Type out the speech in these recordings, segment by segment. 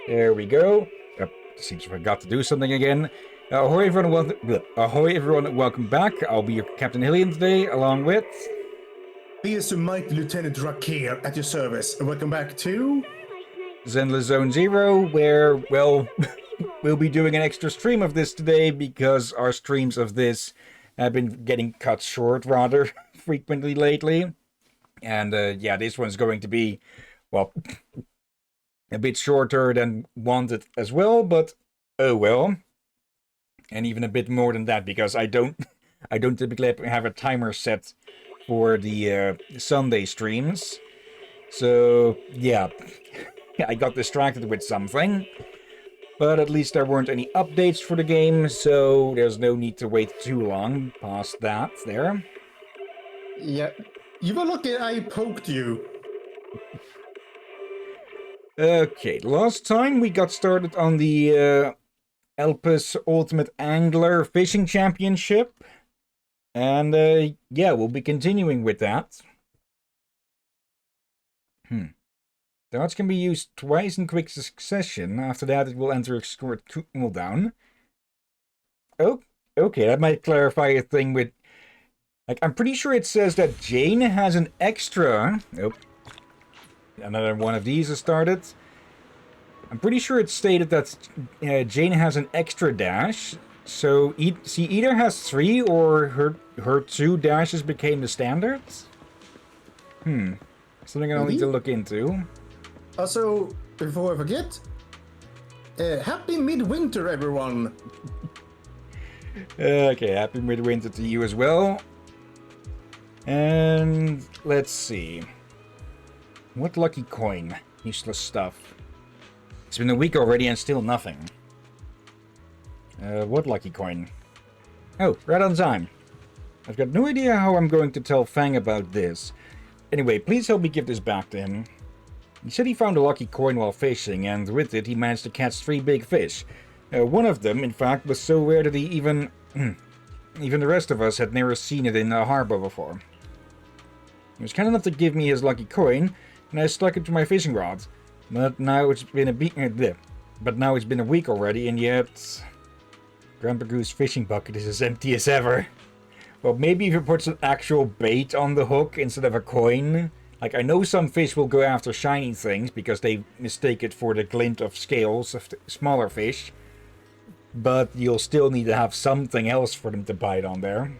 There we go. Seems I forgot to do something again. Ahoy everyone, welcome back. I'll be your Captain Hillyan today, along with... Here's Mighty Lieutenant Rakir at your service. Welcome back to... Zenless Zone Zero, where, well, we'll be doing an extra stream of this today because our streams of this have been getting cut short rather frequently lately. And yeah, this one's going to be, well, a bit shorter than wanted as well, but oh well. And even a bit more than that, because I don't typically have a timer set for the Sunday streams. So yeah, I got distracted with something. But at least there weren't any updates for the game, so there's no need to wait too long past that there. Yeah, you were lucky I poked you. Okay, last time we got started on the Elpis Ultimate Angler Fishing Championship. And yeah, we'll be continuing with that. Darts can be used twice in quick succession. After that, it will enter a score cooldown. Oh, okay, that might clarify a thing with... Like, I'm pretty sure it says that Jane has an extra... Oh, another one of these has started. I'm pretty sure it stated that Jane has an extra dash. So she either has 3 or her 2 dashes became the standard. Something I'll need to look into. Also, before I forget, happy midwinter, everyone. Okay, happy midwinter to you as well. And let's see. What lucky coin? Useless stuff. It's been a week already and still nothing. What lucky coin? Oh, right on time. I've got no idea how I'm going to tell Fang about this. Anyway, please help me give this back to him. He said he found a lucky coin while fishing, and with it he managed to catch 3 big fish. One of them, in fact, was so rare that he even the rest of us had never seen it in a harbor before. He was kind enough to give me his lucky coin, and I stuck it to my fishing rod. But now it's been a week already, and yet Grandpa Goo's fishing bucket is as empty as ever. Well, maybe if he puts an actual bait on the hook instead of a coin. Like, I know some fish will go after shiny things because they mistake it for the glint of scales of the smaller fish. But you'll still need to have something else for them to bite on there.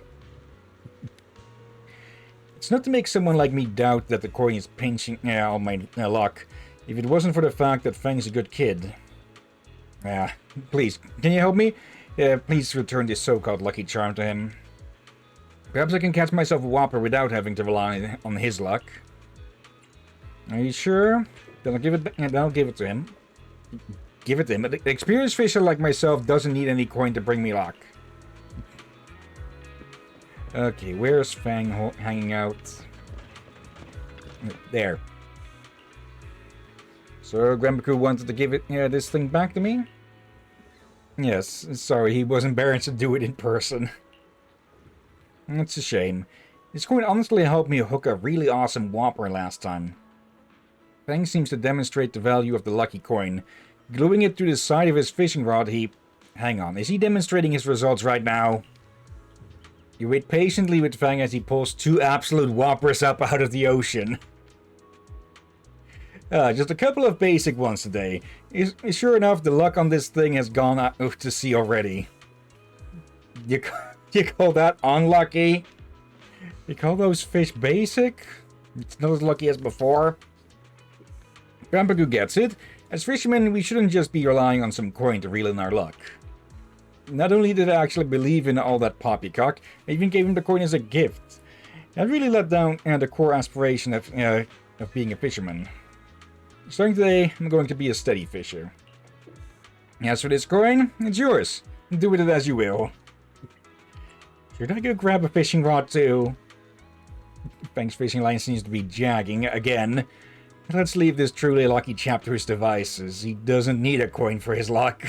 It's not to make someone like me doubt that the coin is pinching on my luck. If it wasn't for the fact that Fang's a good kid. Please, can you help me? Please return this so-called lucky charm to him. Perhaps I can catch myself a whopper without having to rely on his luck. Are you sure? Then I'll give it to him. Give it to him. An experienced fisher like myself doesn't need any coin to bring me luck. Okay, where's Fang hanging out? There. So Grandpa wanted to give this thing back to me? Yes, sorry, he was embarrassed to do it in person. It's a shame. This coin honestly helped me hook a really awesome whopper last time. Fang seems to demonstrate the value of the lucky coin. Gluing it to the side of his fishing rod, Hang on, is he demonstrating his results right now? You wait patiently with Fang as he pulls 2 absolute whoppers up out of the ocean. Just a couple of basic ones today. Sure enough, the luck on this thing has gone out to sea already. You call that unlucky? You call those fish basic? It's not as lucky as before. Grandpa Goo gets it. As fishermen, we shouldn't just be relying on some coin to reel in our luck. Not only did I actually believe in all that poppycock, I even gave him the coin as a gift. That really let down the core aspiration of being a fisherman. Starting today, I'm going to be a steady fisher. As for this coin, it's yours. Do with it as you will. Should I go grab a fishing rod too? Fang's fishing line seems to be jagging again. Let's leave this truly lucky chap to his devices. He doesn't need a coin for his luck.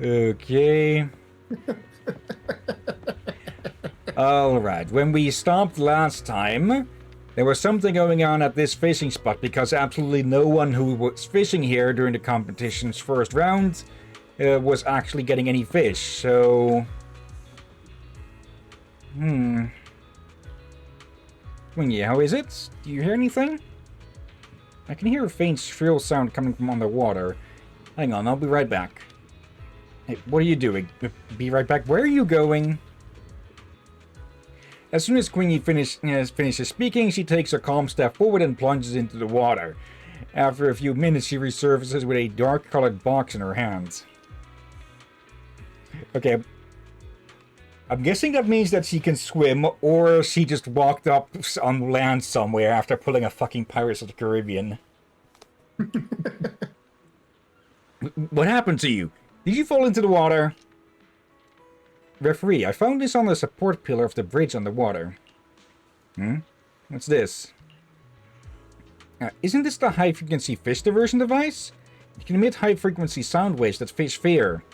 Okay. Alright, when we stopped last time, There was something going on at this fishing spot because absolutely no one who was fishing here during the competition's first round was actually getting any fish, so... Wingy, how is it? Do you hear anything? I can hear a faint shrill sound coming from underwater. Hang on, I'll be right back. Hey, what are you doing? Be right back. Where are you going? As soon as Queenie finishes speaking, she takes a calm step forward and plunges into the water. After a few minutes, she resurfaces with a dark-colored box in her hands. Okay. I'm guessing that means that she can swim, or she just walked up on land somewhere after pulling a fucking Pirates of the Caribbean. What happened to you? Did you fall into the water? Referee, I found this on the support pillar of the bridge underwater. What's this? Isn't this the high-frequency fish diversion device? It can emit high-frequency sound waves that fish fear.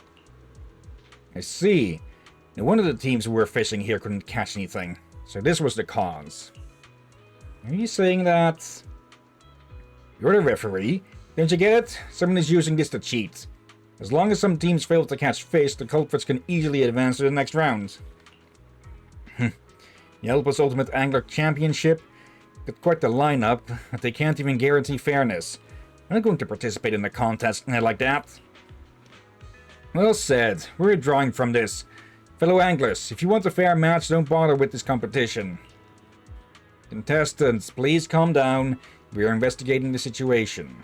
I see. No one of the teams who were fishing here couldn't catch anything, so this was the cause. Are you saying that... You're the referee? Don't you get it? Someone is using this to cheat. As long as some teams fail to catch fish, the culprits can easily advance to the next round. Yelpa's Ultimate Angler Championship? Got quite the lineup, but they can't even guarantee fairness. I'm not going to participate in a contest like that. Well said. We're drawing from this. Fellow anglers, if you want a fair match, don't bother with this competition. Contestants, please calm down. We are investigating the situation.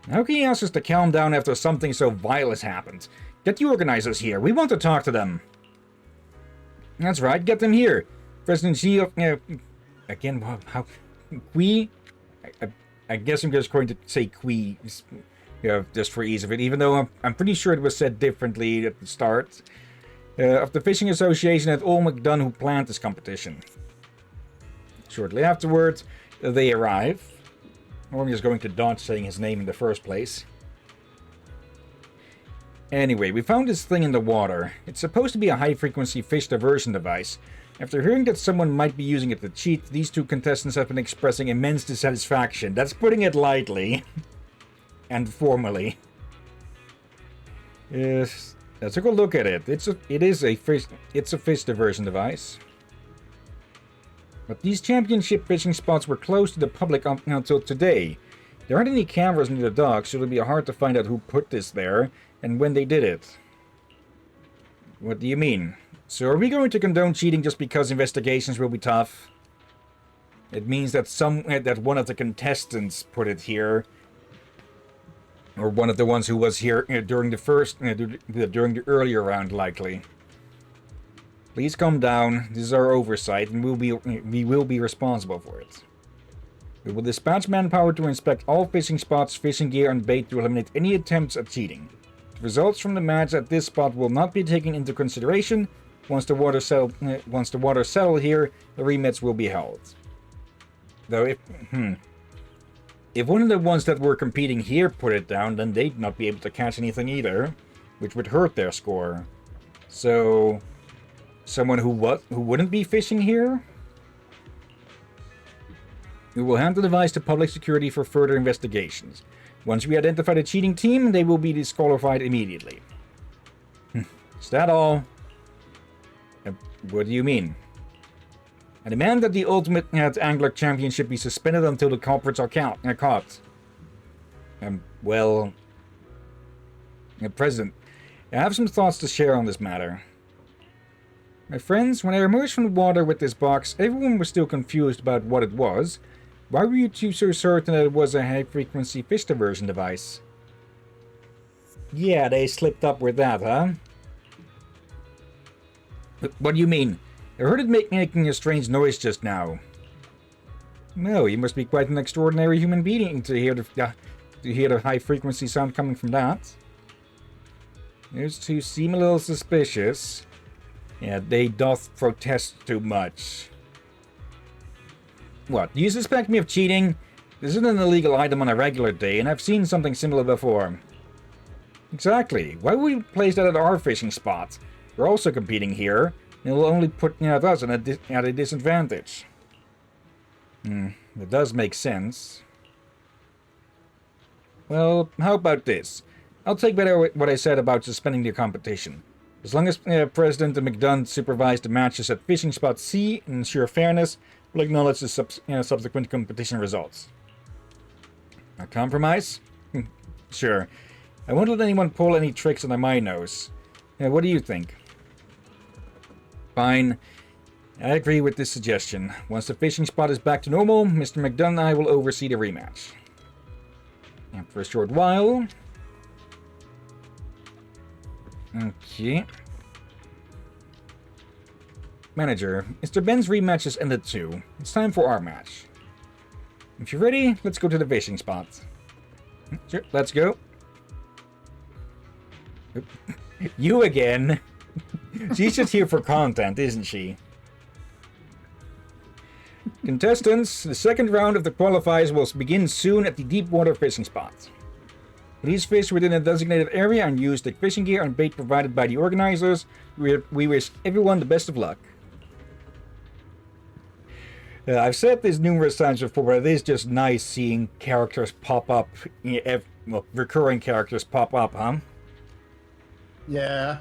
How can you ask us to calm down after something so vile has happened? Get the organizers here. We want to talk to them. That's right. Get them here. President Xi of... again, how... Qui? I guess I'm just going to say Qui. Just for ease of it. Even though I'm pretty sure it was said differently at the start. Of the Fishing Association at Ol McDunn who planned this competition. Shortly afterwards, they arrive. Or I'm just going to dodge saying his name in the first place. Anyway, we found this thing in the water. It's supposed to be a high-frequency fish diversion device. After hearing that someone might be using it to cheat, these two contestants have been expressing immense dissatisfaction. That's putting it lightly. And formally. Yes, I took a look at it. It's a fish diversion device. But these championship fishing spots were closed to the public until today. There aren't any cameras near the docks, so it'll be hard to find out who put this there and when they did it. What do you mean? So are we going to condone cheating just because investigations will be tough? It means that one of the contestants put it here, or one of the ones who was here during the earlier round, likely. Please calm down. This is our oversight, and we will be responsible for it. We will dispatch manpower to inspect all fishing spots, fishing gear, and bait to eliminate any attempts at cheating. The results from the match at this spot will not be taken into consideration. Once the water settle here, the rematch will be held. Though if one of the ones that were competing here put it down, then they'd not be able to catch anything either, which would hurt their score. So, someone who wouldn't be fishing here? We will hand the device to public security for further investigations. Once we identify the cheating team, they will be disqualified immediately. Is that all? What do you mean? I demand that the Ultimate Angler Championship be suspended until the culprits are caught. Well... President, I have some thoughts to share on this matter. My friends, when I emerged from the water with this box, everyone was still confused about what it was. Why were you two so certain that it was a high-frequency fish diversion device? Yeah, they slipped up with that, huh? What do you mean? I heard it making a strange noise just now. No, you must be quite an extraordinary human being to hear the high-frequency sound coming from that. Those two seem a little suspicious. Yeah, they doth protest too much. What, do you suspect me of cheating? This isn't an illegal item on a regular day, and I've seen something similar before. Exactly. Why would we place that at our fishing spot? We're also competing here, and it'll only put us at a disadvantage. That does make sense. Well, how about this? I'll take back what I said about suspending the competition. As long as President McDunn supervised the matches at Fishing Spot C and ensure fairness, we'll acknowledge the subsequent competition results. A compromise? Sure. I won't let anyone pull any tricks under my nose. What do you think? Fine. I agree with this suggestion. Once the fishing spot is back to normal, Mr. McDunn and I will oversee the rematch. And for a short while... Okay. Manager, Mr. Ben's rematch has ended too. It's time for our match. If you're ready, let's go to the fishing spot. Sure, let's go. You again? She's just here for content, isn't she? Contestants, the second round of the qualifiers will begin soon at the deep water fishing spot. Please fish within a designated area and use the fishing gear and bait provided by the organizers. We wish everyone the best of luck. I've said this numerous times before, but it is just nice seeing characters pop up, well, recurring characters pop up, huh? Yeah.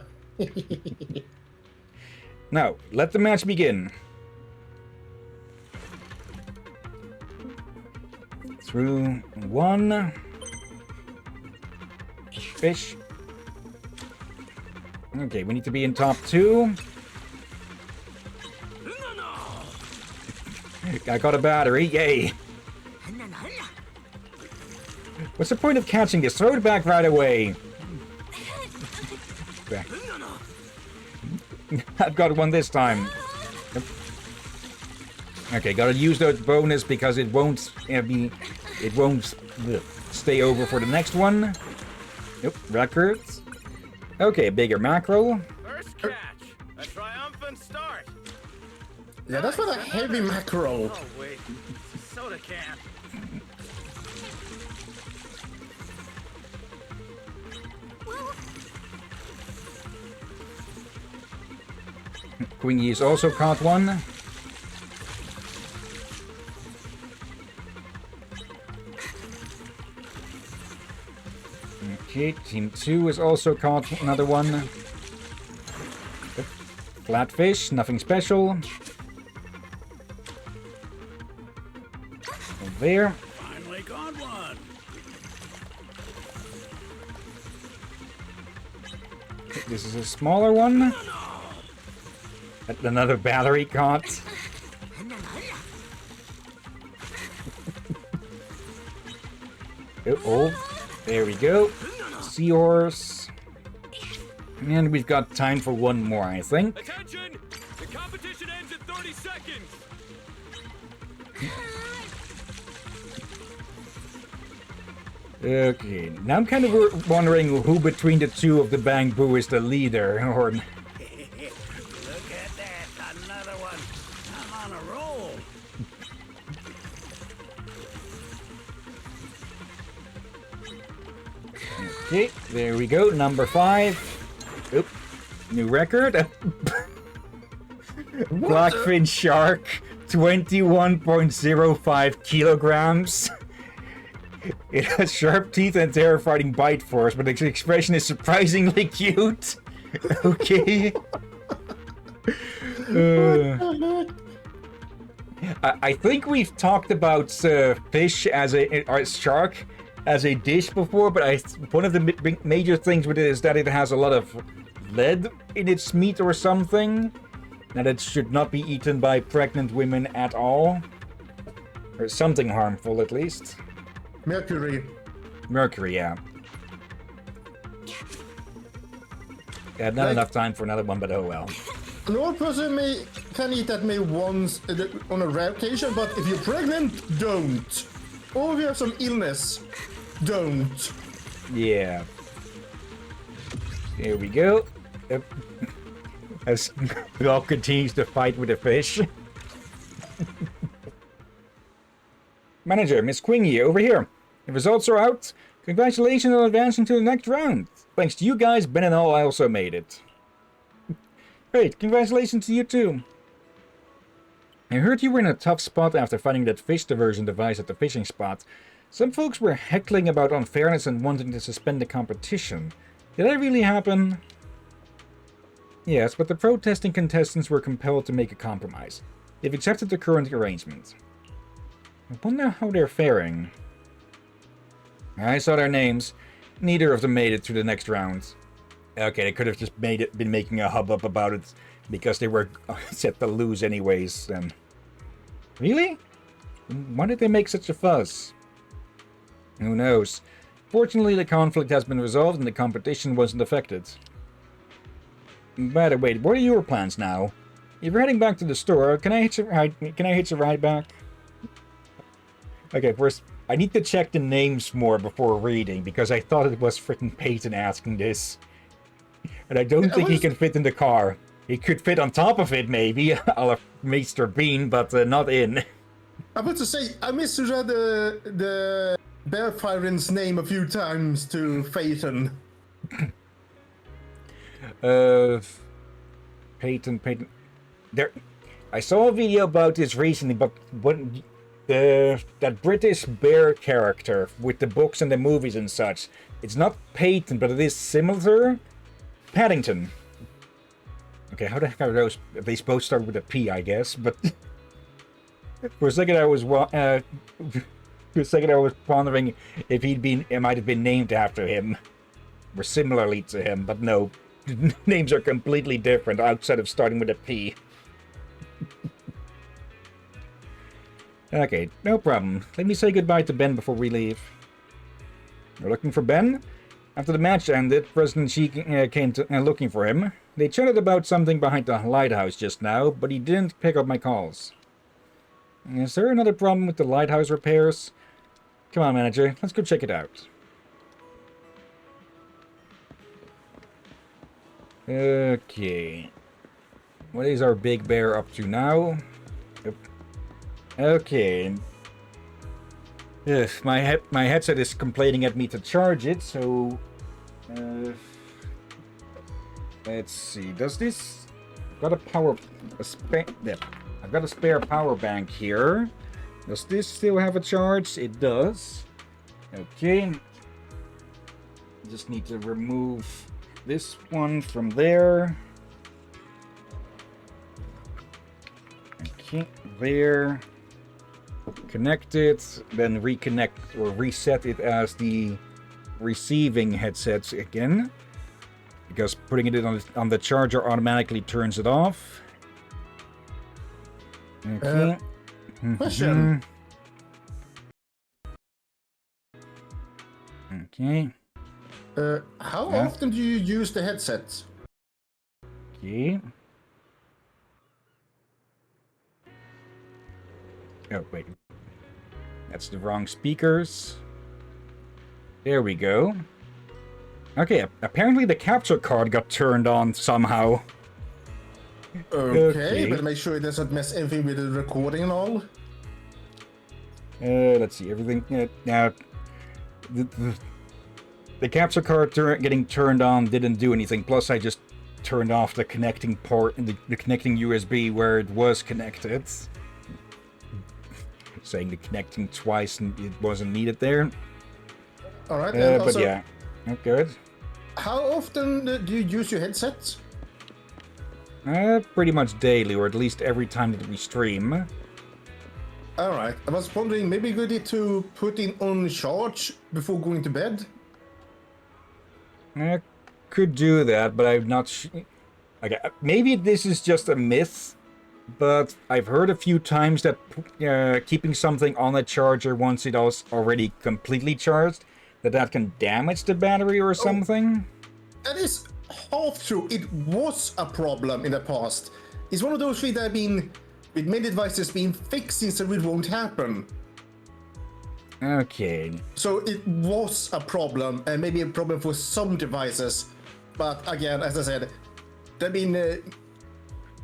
Now, let the match begin. Through one. Fish. Okay, we need to be in top two. I got a battery, yay! What's the point of catching this? Throw it back right away. I've got one this time. Okay, gotta use that bonus because it won't stay over for the next one. Nope, records. Okay, bigger mackerel. First catch, a triumphant start. Yeah, that's what a heavy mackerel. Oh wait, it's a soda can. Quingy's also caught one. Okay, Team 2 has also caught another one. Flatfish, nothing special. Over there. Finally got one. This is a smaller one. Another battery caught. Oh, there we go. Seahorse. And we've got time for one more, I think. Attention! The competition ends in 30 seconds. Okay, now I'm kind of wondering who between the two of the Bangbu is the leader, or... Look at that, another one. I'm on a roll. Okay, there we go, number 5. Oop, new record. Blackfin shark, 21.05 kilograms. It has sharp teeth and terrifying bite force, but its expression is surprisingly cute. Okay. I think we've talked about fish as or shark as a dish before, but one of the major things with it is that it has a lot of lead in its meat or something. That it should not be eaten by pregnant women at all. Or something harmful, at least. Mercury. Mercury, yeah. Yeah, not enough time for another one, but oh well. A normal person can eat that meal once on a rare occasion, but if you're pregnant, don't. Or if you have some illness, don't. Yeah. Here we go. Yep. As Gulf continues to fight with the fish. Manager, Miss Quingy, over here. The results are out. Congratulations on advancing to the next round. Thanks to you guys, Ben and all, I also made it. Great, congratulations to you too. I heard you were in a tough spot after finding that fish diversion device at the fishing spot. Some folks were heckling about unfairness and wanting to suspend the competition. Did that really happen? Yes, but the protesting contestants were compelled to make a compromise. They've accepted the current arrangement. I wonder how they're faring. I saw their names. Neither of them made it to the next round. Okay, they could have just been making a hubbub about it because they were set to lose anyways, then. Really? Why did they make such a fuss? Who knows? Fortunately, the conflict has been resolved and the competition wasn't affected. By the way, what are your plans now? If you're heading back to the store, can I hitch a ride back? Okay, first, I need to check the names more before reading, because I thought it was freaking Peyton asking this. And I don't think he can fit in the car. He could fit on top of it, maybe, a la Mr. Bean, but not in. I'm about to say, I misread the Bearfiren's name a few times to Phaeton. Peyton. There, I saw a video about this recently, but that British bear character with the books and the movies and such, it's not Peyton, but it is similar. Paddington. Okay, how the heck are those? They both start with a P, I guess, but for a second I was pondering if it might have been named after him, or similarly to him, but no, names are completely different outside of starting with a P. Okay, no problem. Let me say goodbye to Ben before we leave. You're looking for Ben? After the match ended, President Xi came to looking for him. They chatted about something behind the lighthouse just now, but he didn't pick up my calls. Is there another problem with the lighthouse repairs? Come on, manager. Let's go check it out. Okay. What is our big bear up to now? Okay. Ugh, my headset is complaining at me to charge it, so... let's see. Does this... I've got a spare power bank here. Does this still have a charge? It does. Okay. Just need to remove this one from there. Okay, there. Connect it, then reconnect or reset it as the receiving headsets again. Because putting it on the charger automatically turns it off. Okay. Question. Okay. How often do you use the headset? Okay. Oh, wait. That's the wrong speakers. There we go. Okay, apparently the capture card got turned on somehow. Okay, but make sure it doesn't mess anything with the recording and all. Let's see, everything... now, the capture card getting turned on didn't do anything, plus I just turned off the connecting port, the connecting USB where it was connected. Saying the connecting twice and it wasn't needed there. Alright, but also, yeah, good. how often do you use your headset? Pretty much daily, or at least every time that we stream. Alright, I was wondering, maybe good idea to put it on charge before going to bed? I could do that, but I'm not okay, maybe this is just a myth, but I've heard a few times that keeping something on a charger once it is already completely charged, that can damage the battery or something. That is half true. It was a problem in the past. It's one of those things that have been, with many devices, being fixed so it won't happen. Okay. So it was a problem, and maybe a problem for some devices. But again, as I said, there have been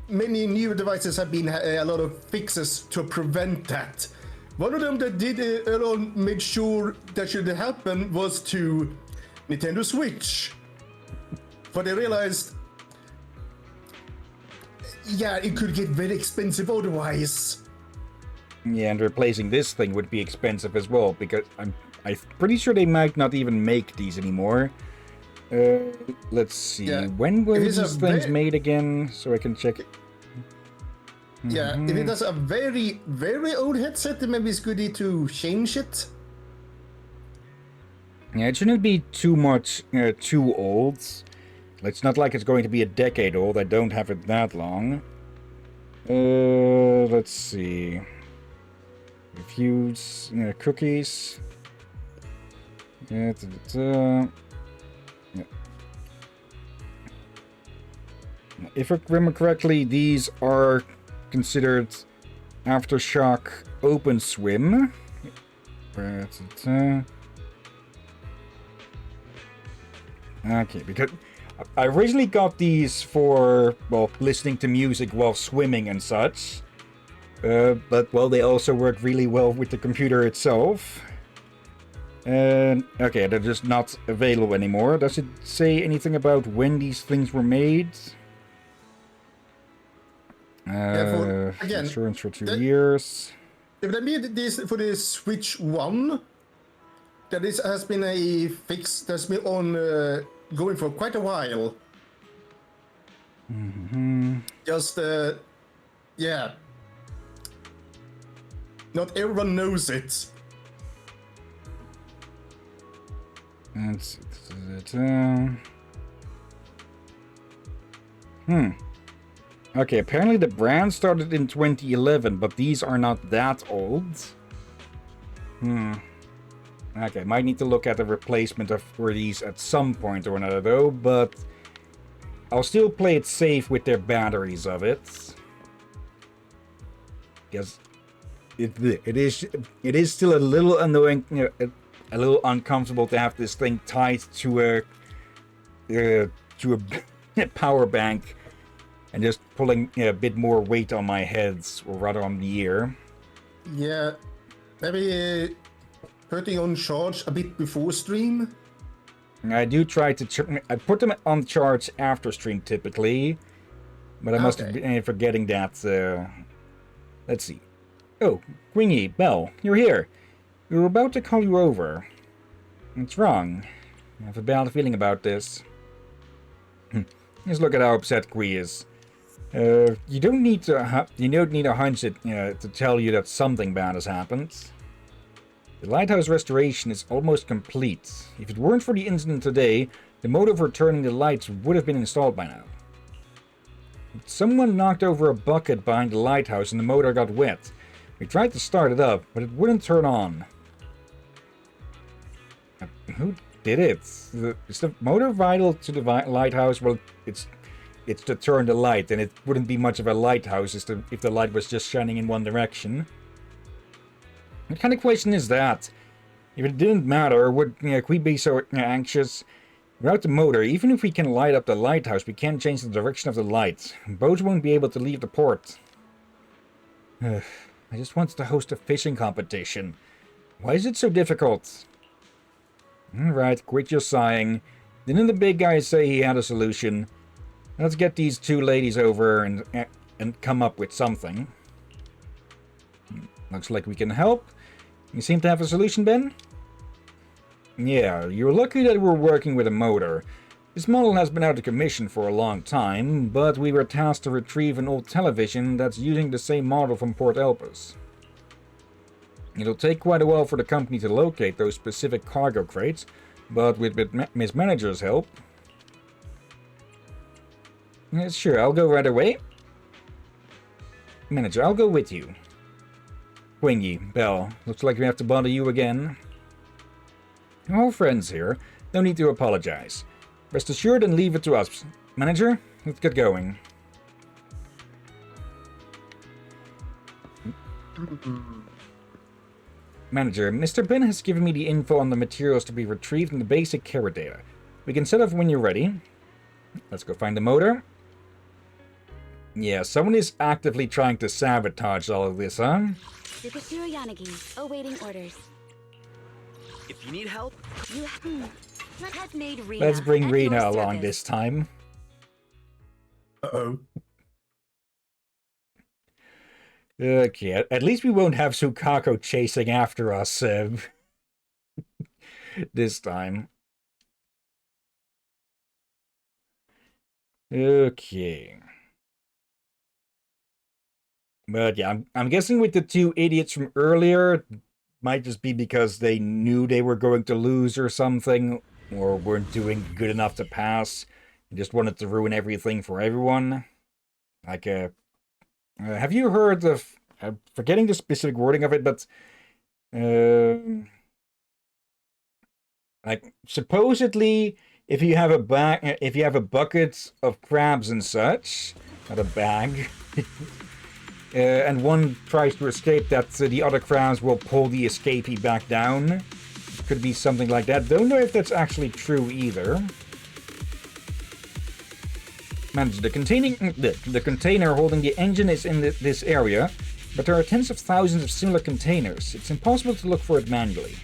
many new devices have been a lot of fixes to prevent that. One of them that did made sure that should happen was to Nintendo Switch. But they realized, yeah, it could get very expensive otherwise. Yeah, and replacing this thing would be expensive as well, because I'm pretty sure they might not even make these anymore. Let's see. Yeah. When were If it's a these things made again? So I can check it. Yeah, if it has a very, very old headset, then maybe it's good to change it. Yeah, it shouldn't be too much, too old. It's not like it's going to be a decade old. I don't have it that long. Let's see. Reviews, cookies. Yeah, yeah. If I remember correctly, these are considered Aftershock Open Swim. Okay, because I originally got these for, well, listening to music while swimming and such. But, well, they also work really well with the computer itself. And, okay, they're just not available anymore. Does it say anything about when these things were made? Again, insurance for 2 years. If they made this for the Switch 1, that this has been a fix that's been on going for quite a while. Just, yeah. Not everyone knows it. Okay, apparently the brand started in 2011, but these are not that old. Okay, might need to look at the replacement for these at some point or another though, but I'll still play it safe with their batteries of it. Because it is still a little annoying, a little uncomfortable to have this thing tied to a power bank and just pulling a bit more weight on my head, or rather on the ear. Yeah, maybe putting on charge a bit before stream. I do try to I put them on charge after stream typically, but I must have been forgetting that. Let's see. Oh, Quingy, Belle, you're here. We were about to call you over. What's wrong? I have a bad feeling about this. Just look at how upset Qui is. You don't need a hunch to tell you that something bad has happened. The lighthouse restoration is almost complete. If it weren't for the incident today, the motor for returning the lights would have been installed by now. Someone knocked over a bucket behind the lighthouse and the motor got wet. We tried to start it up, but it wouldn't turn on. Who did it? Is the motor vital to the lighthouse? Well, it's to turn the light, and it wouldn't be much of a lighthouse if the light was just shining in one direction. What kind of question is that? If it didn't matter, would we be so anxious? Without the motor, even if we can light up the lighthouse, we can't change the direction of the light. Boats won't be able to leave the port. I just wanted to host a fishing competition. Why is it so difficult? Alright, quit your sighing. Didn't the big guy say he had a solution? Let's get these two ladies over and come up with something. Looks like we can help. You seem to have a solution, Ben? Yeah, you're lucky that we're working with a motor. This model has been out of commission for a long time, but we were tasked to retrieve an old television that's using the same model from Port Elpis. It'll take quite a while for the company to locate those specific cargo crates, but with Miss Manager's help... Sure, I'll go right away. Manager, I'll go with you. Wingy, Belle, looks like we have to bother you again. We're all friends here. No need to apologize. Rest assured and leave it to us. Manager, let's get going. Manager, Mr. Ben has given me the info on the materials to be retrieved in the basic carrier data. We can set off when you're ready. Let's go find the motor. Yeah, someone is actively trying to sabotage all of this, huh? Yukasuro Yanagi, awaiting orders. If you need help, Let's made Rena. Let's bring at Rena your along service. this time. Uh-oh. Okay, at least we won't have Sukako chasing after us this time. Okay. But yeah, I'm guessing with the two idiots from earlier, might just be because they knew they were going to lose or something, or weren't doing good enough to pass, and just wanted to ruin everything for everyone. Like, have you heard of, forgetting the specific wording of it, but, like, supposedly, if you have a bucket of crabs and such, not a bag, and one tries to escape, that the other crabs will pull the escapee back down. Could be something like that. Don't know if that's actually true either. Manage the container holding the engine is in this area, but there are tens of thousands of similar containers. It's impossible to look for it manually.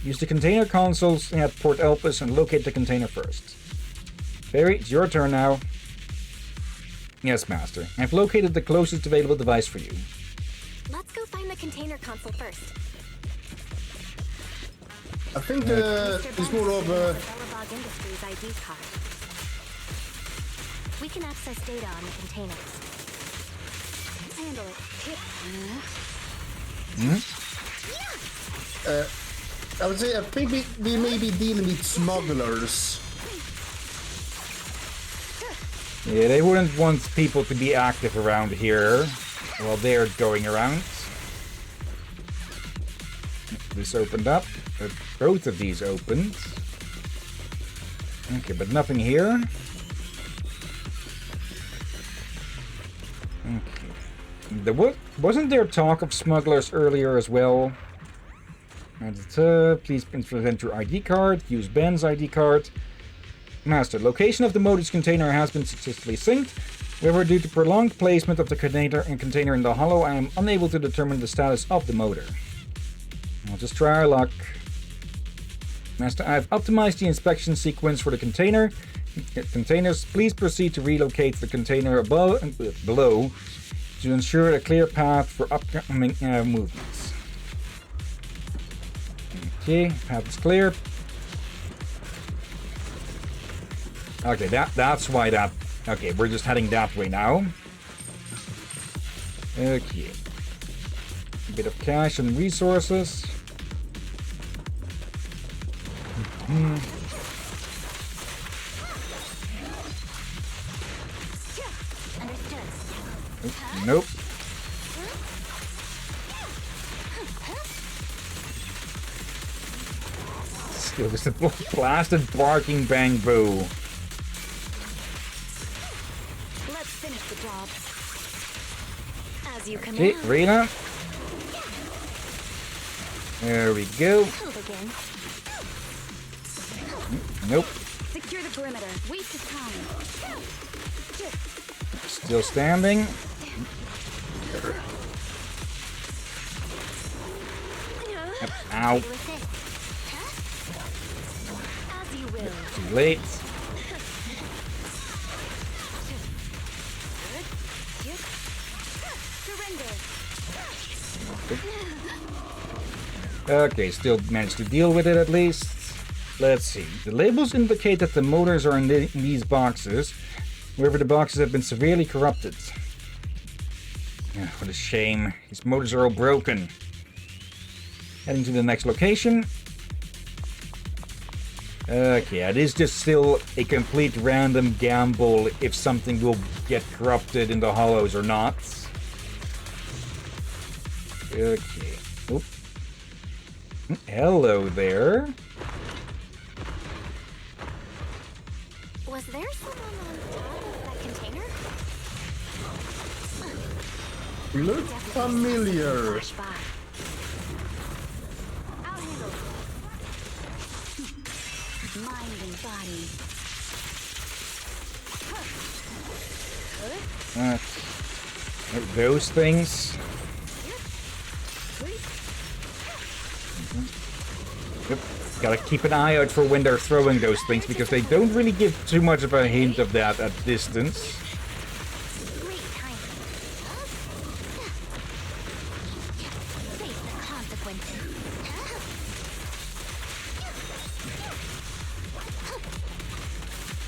Use the container consoles at Port Elpis and locate the container first. Barry, it's your turn now. Yes, Master. I've located the closest available device for you. Let's go find the container console first. I think it's more of a... Bellabog Industries ID card. We can access data on the containers. Handle it. I would say, I think we may be dealing with smugglers. Yeah, they wouldn't want people to be active around here while they're going around. This opened up. Both of these opened. Okay, but nothing here. Okay. Wasn't there talk of smugglers earlier as well? Please present your ID card. Use Ben's ID card. Master, location of the motor's container has been successfully synced. However, due to prolonged placement of the container in the hollow, I am unable to determine the status of the motor. I'll just try our luck. Master, I've optimized the inspection sequence for the containers. Please proceed to relocate the container below to ensure a clear path for upcoming movements. Okay, path is clear. Okay, that's why that... Okay, we're just heading that way now. Okay. A bit of cash and resources. Nope. Still just a blasted barking bamboo. Let's finish the job. As you command. Okay, Rena. There we go. Nope. Secure the perimeter. Waste of time. Still standing. Yep. Ow. As you will. Too late. Okay, still managed to deal with it at least. Let's see. The labels indicate that the motors are in these boxes. However, the boxes have been severely corrupted. What a shame. These motors are all broken. Heading to the next location. Okay, it is just still a complete random gamble if something will get corrupted in the hollows or not. Okay. Oop. Hello there. Was there someone on top of that container? Look familiar. I'll handle it. Mind and body. Those things. Yep. Gotta keep an eye out for when they're throwing those things, because they don't really give too much of a hint of that at distance. open.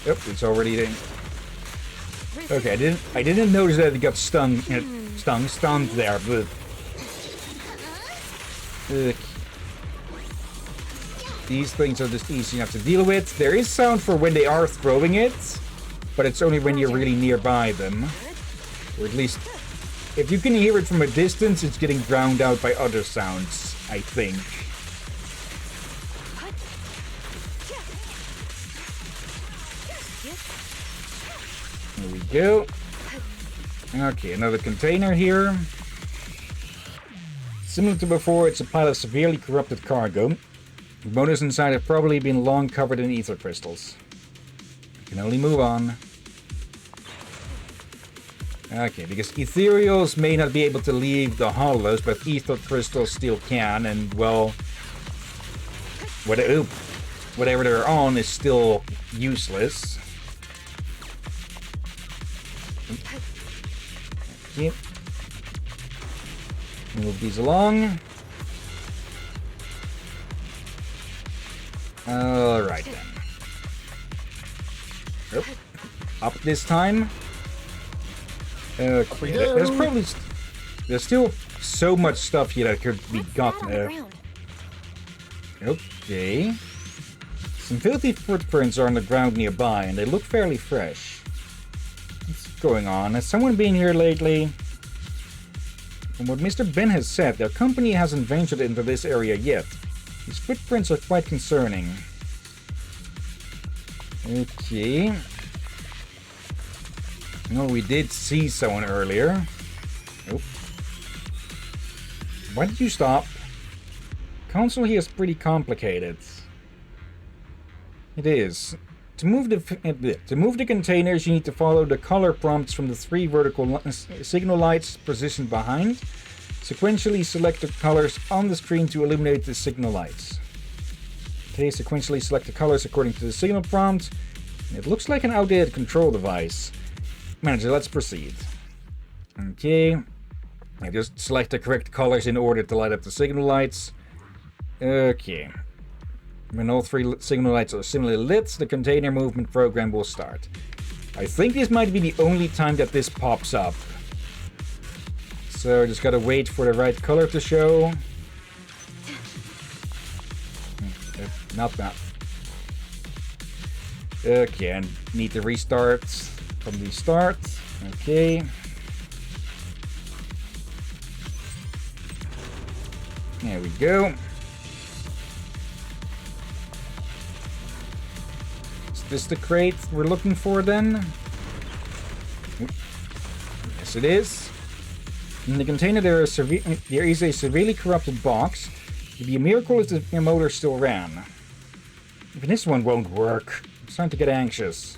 Yep, it's already there. Okay, I didn't notice that it got stunned there, but these things are just easy enough to deal with. There is sound for when they are throwing it, but it's only when you're really nearby them. Or at least, if you can hear it from a distance, it's getting drowned out by other sounds, I think. There we go. Okay, another container here. Similar to before, it's a pile of severely corrupted cargo. The components inside have probably been long covered in ether crystals. You can only move on. Okay, because ethereals may not be able to leave the hollows, but ether crystals still can, and well, whatever they're on is still useless. Yep. Move these along. Alright then. Yep. Up this time. Okay, there's still so much stuff here that could be gotten. Okay. Some filthy footprints are on the ground nearby, and they look fairly fresh. What's going on? Has someone been here lately? From what Mr. Ben has said, their company hasn't ventured into this area yet. These footprints are quite concerning. Okay. No, we did see someone earlier. Nope. Why did you stop? Console here is pretty complicated. It is. To move the containers, you need to follow the color prompts from the 3 vertical signal lights positioned behind. Sequentially select the colors on the screen to illuminate the signal lights. Okay, sequentially select the colors according to the signal prompt. It looks like an outdated control device. Manager, let's proceed. Okay. I just select the correct colors in order to light up the signal lights. Okay. When all 3 signal lights are similarly lit, the container movement program will start. I think this might be the only time that this pops up. So just gotta wait for the right color to show. Not that. Okay, and need to restart from the start. Okay. There we go. Is this the crate we're looking for then? Yes, it is. In the container there is a severely corrupted box. It'd be a miracle if the motor still ran. Even this one won't work. I'm starting to get anxious.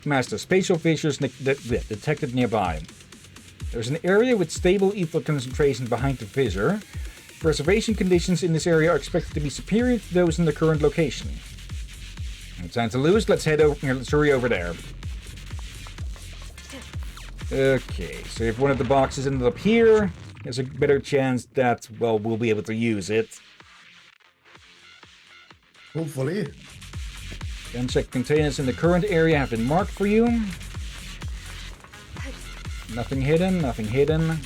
Master, spatial fissures detected nearby. There's an area with stable ether concentration behind the fissure. Preservation conditions in this area are expected to be superior to those in the current location. No time to lose. Let's head over. Let's hurry over there. Okay, so if one of the boxes ended up here, there's a better chance that, well, we'll be able to use it. Hopefully. Unchecked containers in the current area have been marked for you. Nothing hidden, nothing hidden.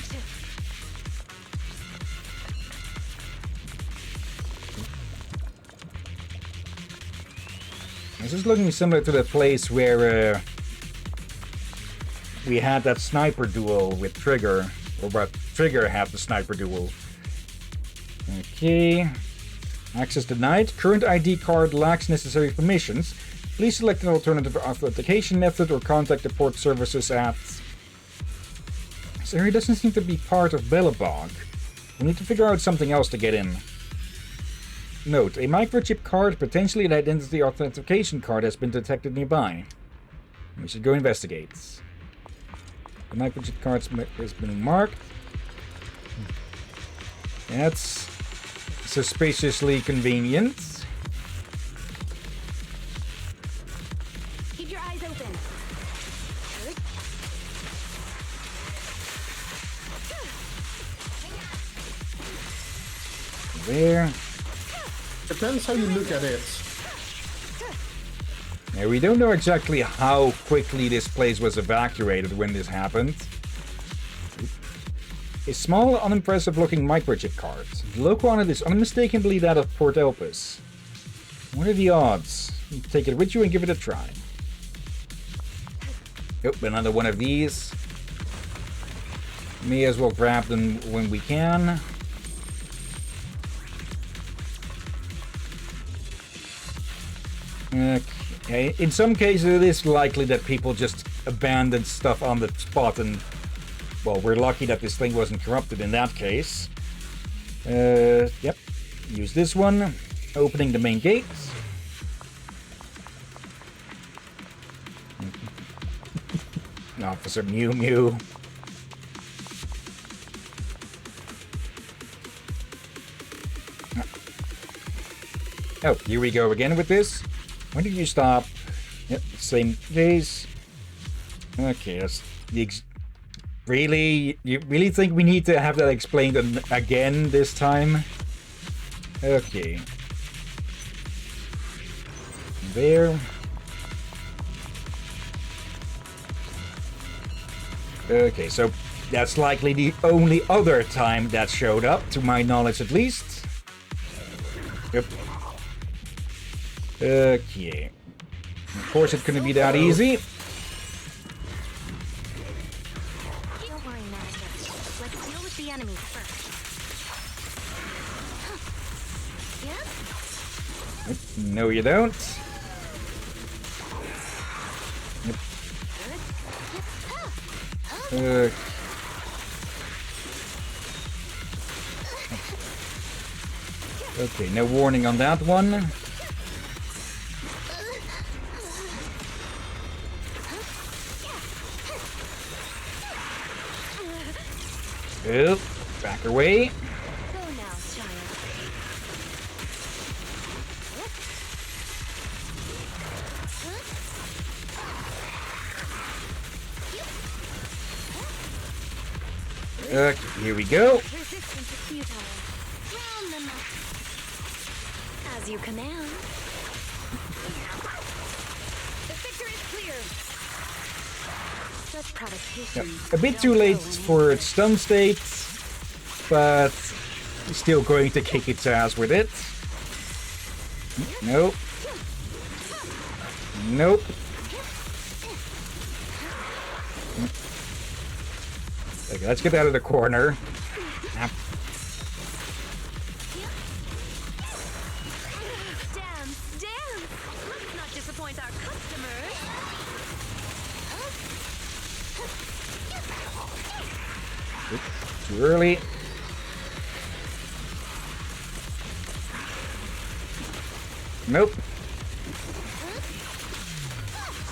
This is looking similar to the place where we had that sniper duel with Trigger, or what Trigger had the sniper duel. Okay. Access denied. Current ID card lacks necessary permissions. Please select an alternative authentication method or contact the port services at... This area doesn't seem to be part of Bellabog. We'll need to figure out something else to get in. Note, a microchip card, potentially an identity authentication card, has been detected nearby. We should go investigate. The microchip card has been marked. That's suspiciously convenient. Keep your eyes open. There. Depends how you look at it. Now, we don't know exactly how quickly this place was evacuated when this happened. A small, unimpressive-looking microchip card. The logo on it is unmistakably that of Port Elpis. What are the odds? Take it with you and give it a try. Oh, another one of these. May as well grab them when we can. Okay. In some cases, it is likely that people just abandon stuff on the spot, and well, we're lucky that this thing wasn't corrupted in that case. Yep. Use this one. Opening the main gate. Officer Mew Mew. Oh, here we go again with this. When did you stop? Yep, same days. Okay, that's the really? You really think we need to have that explained again this time? Okay. There. Okay, so that's likely the only other time that showed up, to my knowledge at least. Yep. Okay. Of course, it couldn't be that easy. Don't worry, Master. Let's deal with the enemy first. Yep. No, you don't. Yep. Okay, no warning on that one. Oh, back away. Go now, child. Here we go. Resistance is futile. Round them up. As you command. The victor is clear. Such provocation. A bit too late for its stun state, but still going to kick its ass with it. Nope. Nope. Okay, let's get out of the corner. Dance, dance. Let's not disappoint our customers. Too early. Nope.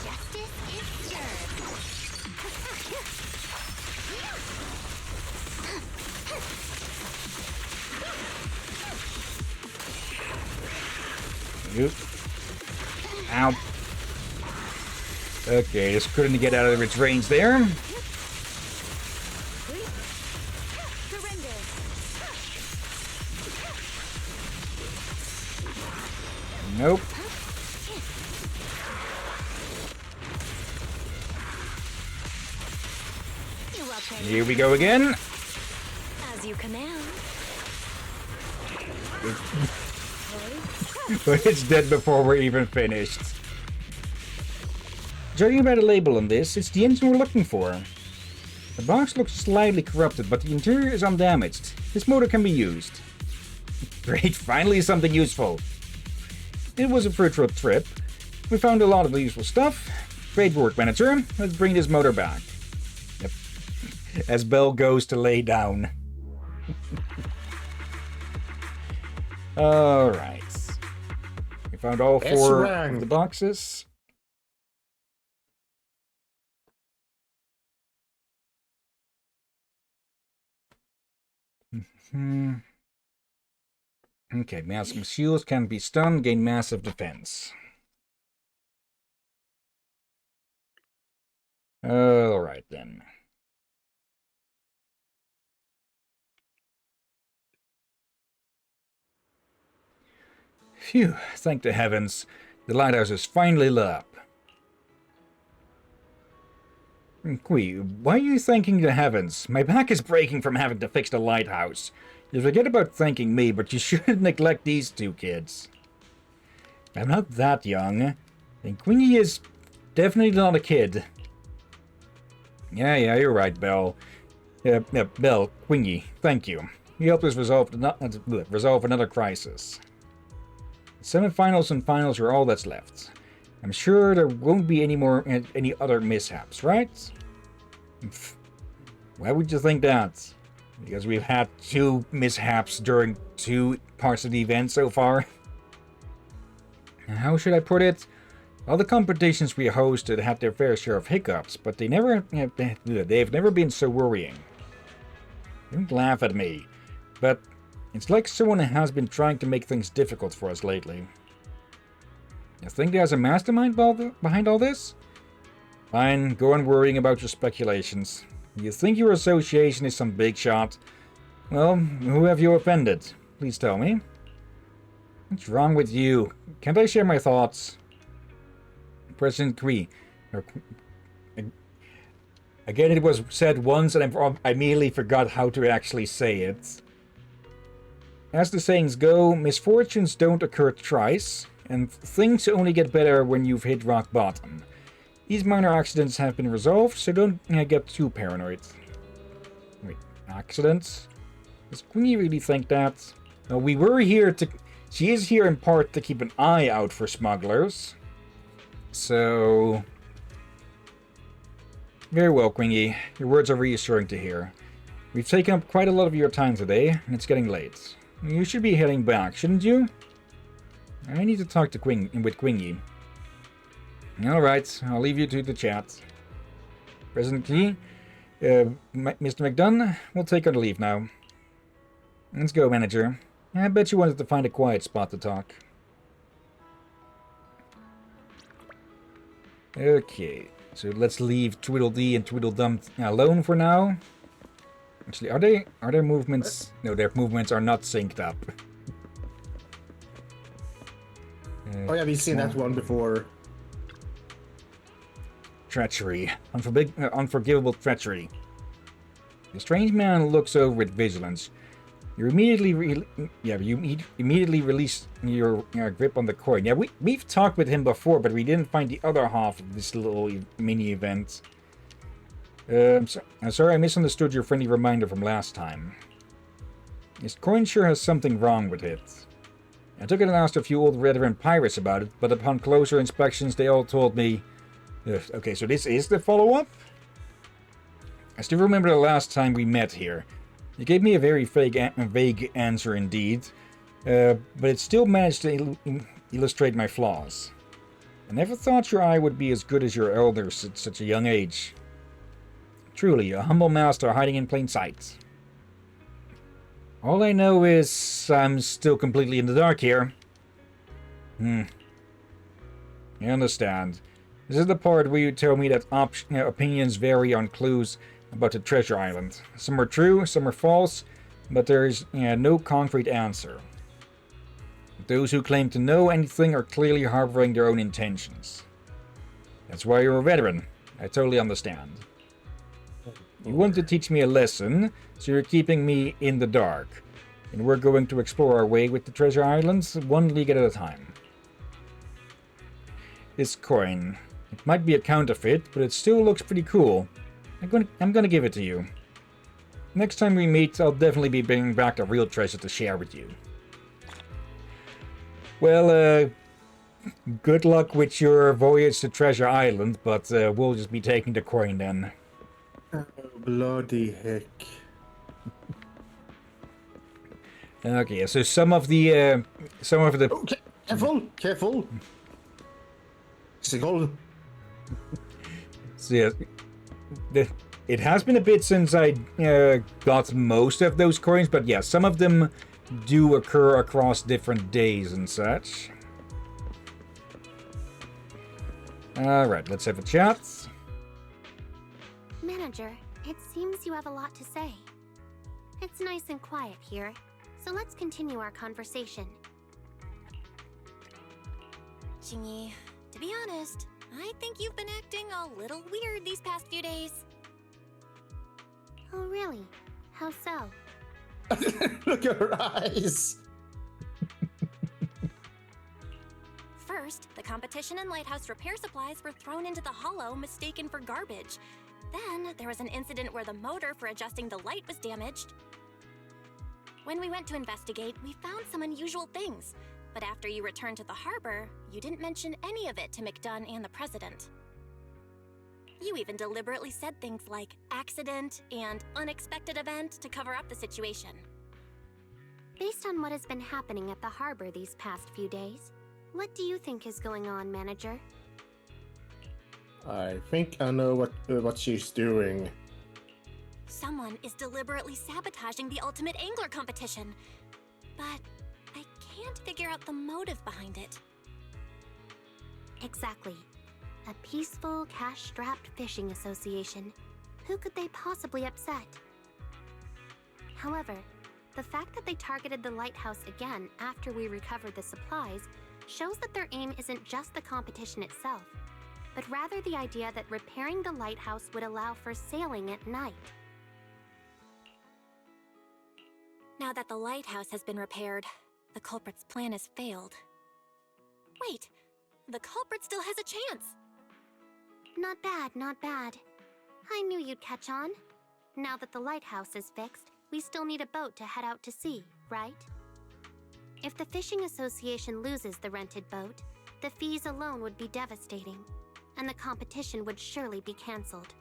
Justice is served. Nope. Ow. Okay, just couldn't get out of its range there. Surrender. Nope. You're welcome. Here we go again. As you command. But it's dead before we're even finished. Judging by the label on this, it's the engine we're looking for. The box looks slightly corrupted, but the interior is undamaged. This motor can be used. Great, finally something useful. It was a fruitful trip. We found a lot of useful stuff. Great work, manager. Let's bring this motor back. Yep. As Belle goes to lay down. Alright. We found all four of the boxes. Okay, massive shields can be stunned, gain massive defense. Alright then. Phew, thank the heavens. The lighthouse is finally lit up. Qui, why are you thanking the heavens? My back is breaking from having to fix the lighthouse. You forget about thanking me, but you shouldn't neglect these two kids. I'm not that young, and Queenie is definitely not a kid. Yeah, you're right, Belle. Belle, Queenie, thank you. You helped us resolve another crisis. Semifinals and finals are all that's left. I'm sure there won't be any other mishaps, right? Why would you think that? Because we've had 2 mishaps during 2 parts of the event so far. How should I put it? All the competitions we hosted had their fair share of hiccups, but they've never been so worrying. Don't laugh at me, but it's like someone has been trying to make things difficult for us lately. You think there's a mastermind behind all this? Fine, go on worrying about your speculations. You think your association is some big shot? Well, who have you offended? Please tell me. What's wrong with you? Can't I share my thoughts? President Kui. Again, it was said once and I immediately forgot how to actually say it. As the sayings go, misfortunes don't occur twice, and things only get better when you've hit rock bottom. These minor accidents have been resolved, so don't get too paranoid. Wait, accidents? Does Queenie really think that? Well, we were here to... She is here in part to keep an eye out for smugglers. So... Very well, Queenie. Your words are reassuring to hear. We've taken up quite a lot of your time today, and it's getting late. You should be heading back, shouldn't you? I need to talk to Queenie. Alright, I'll leave you to the chat. President Key, Mr. McDunn, we'll take our leave now. Let's go, manager. I bet you wanted to find a quiet spot to talk. Okay, so let's leave Tweedledee and Tweedledum alone for now. Actually, are their movements? No, their movements are not synced up. Oh yeah, we've seen that one before. Treachery. Unforgivable treachery. The strange man looks over with vigilance. You immediately release your grip on the coin. Yeah, we've talked with him before, but we didn't find the other half of this little mini event. I'm sorry I misunderstood your friendly reminder from last time. This coin sure has something wrong with it. I took it and asked a few old veteran pirates about it, but upon closer inspections they all told me... okay, so this is the follow-up? I still remember the last time we met here. You gave me a very vague answer indeed, but it still managed to illustrate my flaws. I never thought your eye would be as good as your elders at such a young age. Truly, a humble master hiding in plain sight. All I know is I'm still completely in the dark here. I understand. This is the part where you tell me that opinions vary on clues about the treasure island. Some are true, some are false, but there is no concrete answer. Those who claim to know anything are clearly harboring their own intentions. That's why you're a veteran. I totally understand. You want to teach me a lesson, so you're keeping me in the dark. And we're going to explore our way with the treasure islands, one league at a time. This coin. It might be a counterfeit, but it still looks pretty cool. I'm gonna give it to you. Next time we meet, I'll definitely be bringing back a real treasure to share with you. Well, good luck with your voyage to Treasure Island, but we'll just be taking the coin then. Oh, bloody heck. Okay, so some of the... Oh, careful! Seagull. So, yeah, it has been a bit since I got most of those coins, but yeah, some of them do occur across different days and such. Alright, let's have a chat. Manager, it seems you have a lot to say. It's nice and quiet here, so let's continue our conversation. Chingy, to be honest, I think you've been acting a little weird these past few days. Oh, really? How so? Look at her eyes. First, the competition and lighthouse repair supplies were thrown into the hollow, mistaken for garbage. Then, there was an incident where the motor for adjusting the light was damaged. When we went to investigate, we found some unusual things. But after you returned to the harbor, you didn't mention any of it to McDunn and the president. You even deliberately said things like accident and unexpected event to cover up the situation. Based on what has been happening at the harbor these past few days, what do you think is going on, Manager? I think I know what she's doing. Someone is deliberately sabotaging the Ultimate Angler competition. But I can't figure out the motive behind it. Exactly. A peaceful, cash-strapped fishing association. Who could they possibly upset? However, the fact that they targeted the lighthouse again after we recovered the supplies shows that their aim isn't just the competition itself, but rather the idea that repairing the lighthouse would allow for sailing at night. Now that the lighthouse has been repaired, the culprit's plan has failed. Wait, the culprit still has a chance! Not bad, not bad. I knew you'd catch on. Now that the lighthouse is fixed, we still need a boat to head out to sea, right? If the Fishing Association loses the rented boat, the fees alone would be devastating, and the competition would surely be cancelled.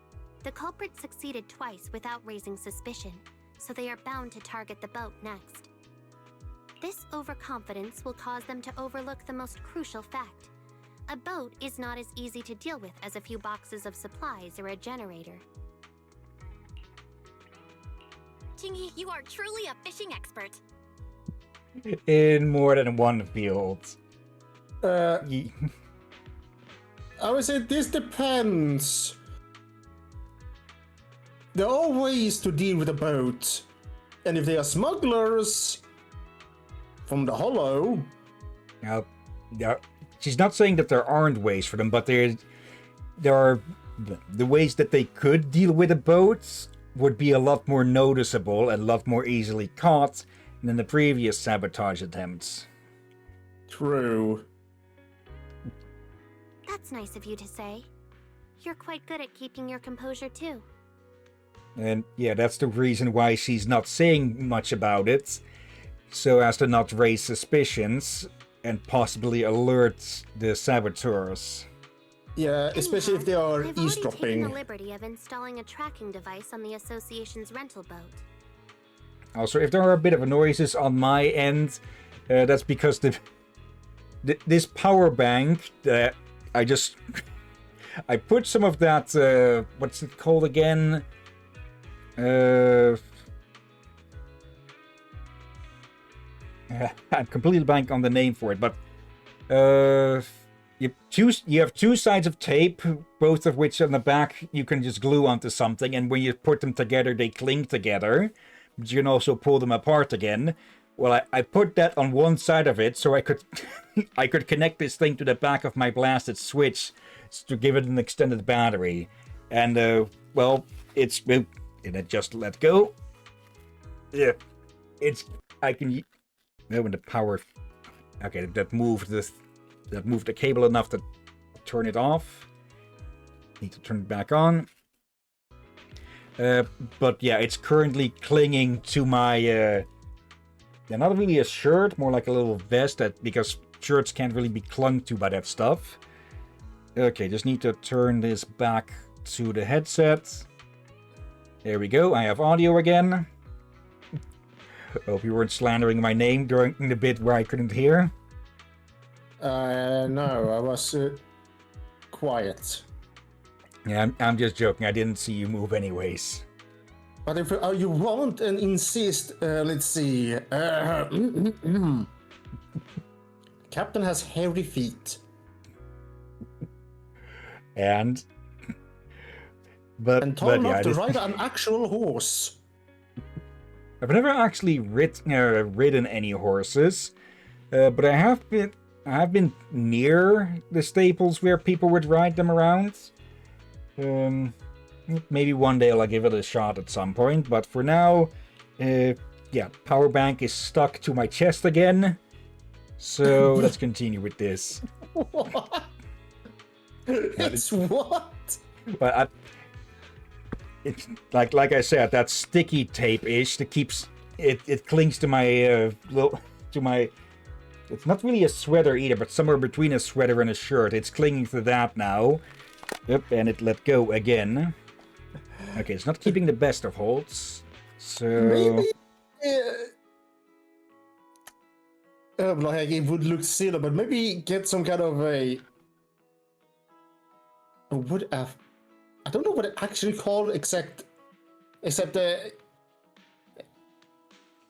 The culprit succeeded twice without raising suspicion, so they are bound to target the boat next. This overconfidence will cause them to overlook the most crucial fact. A boat is not as easy to deal with as a few boxes of supplies or a generator. Chingy, you are truly a fishing expert. In more than one field. I would say this depends. There are ways to deal with a boat, and if they are smugglers from the Hollow. Now, she's not saying that there aren't ways for them, but there are the ways that they could deal with a boat would be a lot more noticeable and a lot more easily caught than the previous sabotage attempts. True. That's nice of you to say. You're quite good at keeping your composure too. And yeah, that's the reason why she's not saying much about it, so as to not raise suspicions and possibly alert the saboteurs. Yeah, especially if they are I've already taken the eavesdropping. liberty of installing a tracking device on the association's rental boat. Also, if there are a bit of noises on my end, that's because this power bank that I just I put some of that what's it called again? I'm completely blank on the name for it, but you have two sides of tape, both of which on the back you can just glue onto something, and when you put them together, they cling together. But you can also pull them apart again. Well, I put that on one side of it so I could I could connect this thing to the back of my blasted switch to give it an extended battery, and well, did it just let go? Yeah, I can. No, when the power. Okay, that moved the cable enough to turn it off. Need to turn it back on. But yeah, it's currently clinging to my. Not really a shirt, more like a little vest, because shirts can't really be clung to by that stuff. Okay, just need to turn this back to the headset. There we go, I have audio again. Hope you weren't slandering my name during the bit where I couldn't hear. No, I was quiet. Yeah, I'm just joking, I didn't see you move anyways. But if you want and insist, let's see. Captain has hairy feet. And tall enough yeah, to ride an actual horse. I've never actually ridden any horses, but I have I've been near the stables where people would ride them around. Maybe one day I'll give it a shot at some point, but for now, yeah, power bank is stuck to my chest again. So let's continue with this. What? It's what? But it's like I said, that sticky tape-ish that keeps it clings to my It's not really a sweater either, but somewhere between a sweater and a shirt. It's clinging to that now. Yep, and it let go again. Okay, it's not keeping the best of holds. So Maybe. Like it would look silly, but maybe get some kind of a. Would have. I don't know what it actually called, except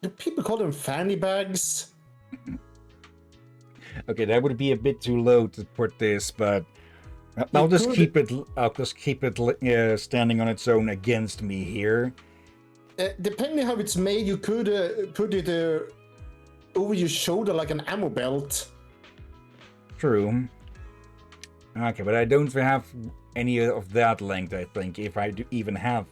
do people call them fanny bags? okay, that would be a bit too low to put this, but I'll just keep it. I'll just keep it standing on its own against me here. Depending how it's made, you could put it over your shoulder like an ammo belt. True. Okay, but I don't have any of that length, I think, if I do even have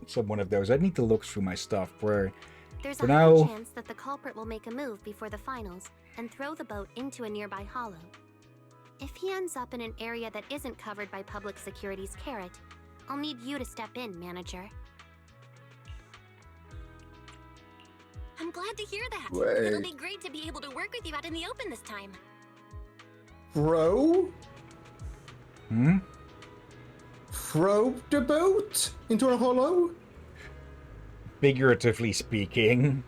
some one of those. I need to look through my stuff. There's for a now, high chance that the culprit will make a move before the finals and throw the boat into a nearby hollow. If he ends up in an area that isn't covered by public security's carrot, I'll need you to step in, manager. I'm glad to hear that. Wait. It'll be great to be able to work with you out in the open this time. Throw the boat into a hollow? figuratively speaking.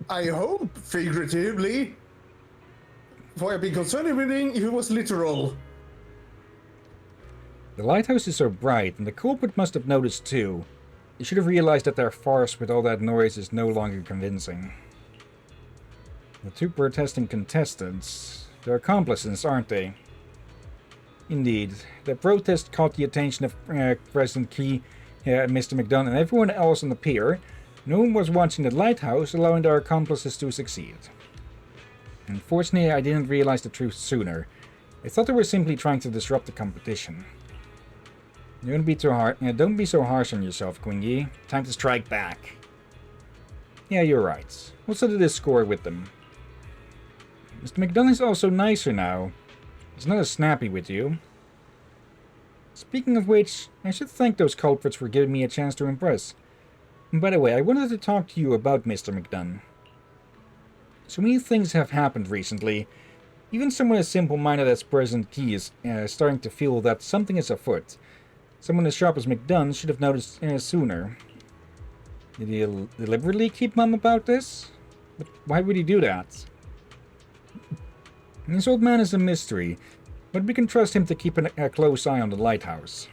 I hope figuratively. For I'd be concerned if it was literal. The lighthouse is so bright, and the culprit must have noticed too. He should have realized that their farce with all that noise is no longer convincing. The two protesting contestants, they're accomplices, aren't they? Indeed. The protest caught the attention of President Key, Mr. McDonough, and everyone else on the pier. No one was watching the lighthouse, allowing their accomplices to succeed. Unfortunately, I didn't realize the truth sooner. I thought they were simply trying to disrupt the competition. Don't be so harsh on yourself, Quingy. Time to strike back. Yeah, you're right. We'll settle this score with them. Mr. McDonough is also nicer now. He's not as snappy with you. Speaking of which, I should thank those culprits for giving me a chance to impress. And by the way, I wanted to talk to you about Mr. McDonough. So many things have happened recently. Even someone as simple-minded as President Key is starting to feel that something is afoot. Someone as sharp as McDonough should have noticed sooner. Did he deliberately keep mum about this? But why would he do that? This old man is a mystery, but we can trust him to keep a close eye on the lighthouse.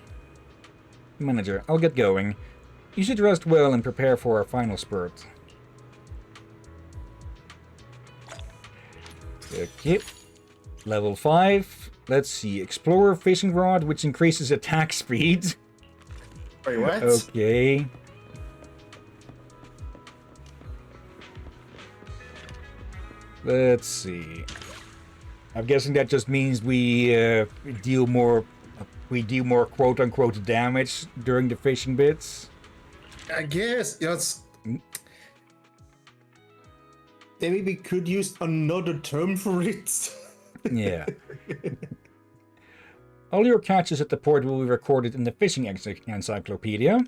Manager, I'll get going. You should rest well and prepare for our final spurt. Okay. Level 5. Let's see. Explorer fishing rod, which increases attack speed. Wait, what? Okay. Let's see. I'm guessing that just means we deal more quote-unquote damage during the fishing bits. I guess, yes. Maybe we could use another term for it. Yeah. All your catches at the port will be recorded in the fishing encyclopedia.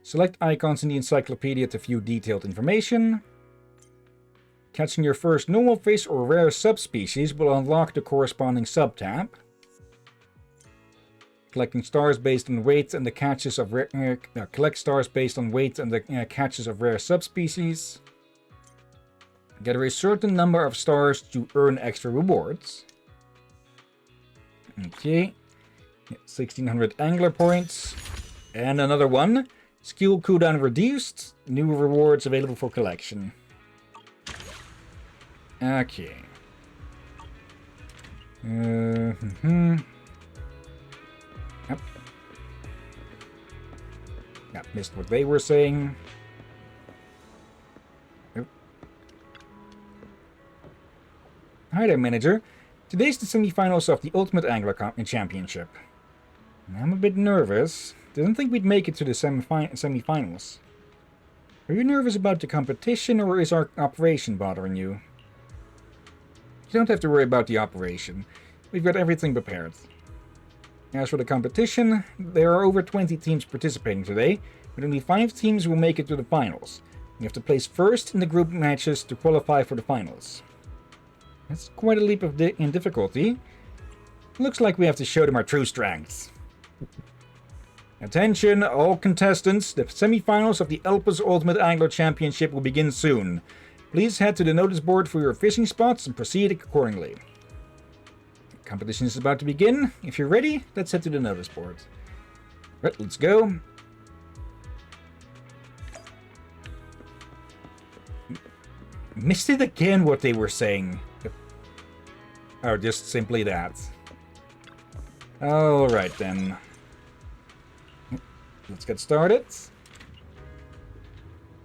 Select icons in the encyclopedia to view detailed information. Catching your first normal fish or rare subspecies will unlock the corresponding subtab. Collecting stars based on weight and the catches of collect stars based on weight and the catches of rare subspecies. Gather a certain number of stars to earn extra rewards. Okay. 1600 angler points. And another one. Skill cooldown reduced. New rewards available for collection. Okay. Yep. Yep, missed what they were saying. Yep. Hi there, manager. Today's the semi-finals of the Ultimate Angler Championship. I'm a bit nervous. Didn't think we'd make it to the semi-finals. Are you nervous about the competition, or is our operation bothering you? You don't have to worry about the operation. We've got everything prepared. As for the competition, there are over 20 teams participating today, but only 5 teams will make it to the finals. You have to place first in the group matches to qualify for the finals. That's quite a leap in difficulty. Looks like we have to show them our true strengths. Attention, all contestants. The semi-finals of the Elpis Ultimate Angler Championship will begin soon. Please head to the notice board for your fishing spots and proceed accordingly. The competition is about to begin. If you're ready, let's head to the notice board. Right, let's go. Missed it again what they were saying. Oh, just simply that. Alright then. Let's get started.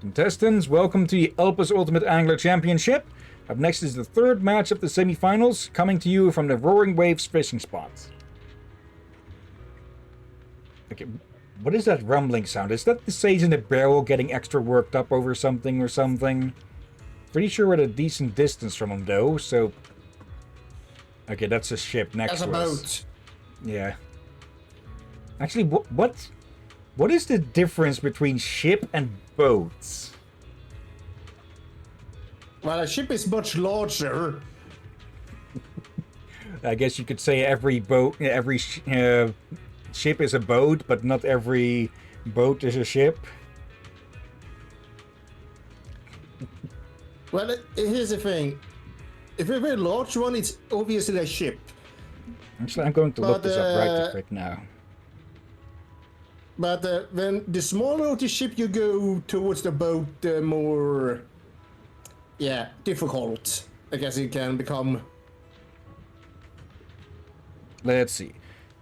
Contestants, welcome to the Elpis Ultimate Angler Championship. Up next is the third match of the semi-finals, coming to you from the Roaring Waves fishing spot. Okay, what is that rumbling sound? Is that the sage in the barrel getting extra worked up over something or something? Pretty sure we're at a decent distance from them though, so... Okay, that's a ship next to us. That's a boat. Yeah. Actually, what is the difference between ship and boats? Well, a ship is much larger. I guess you could say every ship is a boat, but not every boat is a ship. Well, here's the thing. If a very large one, it's obviously a ship. Actually, I'm going to look this up right now. But when the smaller the ship you go towards the boat, the more, difficult I guess it can become. Let's see.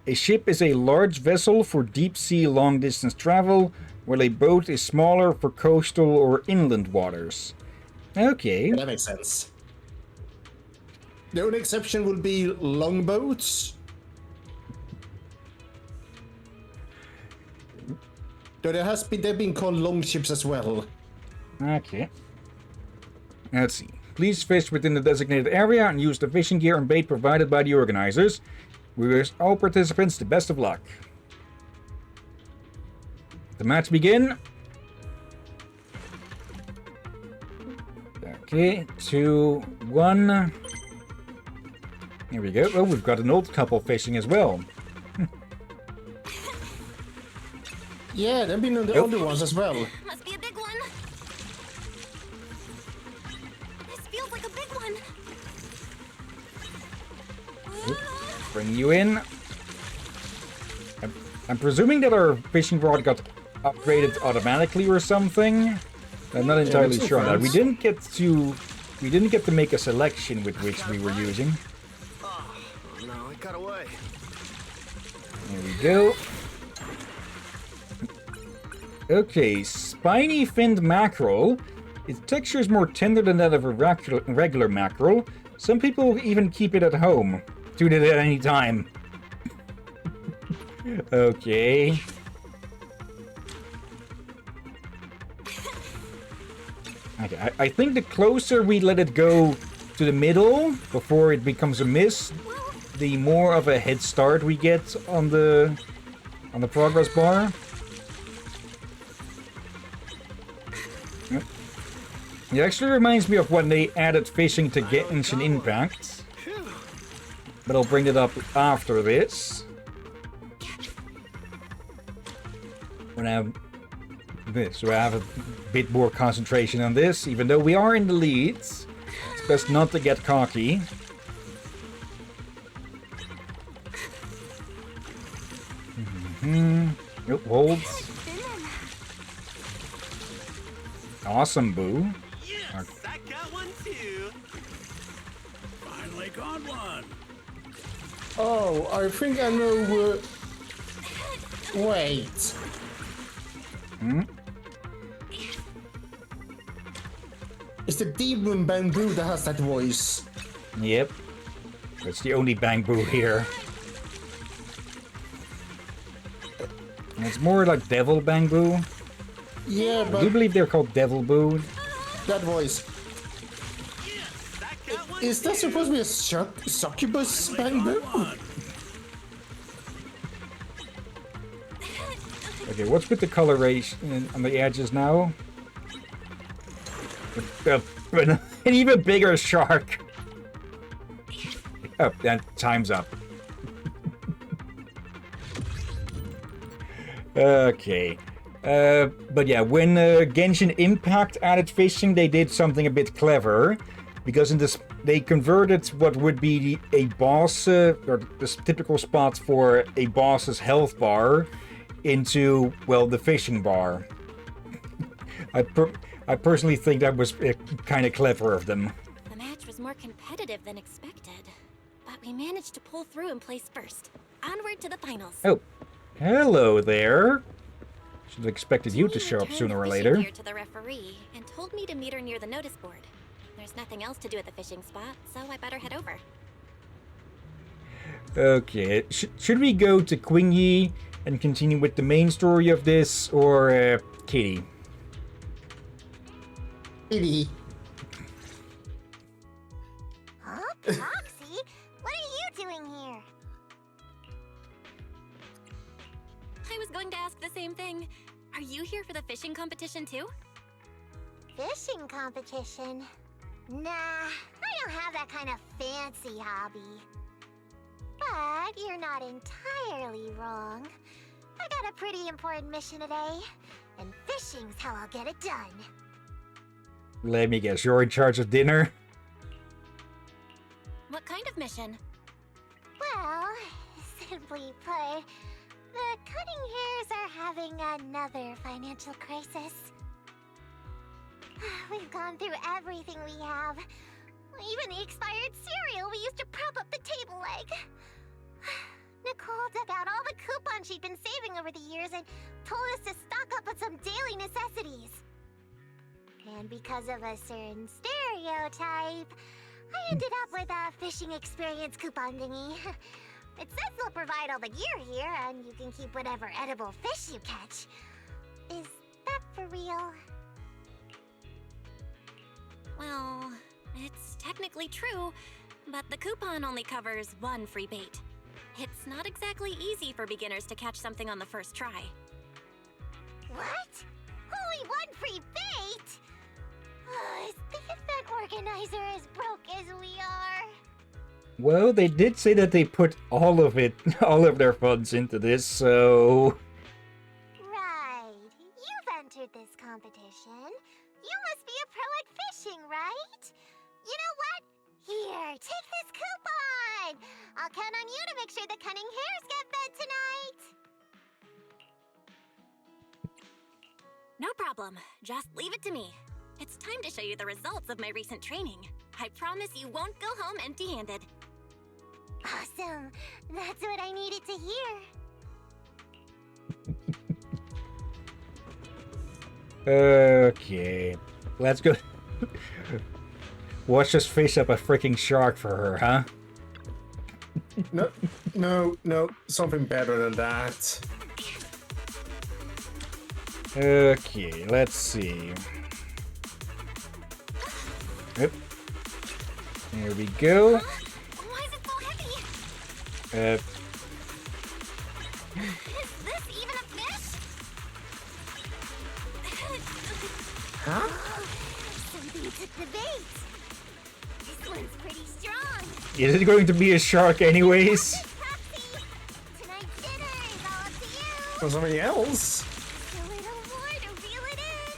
A ship is a large vessel for deep-sea long-distance travel, while a boat is smaller for coastal or inland waters. Okay. That makes sense. The only exception would be longboats. Though they've been called longships as well. Okay. Let's see. Please fish within the designated area and use the fishing gear and bait provided by the organizers. We wish all participants the best of luck. The match begin. Okay, 2, 1. Here we go. Oh, we've got an old couple fishing as well. Yeah, they've been on the older ones as well. Must be a big one. This feels like a big one. Bring you in. I'm presuming that our fishing rod got upgraded automatically or something. I'm not entirely sure on that. We didn't get to make a selection with which we were using. Oh, no, it got away. There we go. Okay, spiny finned mackerel. Its texture is more tender than that of a regular mackerel. Some people even keep it at home. Tune it at any time. Okay. Okay, I think the closer we let it go to the middle before it becomes a miss, the more of a head start we get on the progress bar. Yep. It actually reminds me of when they added fishing to Genshin Impact. But I'll bring it up after this. When I have this, so I have a bit more concentration on this, even though we are in the leads. It's best not to get cocky. Nope, holds. Awesome, Boo. Yes, I got one too. Finally got one. Oh, I think I know. Wait. It's the demon bamboo that has that voice. Yep. That's the only bamboo here. And it's more like devil bamboo. Yeah, I but do believe they're called devil boo. that voice. Is that supposed to be a succubus bamboo? Okay, what's with the coloration on the edges now? An even bigger shark. Oh, that time's up. Okay. But yeah, when Genshin Impact added fishing, they did something a bit clever. Because in this, they converted what would be a boss, or the typical spot for a boss's health bar, into, well, the fishing bar. I personally think that was kind of clever of them. The match was more competitive than expected, but we managed to pull through and place first. Onward to the finals. Oh, hello there. Should have expected you to show up sooner or later. To the referee and told me to meet her near the notice board. There's nothing else to do at the fishing spot, so I better head over. Okay, should we go to Qingyi and continue with the main story of this, or Kitty? Kitty. Huh? Proxy? What are you doing here? I was going to ask the same thing. Are you here for the fishing competition too? Fishing competition? Nah, I don't have that kind of fancy hobby. But you're not entirely wrong. I got a pretty important mission today, and fishing's how I'll get it done. Let me guess, you're in charge of dinner? What kind of mission? Well, simply put, the Cutting Hairs are having another financial crisis. We've gone through everything we have. Even the expired cereal we used to prop up the table leg. Nicole dug out all the coupons she'd been saving over the years and told us to stock up on some daily necessities. And because of a certain stereotype, I ended up with a fishing experience coupon thingy. It says they'll provide all the gear here, and you can keep whatever edible fish you catch. Is that for real? Well, it's technically true, but the coupon only covers one free bait. It's not exactly easy for beginners to catch something on the first try. What? Only one free bait? Is the event organizer as broke as we are? Well, they did say that they put all of their funds into this, so... Right. You've entered this competition. You must be a pro at fishing, right? You know what? Here, take this coupon! I'll count on you to make sure the Cunning Hairs get fed tonight! No problem. Just leave it to me. It's time to show you the results of my recent training. I promise you won't go home empty-handed. Awesome. That's what I needed to hear. Okay. Let's go. Watch us face up a freaking shark for her, huh? No. Something better than that. Okay, let's see. Yep. There we go. Why is it so heavy? Is this even a fish? Huh? Something took the bait. This one's pretty strong. Is it going to be a shark anyways? Proxy, tonight's dinner is all up to you. Or something else? Just a little more to reel it in.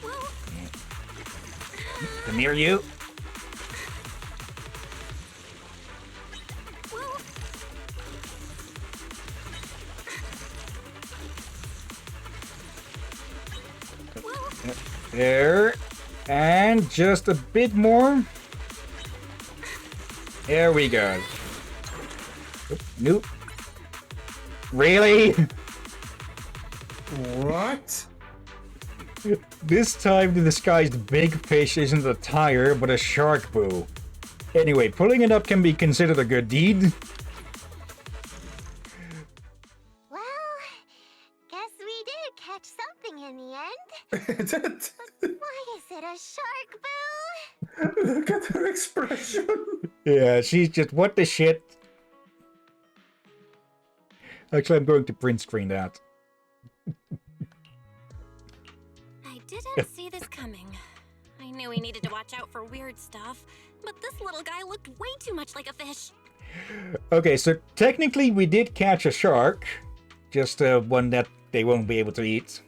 Well, Come here, you. well, There. And just a bit more. There we go. Oop, nope. Really? What? This time the disguised big fish isn't a tire, but a shark boo. Anyway, pulling it up can be considered a good deed. Well, guess we did catch something in the end. Why is it a shark boo? Look at her expression. Yeah, she's just, what the shit? Actually, I'm going to print screen that. I didn't see this coming. I knew we needed to watch out for weird stuff, but this little guy looked way too much like a fish. Okay, so technically we did catch a shark. Just one that they won't be able to eat.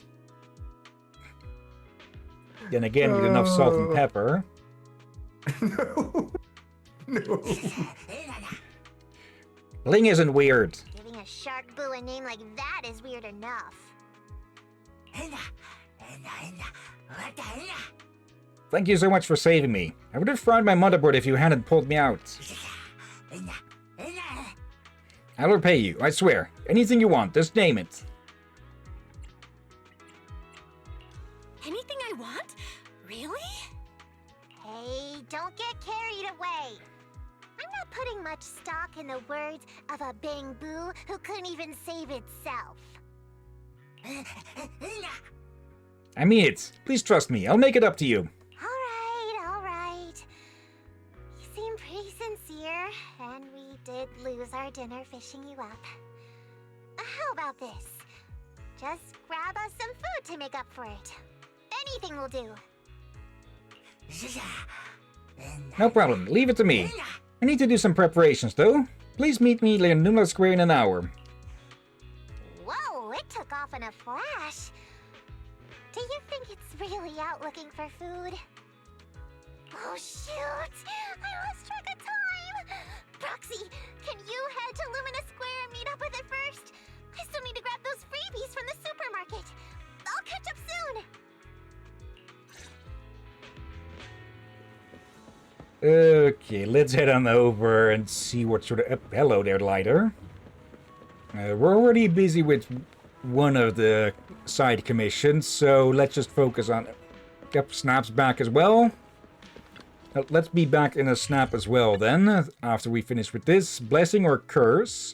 Then again, with enough salt and pepper. No. No. Ling isn't weird. Giving a shark boo a name like that is weird enough. Thank you so much for saving me. I would have fried my motherboard if you hadn't pulled me out. I'll repay you, I swear. Anything you want, just name it. Anything I want? Really? Hey, don't get carried away. I'm not putting much stock in the words of a bang-boo who couldn't even save itself. I mean it. Please trust me. I'll make it up to you. All right. You seem pretty sincere, and we did lose our dinner fishing you up. How about this? Just grab us some food to make up for it. Anything will do. No problem. Leave it to me. I need to do some preparations, though. Please meet me in Nula Square in an hour. Whoa, it took off in a flash. Do you think it's really out looking for food? Oh shoot! I lost track of time! Proxy, can you head to Lumina Square and meet up with it first? I still need to grab those freebies from the supermarket. I'll catch up soon! Okay, let's head on over and see what sort of... hello there, Lighter. We're already busy with one of the side commissions, so let's just focus on... Yep, Snap's back as well. Let's be back in a Snap as well, then, after we finish with this. Blessing or curse?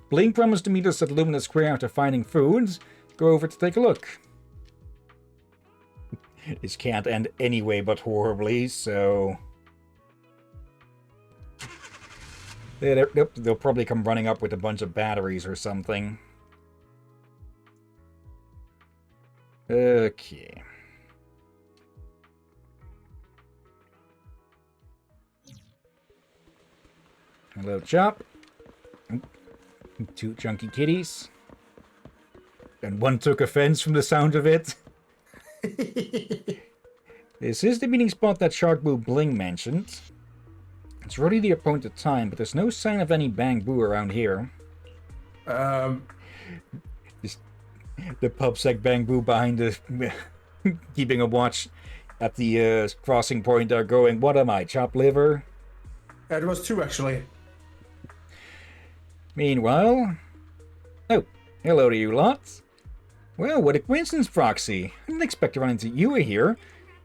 Bling promised to meet us at Lumina Square after finding food. Go over to take a look. This can't end anyway but horribly, so... They'll probably come running up with a bunch of batteries or something. Okay. Hello, Chop. Two chunky kitties. And one took offense from the sound of it. This is the meeting spot that Sharkboo Bling mentioned. It's already the appointed time, but there's no sign of any bang-boo around here. The pubsec bang-boo behind the... keeping a watch at the crossing point there going, what am I, chopped liver? It was two, actually. Meanwhile... Oh, hello to you lot. Well, what a coincidence, Proxy. I didn't expect to run into you here.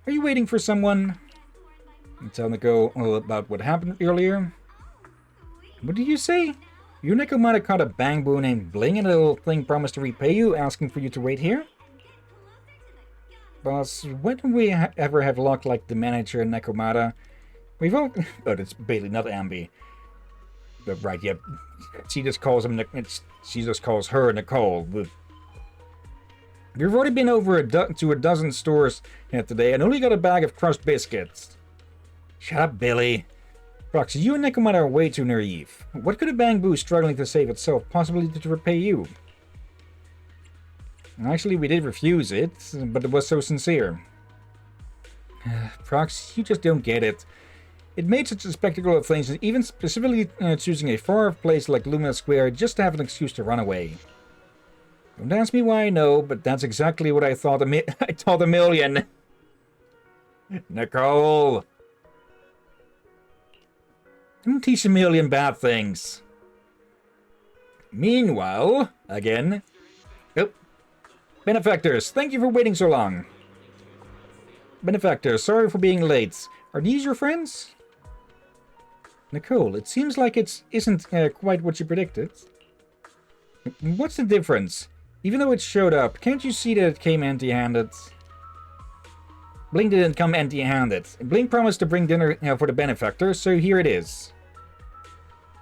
Are you waiting for someone? Tell Nico all about what happened earlier. What did you say? You Nico might have caught a bang-boo named Bling and a little thing promised to repay you, asking for you to wait here? Boss, when did we ever have luck like the manager and Nekomata? We've all... Oh, that's Bailey, not Ambi. But right, yeah. She just calls him... She just calls her Nicole. We've already been over to a dozen stores today and only got a bag of crushed biscuits. Shut up, Billy. Proxy, you and Nekomata are way too naive. What could a bang-boo struggling to save itself possibly do to repay you? Actually, we did refuse it, but it was so sincere. Proxy, you just don't get it. It made such a spectacle of things, even specifically choosing a far-off place like Lumina Square just to have an excuse to run away. Don't ask me why I know, but that's exactly what I thought I told a million. Nicole! Don't teach a million bad things. Meanwhile, again... Oh. Benefactors, thank you for waiting so long. Benefactor, sorry for being late. Are these your friends? Nicole, it seems like it isn't quite what you predicted. What's the difference? Even though it showed up, can't you see that it came empty-handed? Blink didn't come empty-handed. Blink promised to bring dinner for the benefactor, so here it is.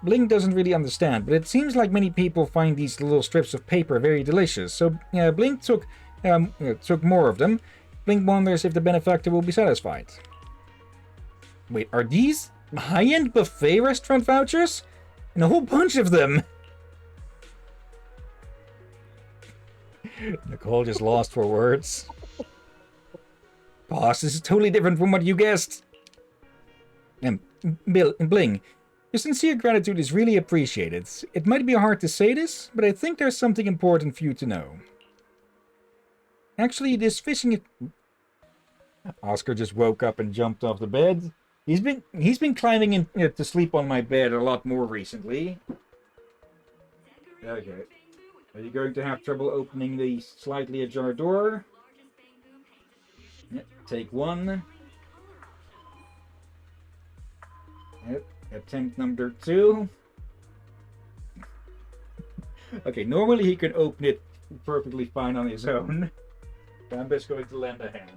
Blink doesn't really understand, but it seems like many people find these little strips of paper very delicious, so Blink took more of them. Blink wonders if the benefactor will be satisfied. Wait, are these high-end buffet restaurant vouchers? And a whole bunch of them! Nicole just lost for words. Boss, this is totally different from what you guessed. Bill and Bling, your sincere gratitude is really appreciated. It might be hard to say this, but I think there's something important for you to know. Actually, this fishing... Oscar just woke up and jumped off the bed. He's been climbing in to sleep on my bed a lot more recently. Okay. Are you going to have trouble opening the slightly ajar door? Yep, take one. Yep, attempt number 2. Okay, normally he can open it perfectly fine on his own. I'm just going to lend a hand.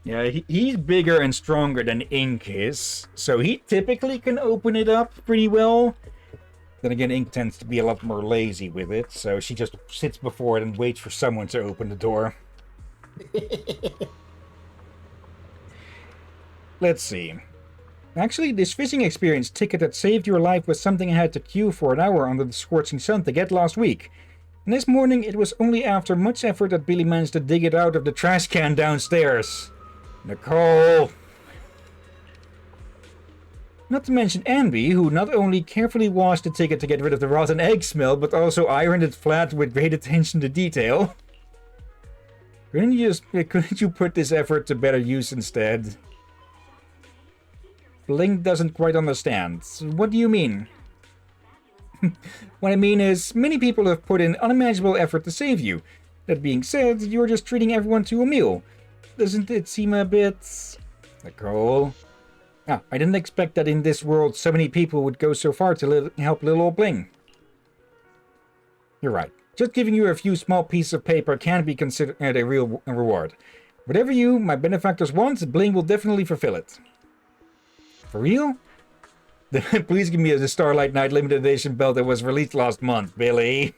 Yeah, he's bigger and stronger than Ink is, so he typically can open it up pretty well. Then again, Ink tends to be a lot more lazy with it, so she just sits before it and waits for someone to open the door. Let's see. Actually, this fishing experience ticket that saved your life was something I had to queue for an hour under the scorching sun to get last week. And this morning, it was only after much effort that Billy managed to dig it out of the trash can downstairs. Nicole! Not to mention Anby, who not only carefully washed the ticket to get rid of the rotten egg smell, but also ironed it flat with great attention to detail. Couldn't you put this effort to better use instead? Blink doesn't quite understand. What do you mean? What I mean is, many people have put in unimaginable effort to save you. That being said, you're just treating everyone to a meal. Doesn't it seem a bit... Nicole? Ah, I didn't expect that in this world so many people would go so far to help little old Bling. You're right. Just giving you a few small pieces of paper can't be considered a real reward. Whatever you, my benefactors, want, Bling will definitely fulfill it. For real? Then please give me the Starlight Night limited edition belt that was released last month, Billy.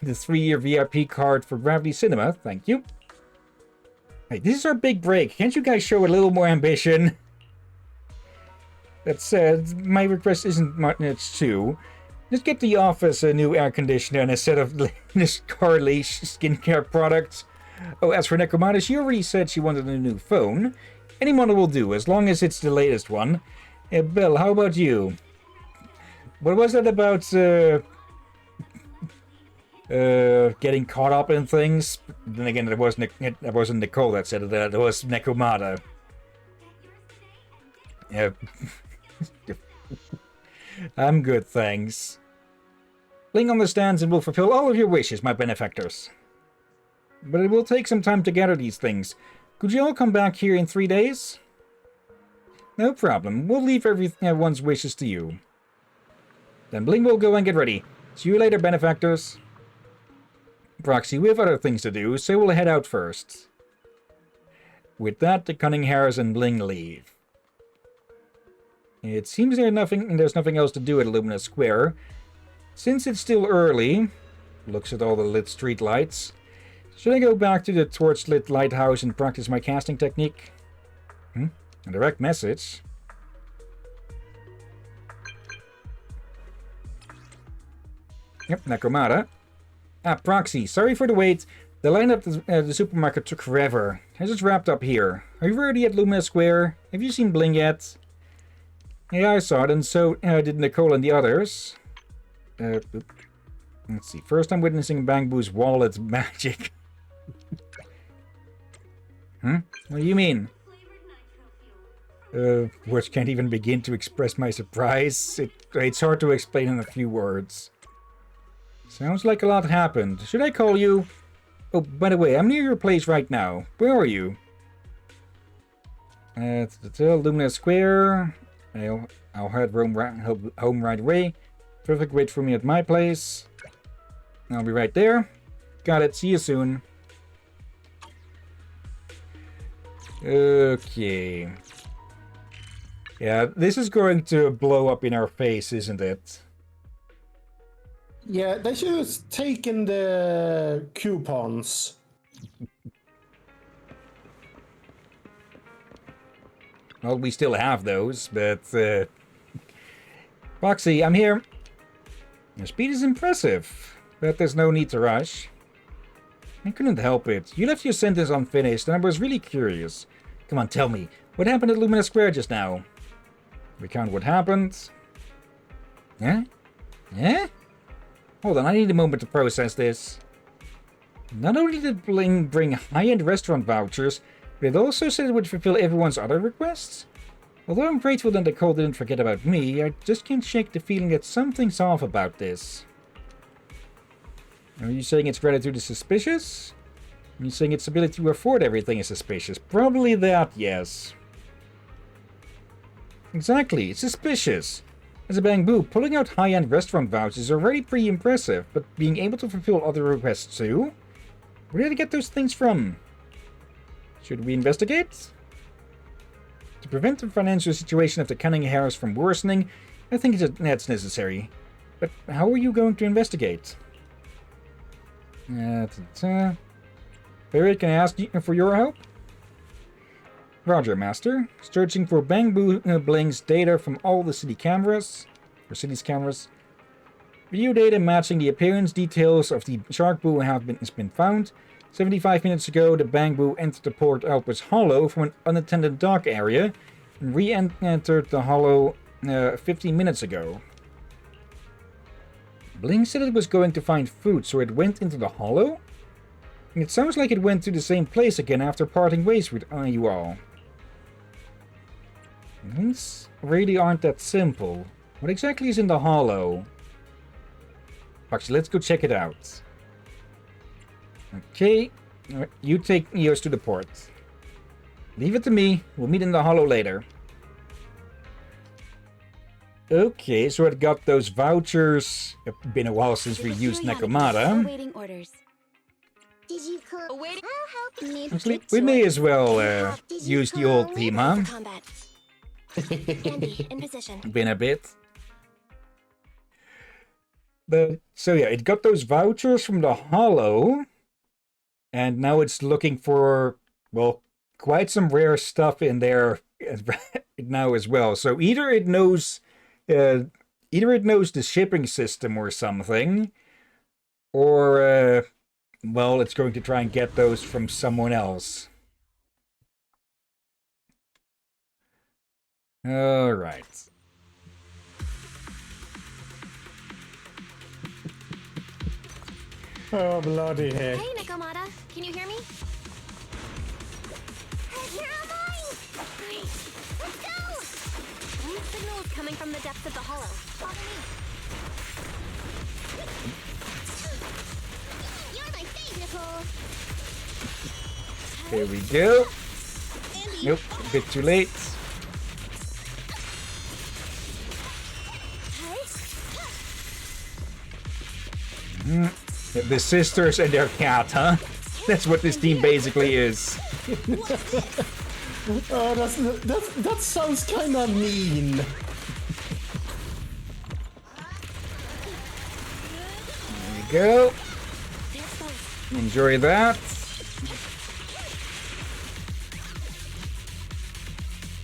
The 3-year VIP card for Gravity Cinema, thank you. Hey, this is our big break. Can't you guys show a little more ambition? That said, my request isn't much too. Just get the office a new air conditioner and a set of this Carly skincare products. Oh, as for Nekomata, she already said she wanted a new phone. Any model will do, as long as it's the latest one. Bill, how about you? What was that about, getting caught up in things? Then again, it wasn't Nicole that said it, it was Nekomata. Yeah. I'm good, thanks. Bling understands and will fulfill all of your wishes, my benefactors. But it will take some time to gather these things. Could you all come back here in 3 days? No problem. We'll leave everyone's wishes to you. Then Bling will go and get ready. See you later, benefactors. Proxy, we have other things to do, so we'll head out first. With that, the Cunning Hares and Bling leave. It seems there's nothing else to do at Lumina Square. Since it's still early, looks at all the lit street lights, should I go back to the torch-lit lighthouse and practice my casting technique? A direct message. Yep, Nekomata. Ah, Proxy, sorry for the wait. The line up the supermarket took forever. I just wrapped up here. Are you already at Lumina Square? Have you seen Bling yet? Yeah, I saw it, and so did Nicole and the others. Let's see. First, I'm witnessing Bang Boo's wallet magic. What do you mean? Words can't even begin to express my surprise. It's hard to explain in a few words. Sounds like a lot happened. Should I call you? Oh, by the way, I'm near your place right now. Where are you? It's the Lumina Square. I'll head home right away. Perfect, wait for me at my place. I'll be right there. Got it, see you soon. Okay. Yeah, this is going to blow up in our face, isn't it? Yeah, they should have taken the coupons. Well, we still have those, but... Foxy, I'm here. Your speed is impressive, but there's no need to rush. I couldn't help it. You left your sentence unfinished, and I was really curious. Come on, tell me. What happened at Lumina Square just now? Recount what happened. Yeah? Yeah? Hold on, I need a moment to process this. Not only did Bling bring high-end restaurant vouchers, but it also said it would fulfill everyone's other requests? Although I'm grateful that Nicole didn't forget about me, I just can't shake the feeling that something's off about this. Are you saying its gratitude is suspicious? Are you saying its ability to afford everything is suspicious? Probably that, yes. Exactly, it's suspicious. As a Bangbu, pulling out high-end restaurant vouchers is already pretty impressive, but being able to fulfill other requests too? Where did it get those things from? Should we investigate? To prevent the financial situation of the Cunninghams from worsening, I think that's necessary. But how are you going to investigate? Barry, can I ask you for your help? Roger, Master. Searching for Bangbu Bling's data from all the city's cameras. Video data matching the appearance details of the shark boo has been found. 75 minutes ago, the Bangbu entered the Port Albus Hollow from an unattended dock area and re-entered the Hollow 15 minutes ago. Bling said it was going to find food, so it went into the Hollow? It sounds like it went to the same place again after parting ways with you all. Things really aren't that simple. What exactly is in the Hollow? Actually, let's go check it out. Okay, you take Eos to the port. Leave it to me. We'll meet in the Hollow later. Okay, so it got those vouchers. It's been a while since we used Nekomata. Awaiting orders. Did you cook? Actually, we may as well use the old team, huh? Combat. Andy, in position. Been a bit. But, so yeah, it got those vouchers from the Hollow. And now it's looking for, well, quite some rare stuff in there now as well. So either it knows the shipping system or something, or well, it's going to try and get those from someone else. All right. Oh, bloody heck. Hey, Nekomata. Can you hear me? Here am I! Let's go! Wind signal is coming from the depths of the hollow. Follow me. You're my fave, Nicole! Here we go. Nope, a bit too late. The sisters and their cat, huh? That's what this team basically is. Oh, that sounds kind of mean. There we go. Enjoy that.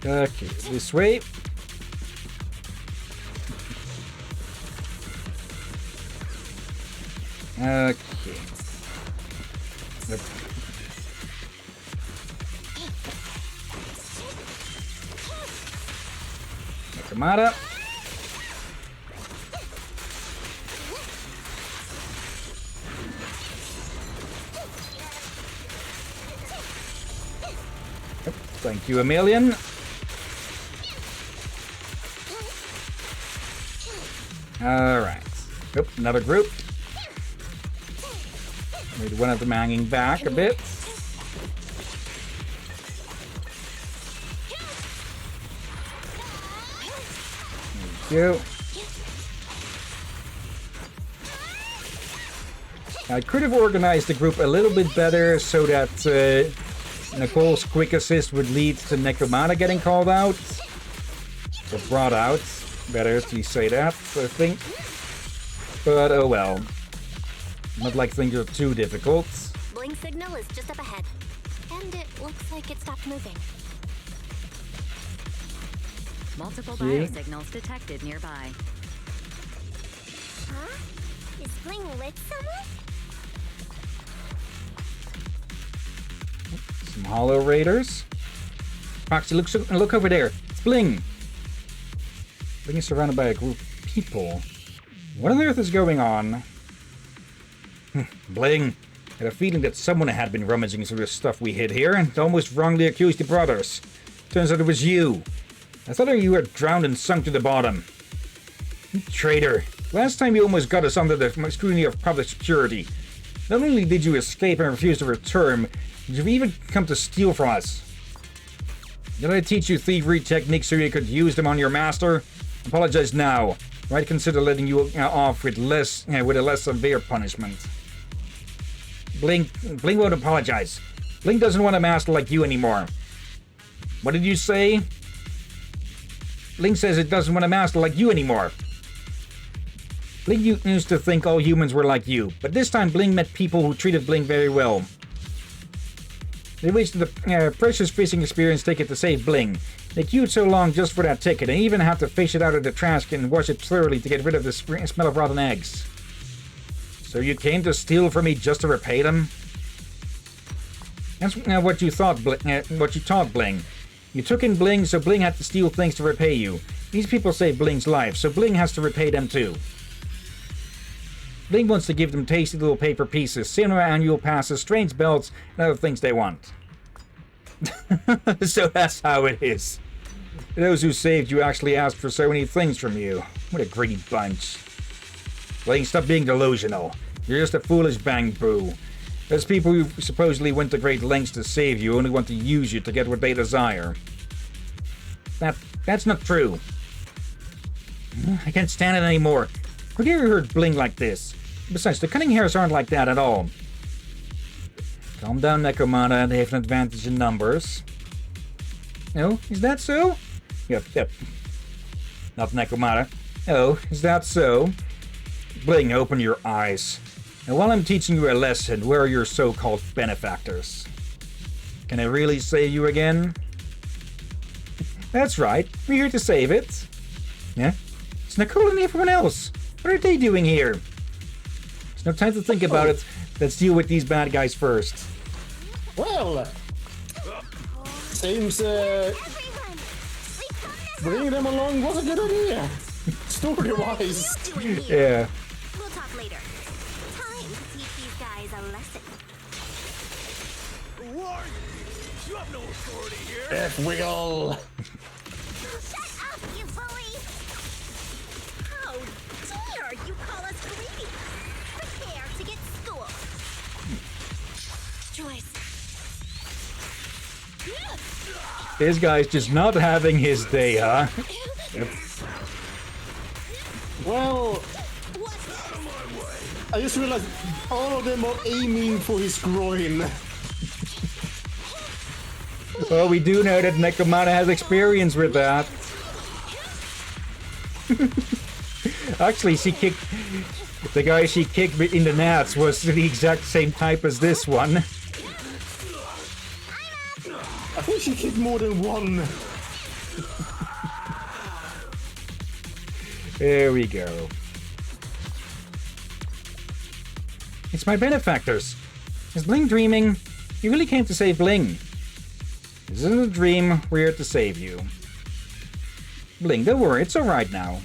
Okay, this way. Okay. Yep. Nekomata. Yep. Thank you a million. All right. Yep, another group. With one of them hanging back a bit. There we go. I could have organized the group a little bit better so that Nicole's quick assist would lead to Necromana getting called out. Or brought out. Better if you say that, I think. But oh well. Not like things are too difficult. Blink signal is just up ahead. And it looks like it stopped moving. Multiple Okay. biosignals detected nearby. Huh? Is Bling lit somewhere? Some Hollow Raiders. Foxy, look over there. It's Bling. Bling is surrounded by a group of people. What on earth is going on? Bling. I had a feeling that someone had been rummaging through the stuff we hid here and almost wrongly accused the brothers. Turns out it was you. I thought you were drowned and sunk to the bottom. You traitor. Last time you almost got us under the scrutiny of public security. Not only did you escape and refuse to return, but you've even come to steal from us. Did I teach you thievery techniques so you could use them on your master? Apologize now. Might consider letting you off with a less severe punishment. Bling won't apologize. Bling doesn't want a master like you anymore. What did you say? Bling says it doesn't want a master like you anymore. Bling used to think all humans were like you, but this time Bling met people who treated Bling very well. They wasted the precious fishing experience ticket to save Bling. They queued so long just for that ticket, and even had to fish it out of the trash can and wash it thoroughly to get rid of the smell of rotten eggs. So you came to steal from me just to repay them? That's what you thought, what you taught Bling. You took in Bling, so Bling had to steal things to repay you. These people saved Bling's life, so Bling has to repay them too. Bling wants to give them tasty little paper pieces, cinema annual passes, strange belts, and other things they want. So that's how it is. Those who saved you actually asked for so many things from you. What a greedy bunch. Bling, stop being delusional. You're just a foolish bang-boo. Those people who supposedly went to great lengths to save you only want to use you to get what they desire. That's not true. I can't stand it anymore. Where have you ever heard Bling like this? Besides, the cunning hairs aren't like that at all. Calm down, Necromana. They have an advantage in numbers. No? Is that so? Yep. Not Necromana. Oh, is that so? Bling, open your eyes. And while I'm teaching you a lesson, where are your so-called benefactors? Can I really save you again? That's right. We're here to save it. Yeah? It's Nicole and everyone else. What are they doing here? There's no time to think about it. Let's deal with these bad guys first. Well, seems Everyone! We come this bringing them along was a good idea. Story-wise. doing here. Yeah. We'll talk later. Time to teach these guys a lesson. Who are you? You have no authority here. F-Wiggle. Shut up, you bully! How dare you call us greedy? Prepare to get schooled. Joyce. This guy's just not having his day, huh? Well, I just realized all of them are aiming for his groin. Well, we do know that Necromana has experience with that. Actually, she kicked... The guy she kicked in the nats was the exact same type as this one. I think she kicked more than one. There we go. It's my benefactors. Is Bling dreaming? You really came to save Bling. This isn't a dream. We're here to save you. Bling, don't worry. It's alright now.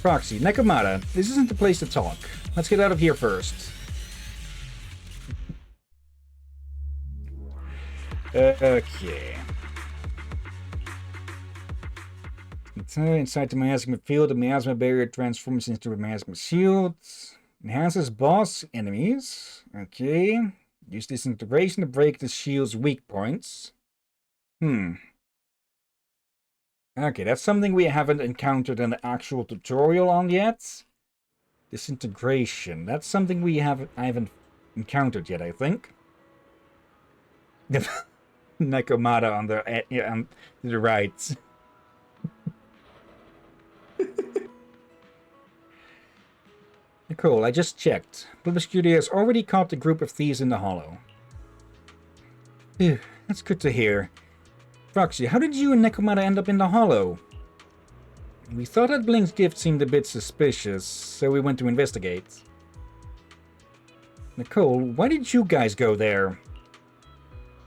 Proxy, Necromata, this isn't the place to talk. Let's get out of here first. Okay. Inside the miasma field, the miasma barrier transforms into a miasma shield. Enhances boss enemies. Okay. Use disintegration to break the shield's weak points. Okay, that's something we haven't encountered in the actual tutorial on yet. Disintegration. That's something I haven't encountered yet, I think. Nekomata on the right. Cool, I just checked. Blue Studio has already caught the group of thieves in the hollow. Phew, that's good to hear. Proxy, how did you and Nekomata end up in the hollow? We thought that Blink's gift seemed a bit suspicious, so we went to investigate. Nicole, why did you guys go there?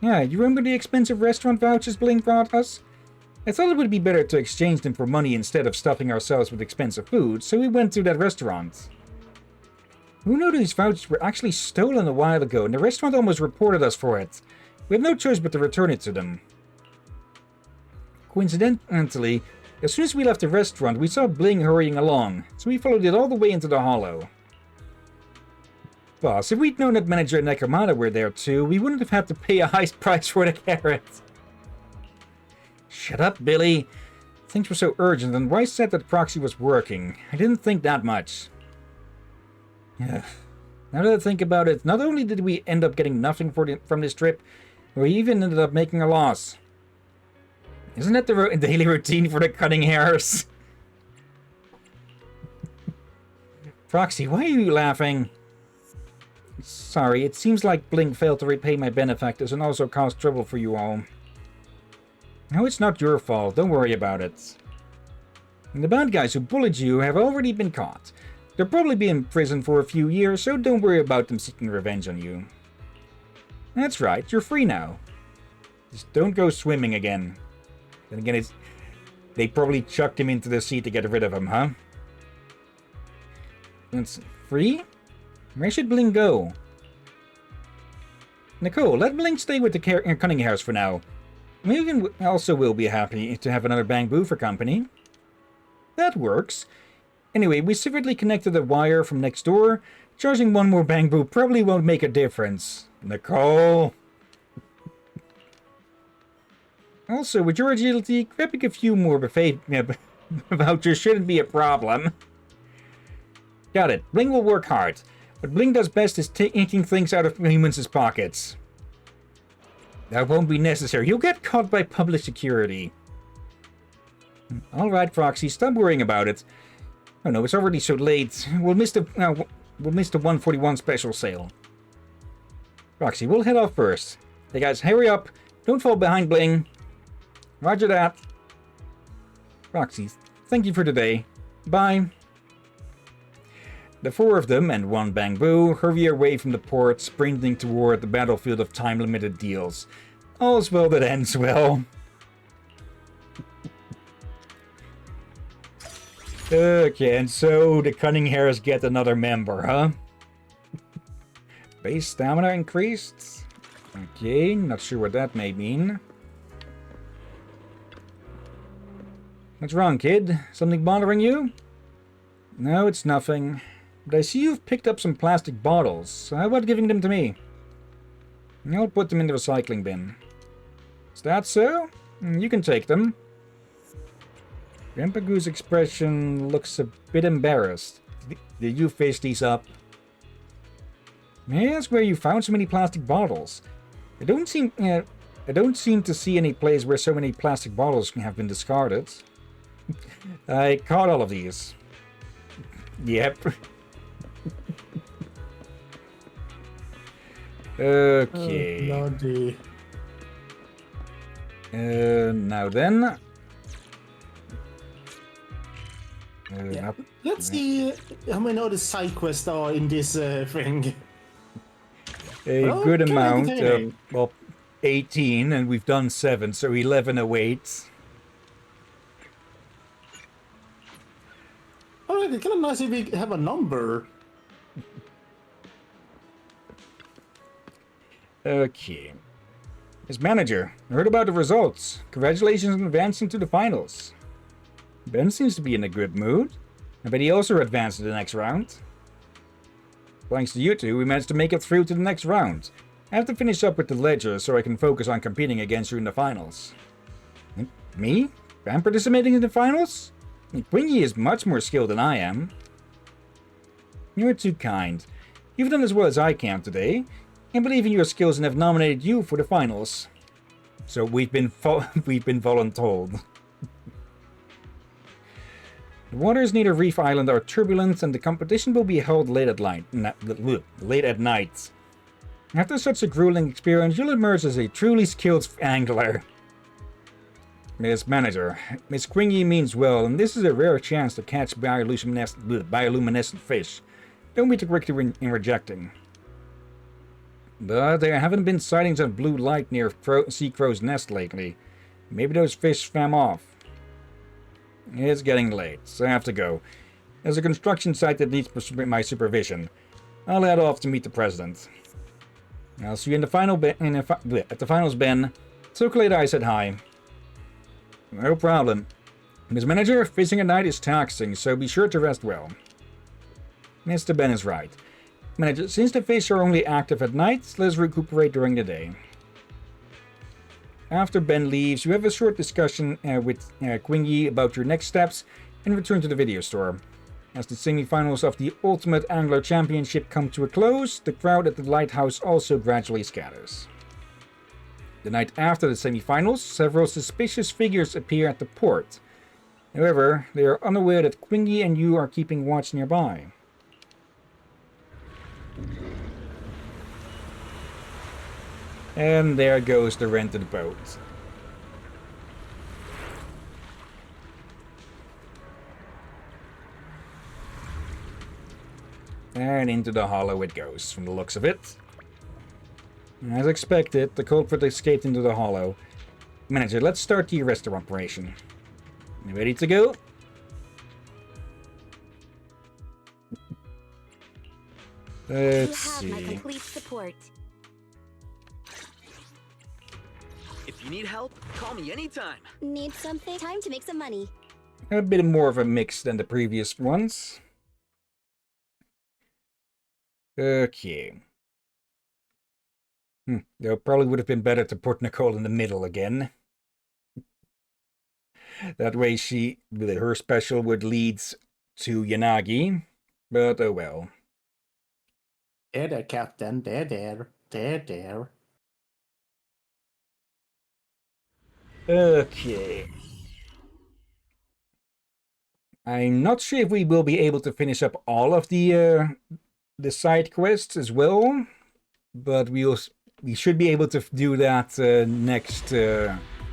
Yeah, you remember the expensive restaurant vouchers Blink brought us? I thought it would be better to exchange them for money instead of stuffing ourselves with expensive food, so we went to that restaurant. Who knew these vouchers were actually stolen a while ago, and the restaurant almost reported us for it. We had no choice but to return it to them. Coincidentally, as soon as we left the restaurant, we saw Bling hurrying along, so we followed it all the way into the hollow. Boss, if we'd known that Manager and Nekomata were there too, we wouldn't have had to pay a high price for the carrot. Shut up, Billy. Things were so urgent, and Weiss said that Proxy was working. I didn't think that much. Now that I think about it, not only did we end up getting nothing from this trip, we even ended up making a loss. Isn't that the daily routine for the cunning hairs? Proxy, why are you laughing? Sorry, it seems like Blink failed to repay my benefactors and also caused trouble for you all. No, it's not your fault. Don't worry about it. And the bad guys who bullied you have already been caught. They'll probably be in prison for a few years, so don't worry about them seeking revenge on you. That's right, you're free now. Just don't go swimming again. Then again, they probably chucked him into the sea to get rid of him, huh? It's free? Where should Blink go? Nicole, let Blink stay with the Cunning House for now. Mugen also will be happy to have another Bamboo for company. That works. Anyway, we separately connected a wire from next door. Charging one more Bamboo probably won't make a difference. Nicole! Also, with your agility, grabbing a few more buffet vouchers shouldn't be a problem. Got it. Blink will work hard. What Blink does best is taking things out of humans' pockets. That won't be necessary. You'll get caught by public security. Alright, Proxy, stop worrying about it. Oh no, it's already so late. We'll miss the 141 special sale. Proxy, we'll head off first. Hey guys, hurry up. Don't fall behind, Bling. Roger that. Proxy, thank you for today. Bye. The four of them and one Bamboo hurry away from the port, sprinting toward the battlefield of time-limited deals. All's well that ends well. Okay, and so the Cunning Hairs get another member, huh? Base stamina increased. Okay, not sure what that may mean. What's wrong, kid? Something bothering you? No, it's nothing. But I see you've picked up some plastic bottles. How about giving them to me? I'll put them in the recycling bin. Is that so? You can take them. Grandpa Goo's expression looks a bit embarrassed. Did you fish these up? May I ask where you found so many plastic bottles? I don't seem to see any place where so many plastic bottles have been discarded. I caught all of these. Yep. Okay. Oh, Lordy. Now then. Yeah. Let's see how many other side quests are in this thing. A Oh, good kind of amount. entertaining. Well, 18, and we've done 7, so 11 awaits. Alright, it's kind of nice if we have a number. Okay. As manager, I heard about the results. Congratulations on advancing to the finals. Ben seems to be in a good mood. I bet he also advanced to the next round. Thanks to you two, we managed to make it through to the next round. I have to finish up with the ledger so I can focus on competing against you in the finals. Me? I'm participating in the finals? Quingy is much more skilled than I am. You're too kind. You've done as well as I can today. I believe in your skills and have nominated you for the finals. So we've been voluntold. The waters near the Reef Island are turbulent and the competition will be held late at night. After such a grueling experience, you'll emerge as a truly skilled angler. Miss Manager, Miss Quingy means well, and this is a rare chance to catch bioluminescent fish. Don't be too quick in rejecting. But there haven't been sightings of blue light near Sea Crow's nest lately. Maybe those fish swam off. It's getting late, so I have to go. There's a construction site that needs my supervision. I'll head off to meet the president. I'll see you in the at the finals, Ben. So glad I said hi. No problem. Miss Manager, fishing at night is taxing, so be sure to rest well. Mr. Ben is right. Manager, since the fish are only active at night, let's recuperate during the day. After Ben leaves, you have a short discussion with Quingy about your next steps and return to the video store. As the semi-finals of the Ultimate Angler Championship come to a close, the crowd at the lighthouse also gradually scatters. The night after the semi-finals, several suspicious figures appear at the port. However, they are unaware that Quingy and you are keeping watch nearby. And there goes the rented boat. And into the hollow it goes, from the looks of it. As expected, the culprit escaped into the hollow. Manager, let's start the arrest operation. You ready to go? Let's see. You have my complete support. If you need help, call me anytime. Need something? Time to make some money. A bit more of a mix than the previous ones. Okay. Though probably would have been better to put Nicole in the middle again. That way her special would lead to Yanagi. But oh well. There, Captain. There. Okay. I'm not sure if we will be able to finish up all of the side quests as well, but we should be able to do that next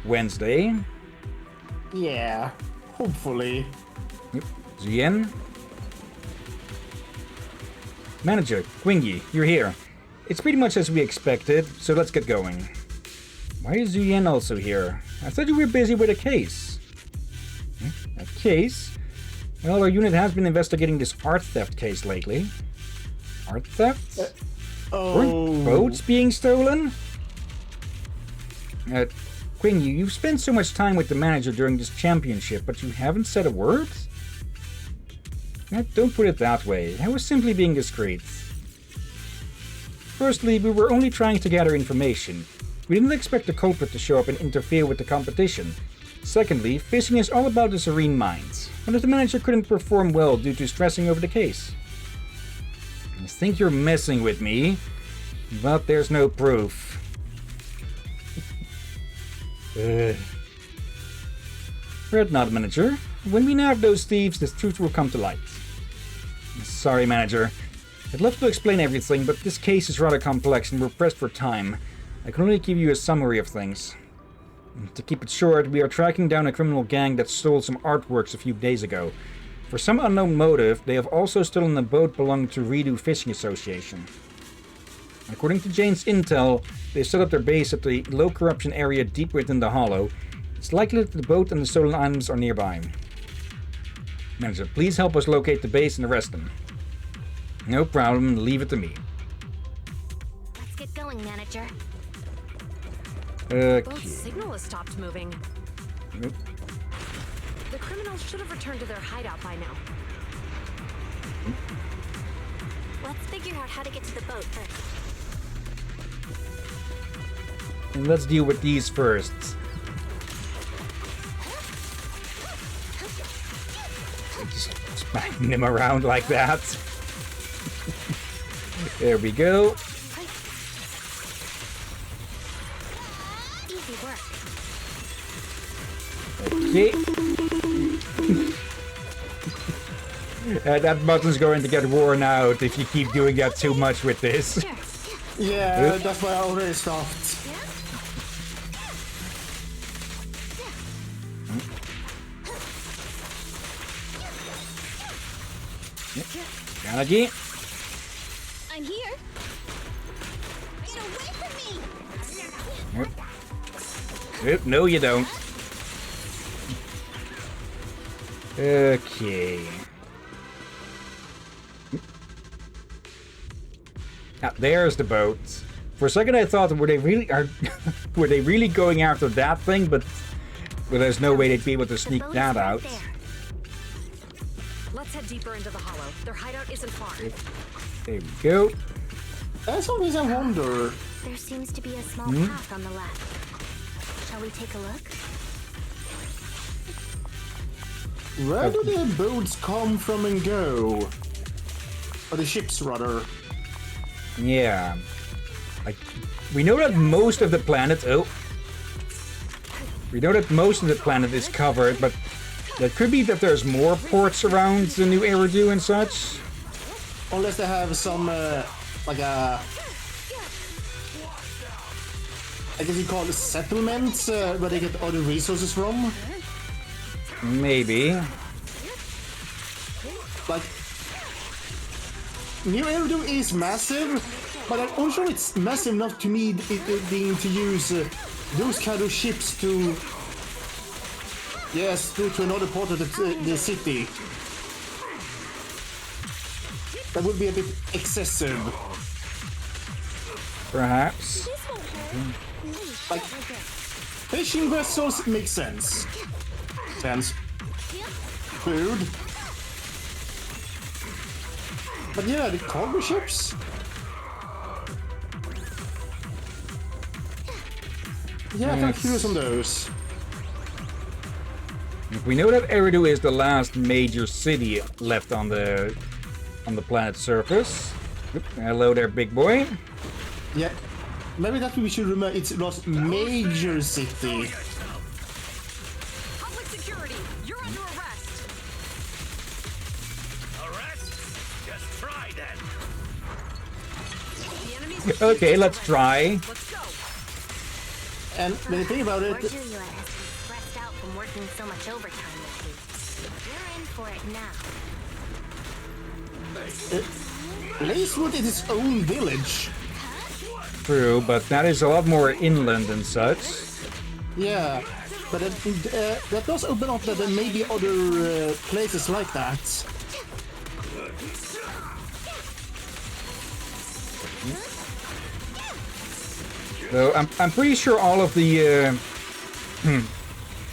Wednesday. Yeah, hopefully. Zien? Manager, Quingy, you're here. It's pretty much as we expected, so let's get going. Why is Zien also here? I thought you were busy with a case. A case? Well, our unit has been investigating this art theft case lately. Art theft? Weren't boats being stolen? Quingy, you've spent so much time with the manager during this championship, but you haven't said a word? Don't put it that way. I was simply being discreet. Firstly, we were only trying to gather information. We didn't expect the culprit to show up and interfere with the competition. Secondly, fishing is all about the serene mind. What if the manager couldn't perform well due to stressing over the case? I think you're messing with me, but there's no proof. Fret not, Manager. When we nab those thieves, the truth will come to light. Sorry, Manager. I'd love to explain everything, but this case is rather complex and we're pressed for time. I can only give you a summary of things. To keep it short, we are tracking down a criminal gang that stole some artworks a few days ago. For some unknown motive, they have also stolen a boat belonging to Redo Fishing Association. According to Jane's intel, they set up their base at the low corruption area deep within the hollow. It's likely that the boat and the stolen items are nearby. Manager, please help us locate the base and arrest them. No problem, leave it to me. Let's get going, Manager. Okay. Both signal has stopped moving. Nope. The criminals should have returned to their hideout by now. Let's figure out how to get to the boat first. And let's deal with these first. Just smacking them around like that. There we go. Easy work. Okay. That button's going to get worn out if you keep doing that too much with this. Yeah, that's why I already stopped. Galaji. I'm here. Get away from me! Oop, no, you don't. Okay. Ah, there's the boat. For a second, I thought, were they really going after that thing? But there's no way they'd be able to sneak that out. Let's head deeper into the hollow. Their hideout isn't far. There we go. That's always a wonder. There seems to be a small path on the left. Shall we take a look? Where do the boats come from and go? Or the ships, rather. Yeah. Like, we know that most of the planet... Oh. We know that most of the planet is covered, but it could be that there's more ports around the new Eridu and such. Unless they have some, like a... I guess you call it settlements, where they get other resources from. Maybe. Like... New Eridu is massive, but I'm unsure it's massive enough to need it being to use those kind of ships to... Yes, to another part of the city. That would be a bit excessive. Perhaps. Like, fishing vessels make sense. Food. But yeah, the cargo ships? Yeah, I'm curious on those. We know that Eridu is the last major city left on the planet's surface. Oop, hello there, big boy. Yeah, maybe that we should remember it's last major city. Public security, you're under arrest. Arrest? Just try then. The enemy's Okay, let's try. Let's go. And when you think about Poor it, Hillyan has been stressed out from working so much overtime this week. We're in for it now. Lacewood is its own village. True, but that is a lot more inland and such. Yeah, but that does open up that there may be other places like that. So I'm pretty sure all of the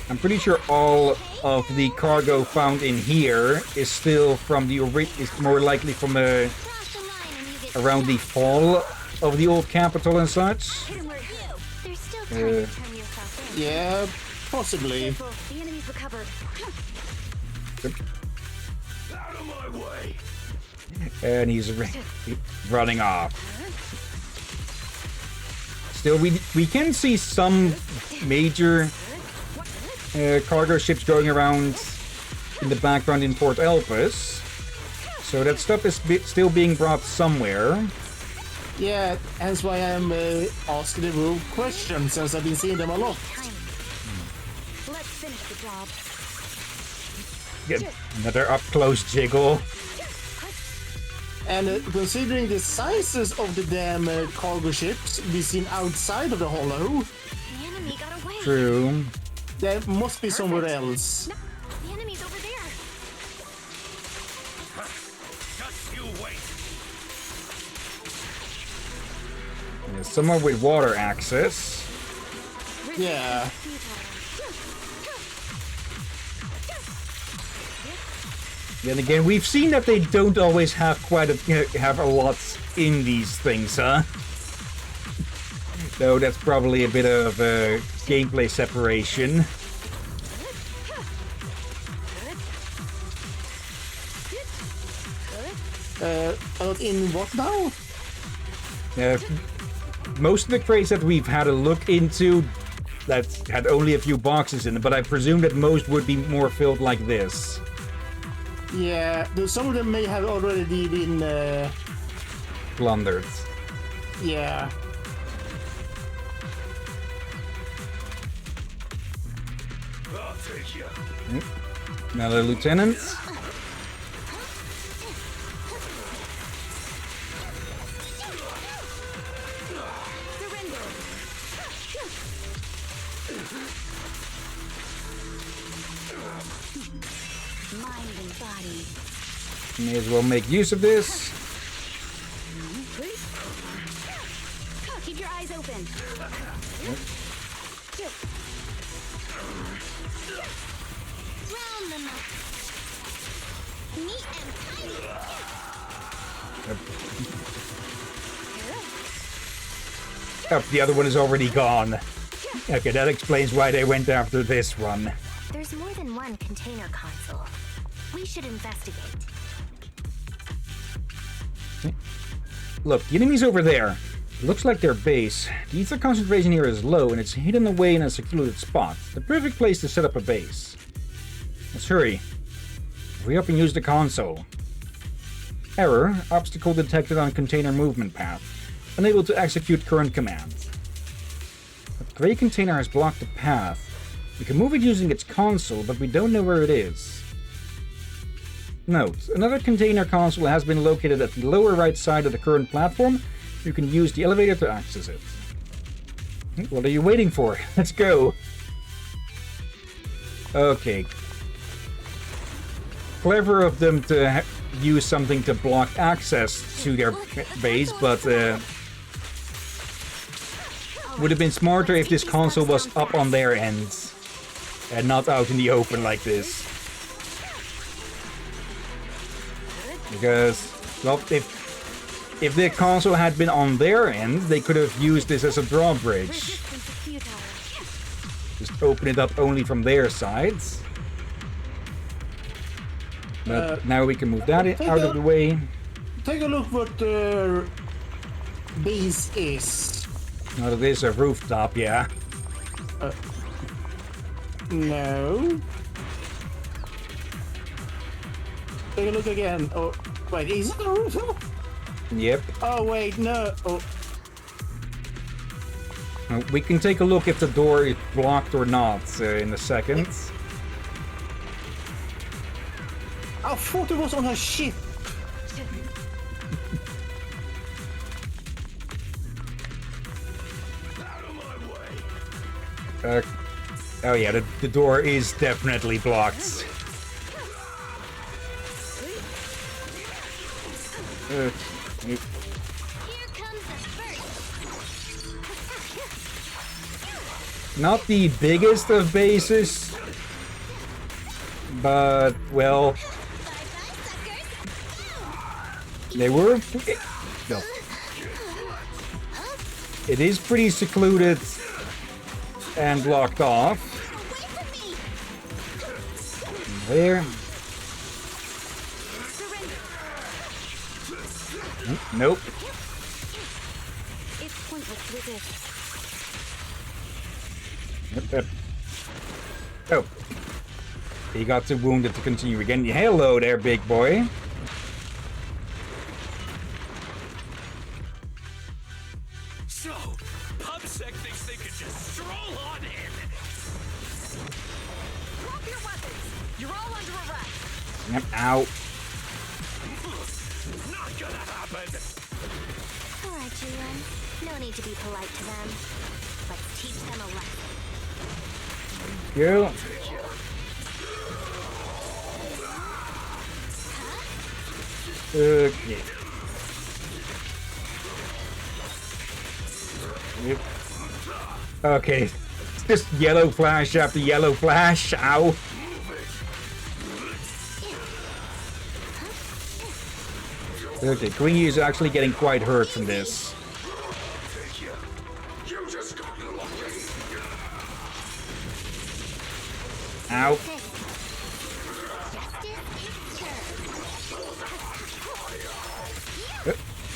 I'm pretty sure all of the cargo found in here is still from the is more likely from Cross the line and you get around the fall of the old capital and such. hit him where it hurt. There's still time to turn yourself in. Yeah, possibly. The enemy's recovered. Out of my way. And he's running off. Still, we can see some major cargo ships going around in the background in Port Elpis. So that stuff is still being brought somewhere. Yeah, hence why I'm asking the real question, since I've been seeing them a lot. Let's finish the job. Get another up-close jiggle. And considering the sizes of the damn cargo ships we seen outside of the hollow, The enemy got away. True. there must be somewhere else. The enemy's over there. Just you wait. There's someone with water access. Yeah. Then again, we've seen that they don't always have have a lot in these things, huh? Though that's probably a bit of gameplay separation. In what now? Most of the crates that we've had a look into that had only a few boxes in it, but I presume that most would be more filled like this. Yeah, some of them may have already been Plundered. Yeah. I'll take you. Another lieutenant. Mind and body. May as well make use of this. Keep your eyes open. Round them up. Neat and tidy. Oh, the other one is already gone. Okay, that explains why they went after this one. There's more than one container console. We should investigate. Look, the enemy's over there. Looks like their base. The ether concentration here is low and it's hidden away in a secluded spot. The perfect place to set up a base. Let's hurry. Hurry up and use the console. Error. Obstacle detected on container movement path. Unable to execute current command. The gray container has blocked the path. We can move it using its console, but we don't know where it is. Note, another container console has been located at the lower right side of the current platform. You can use the elevator to access it. What are you waiting for? Let's go! Okay. Clever of them to use something to block access to their base, but would have been smarter if this console was up on their ends and not out in the open like this. Because, well, if the console had been on their end, they could have used this as a drawbridge. Just open it up only from their sides. But now we can move that out of the way. Take a look what base is. Now that is a rooftop, yeah. No. Take a look again. Oh, wait, is it a rooftop? Yep. Oh, wait, no. Oh. We can take a look if the door is blocked or not in a second. I thought it was on a ship. Oh yeah, the door is definitely blocked. Here comes the first. Not the biggest of bases, but, well, they were... No. It is pretty secluded and blocked off. There. Nope. It's pointless to resist. Oh. He got too wounded to continue again. Hello there, big boy. So, PubSec thinks they could just stroll on in. Drop your weapons. You're all under arrest. Yep, ow. Not gonna happen. Alright, Hillyan. No need to be polite to them. Let's teach them a lesson. Go. Okay. Yep. Okay. Just yellow flash after yellow flash. Ow. Okay, Queen is actually getting quite hurt from this. Ow.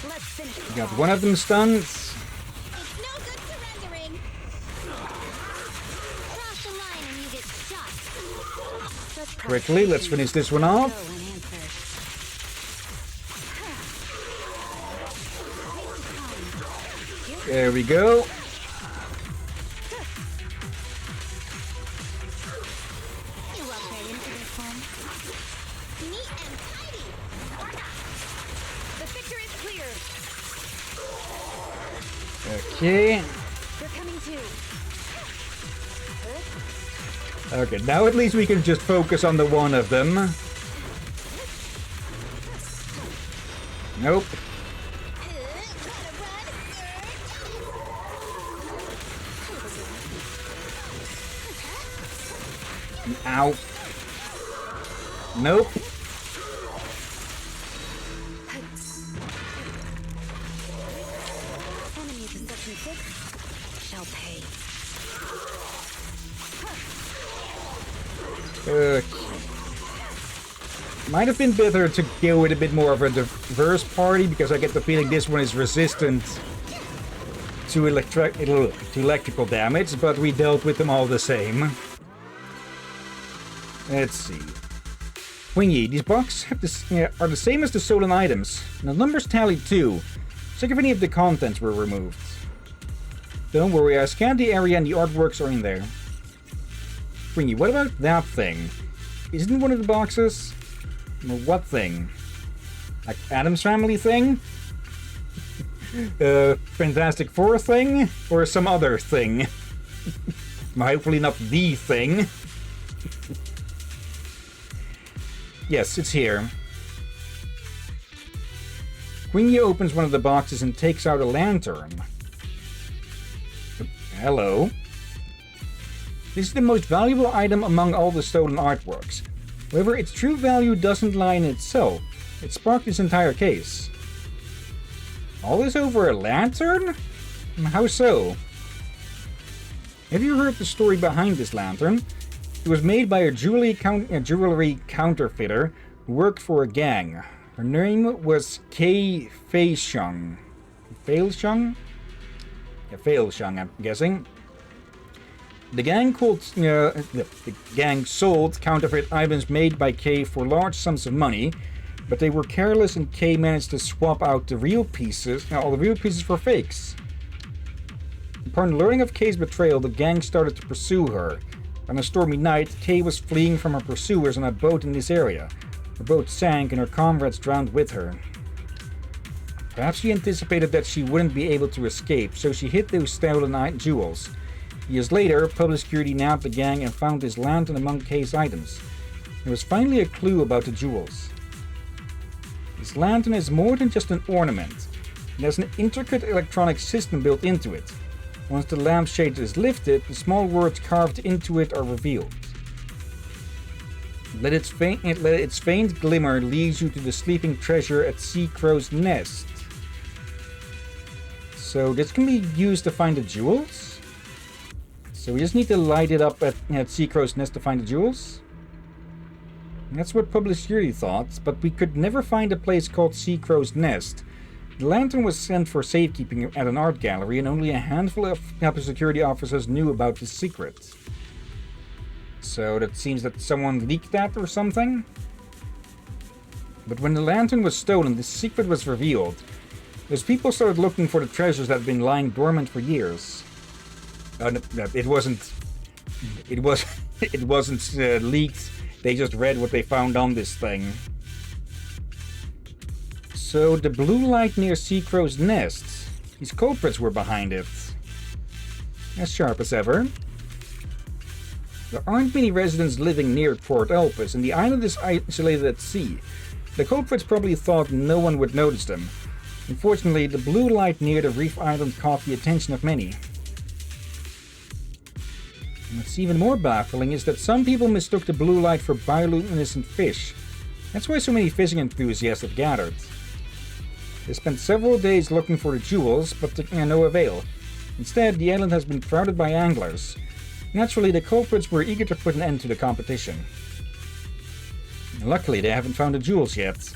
Let's finish it. Got one of them stunned. It's no good surrendering. Cross the line and you get shot. Quickly, let's finish this one off. Go and answer. There we go. You walk right into this one. Neat and tidy. The picture is clear. Okay. They're coming too. Okay, now at least we can just focus on the one of them. Nope. Gotta run. Ow. Nope. Enemy possession 6 shall pay. Might have been better to go with a bit more of a diverse party, because I get the feeling this one is resistant to electrical damage, but we dealt with them all the same. Let's see. Wingy, these boxes have are the same as the stolen items. The numbers tally too. Check if any of the contents were removed. Don't worry, I scanned the area and the artworks are in there. Wingy, what about that thing? Isn't it one of the boxes? Well, what thing? Like Adam's Family thing? Fantastic Four thing? Or some other thing? Hopefully not the thing. Yes, it's here. Queenie opens one of the boxes and takes out a lantern. Hello. This is the most valuable item among all the stolen artworks. However, its true value doesn't lie in itself. It sparked this entire case. All this over a lantern? How so? Have you heard the story behind this lantern? It was made by a jewelry counterfeiter who worked for a gang. Her name was Kay Feisheng. Feilsheng? Yeah, Feilsheng, I'm guessing. The gang sold counterfeit items made by Kay for large sums of money, but they were careless and Kay managed to swap out the real pieces, all the real pieces for fakes. Upon learning of Kay's betrayal, the gang started to pursue her. On a stormy night, Kay was fleeing from her pursuers on a boat in this area. Her boat sank and her comrades drowned with her. Perhaps she anticipated that she wouldn't be able to escape, so she hid those stolen jewels. Years later, public security nabbed the gang and found this lantern among Kay's items. There was finally a clue about the jewels. This lantern is more than just an ornament. It has an intricate electronic system built into it. Once the lampshade is lifted, the small words carved into it are revealed. Let its faint glimmer lead you to the sleeping treasure at Sea Crow's Nest. So this can be used to find the jewels? So we just need to light it up at Sea Crow's Nest to find the jewels? That's what public security thought, but we could never find a place called Sea Crow's Nest. The lantern was sent for safekeeping at an art gallery, and only a handful of public security officers knew about the secret. So that seems that someone leaked that or something? But when the lantern was stolen, the secret was revealed. As people started looking for the treasures that had been lying dormant for years. No, it wasn't leaked. They just read what they found on this thing. So the blue light near Sea Crow's Nest. These culprits were behind it. As sharp as ever. There aren't many residents living near Port Elpis, and the island is isolated at sea. The culprits probably thought no one would notice them. Unfortunately, the blue light near the reef island caught the attention of many. And what's even more baffling is that some people mistook the blue light for bioluminescent fish. That's why so many fishing enthusiasts have gathered. They spent several days looking for the jewels, but to no avail. Instead, the island has been crowded by anglers. Naturally, the culprits were eager to put an end to the competition. Luckily, they haven't found the jewels yet.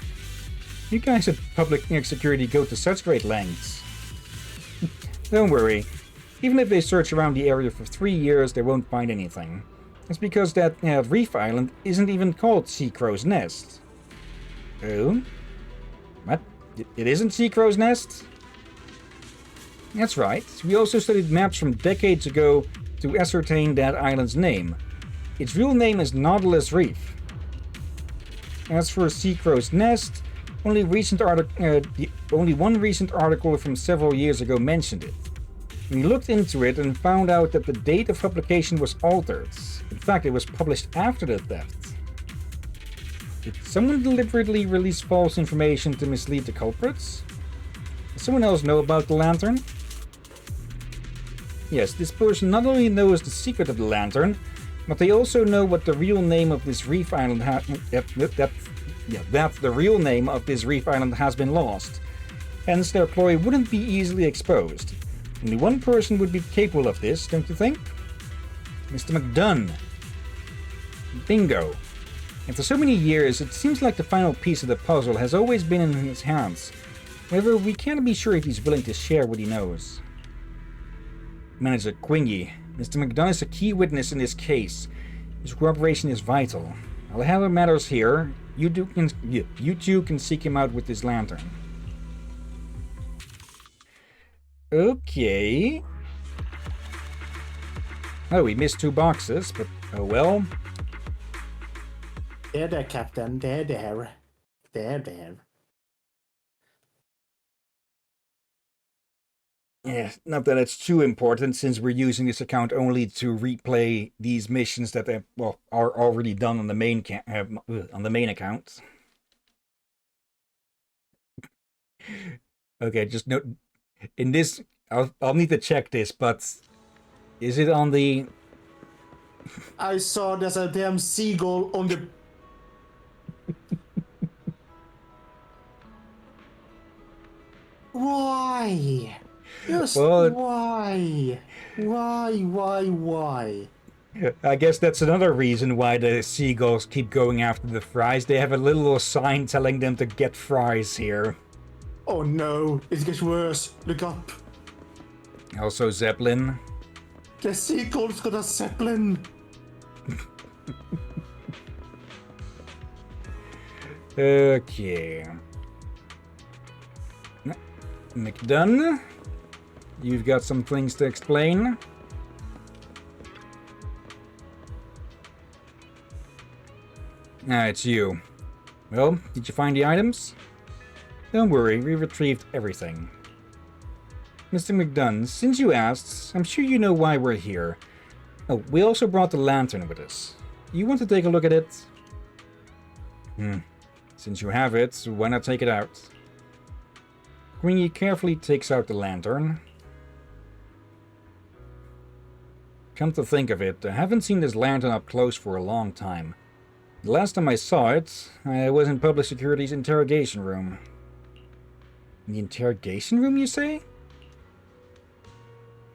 You guys at public security go to such great lengths. Don't worry. Even if they search around the area for 3 years, they won't find anything. It's because that reef island isn't even called Sea Crow's Nest. Oh? What? It isn't Sea Crow's Nest? That's right. We also studied maps from decades ago to ascertain that island's name. Its real name is Nautilus Reef. As for Sea Crow's Nest, only one recent article from several years ago mentioned it. We looked into it and found out that the date of publication was altered. In fact, it was published after the theft. Did someone deliberately release false information to mislead the culprits? Does someone else know about the lantern? Yes, this person not only knows the secret of the lantern, but they also know what the real name of this reef island that the real name of this reef island has been lost. Hence, their ploy wouldn't be easily exposed. Only one person would be capable of this, don't you think? Mr. McDunn. Bingo. After so many years, it seems like the final piece of the puzzle has always been in his hands. However, we can't be sure if he's willing to share what he knows. Manager Quingy, Mr. McDunn is a key witness in this case. His cooperation is vital. I'll handle matters here. You two can seek him out with this lantern. Okay. Oh, we missed 2 boxes, but oh well. There, Captain. There. Yeah, not that it's too important since we're using this account only to replay these missions that are already done on the main account. Okay, just note in this I'll need to check this, but is it on the? I saw there's a damn seagull on the. Why? Just Well, why? Why? I guess that's another reason why the seagulls keep going after the fries. They have a little sign telling them to get fries here. Oh no, it gets worse. Look up. Also Zeppelin. The seagull's got a Zeppelin. Okay. McDunn, you've got some things to explain. Ah, it's you. Well, did you find the items? Don't worry, we retrieved everything. Mr. McDunn, since you asked, I'm sure you know why we're here. Oh, we also brought the lantern with us. You want to take a look at it? Since you have it, why not take it out? Queenie carefully takes out the lantern. Come to think of it, I haven't seen this lantern up close for a long time. The last time I saw it, I was in Public Security's interrogation room. In the interrogation room, you say?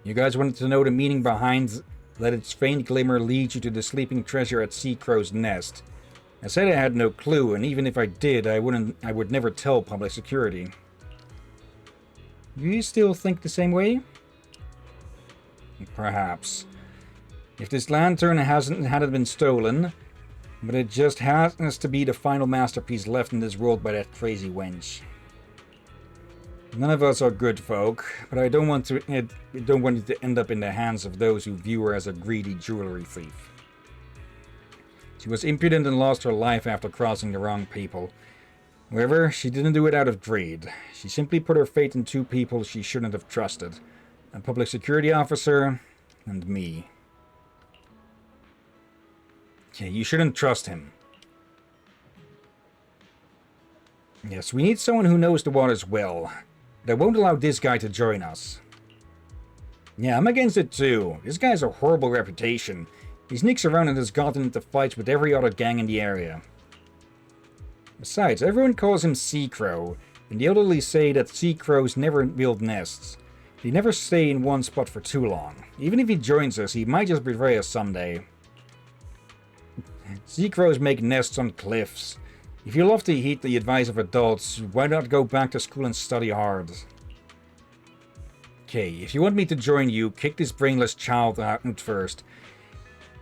You guys wanted to know the meaning behind "Let its faint glimmer lead you to the sleeping treasure at Sea Crow's Nest." I said I had no clue, and even if I did, I would never tell Public Security. Do you still think the same way? Perhaps. If this lantern hadn't been stolen, but it just happens to be the final masterpiece left in this world by that crazy wench. None of us are good folk, but I don't want it to end up in the hands of those who view her as a greedy jewelry thief. She was impudent and lost her life after crossing the wrong people. However, she didn't do it out of greed. She simply put her faith in 2 people she shouldn't have trusted. A public security officer and me. Okay, you shouldn't trust him. Yes, we need someone who knows the waters well. But I won't allow this guy to join us. Yeah, I'm against it too. This guy has a horrible reputation. He sneaks around and has gotten into fights with every other gang in the area. Besides, everyone calls him Sea Crow. And the elderly say that sea crows never build nests. They never stay in one spot for too long. Even if he joins us, he might just betray us someday. Sea crows make nests on cliffs. If you love to heed the advice of adults, why not go back to school and study hard? Okay, if you want me to join you, kick this brainless child out first.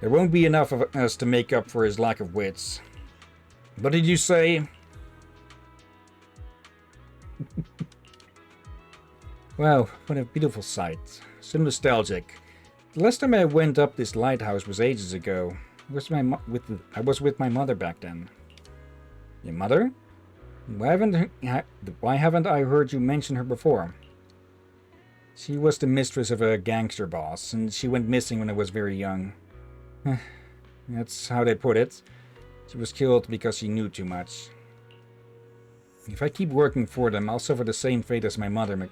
There won't be enough of us to make up for his lack of wits. What did you say? Wow, what a beautiful sight. So nostalgic. The last time I went up this lighthouse was ages ago. I was with my mother back then. Your mother? Why haven't I heard you mention her before? She was the mistress of a gangster boss, and she went missing when I was very young. That's how they put it. She was killed because she knew too much. If I keep working for them, I'll suffer the same fate as my mother,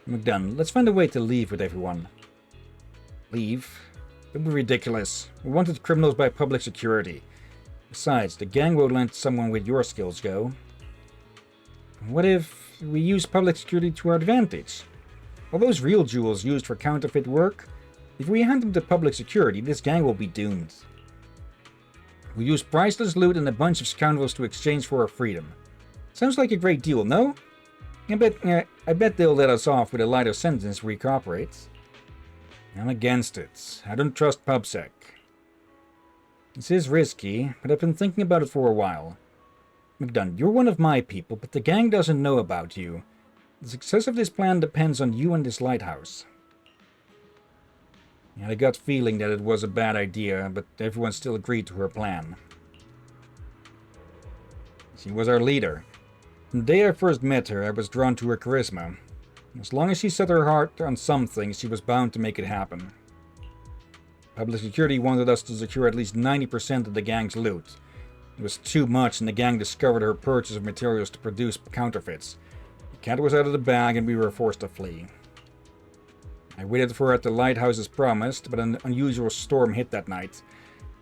McDunn. Let's find a way to leave with everyone. Leave? It would be ridiculous. We wanted criminals by public security. Besides, the gang won't let someone with your skills go. What if we use public security to our advantage? All those real jewels used for counterfeit work? If we hand them to public security, this gang will be doomed. We use priceless loot and a bunch of scoundrels to exchange for our freedom. Sounds like a great deal, no? I bet they'll let us off with a lighter sentence if we cooperate. I'm against it. I don't trust PubSec. This is risky, but I've been thinking about it for a while. McDunn, you're one of my people, but the gang doesn't know about you. The success of this plan depends on you and this lighthouse. I had a gut feeling that it was a bad idea, but everyone still agreed to her plan. She was our leader. From the day I first met her, I was drawn to her charisma. As long as she set her heart on something, she was bound to make it happen. Public security wanted us to secure at least 90% of the gang's loot. It was too much, and the gang discovered her purchase of materials to produce counterfeits. The cat was out of the bag, and we were forced to flee. I waited for her at the lighthouse as promised, but an unusual storm hit that night.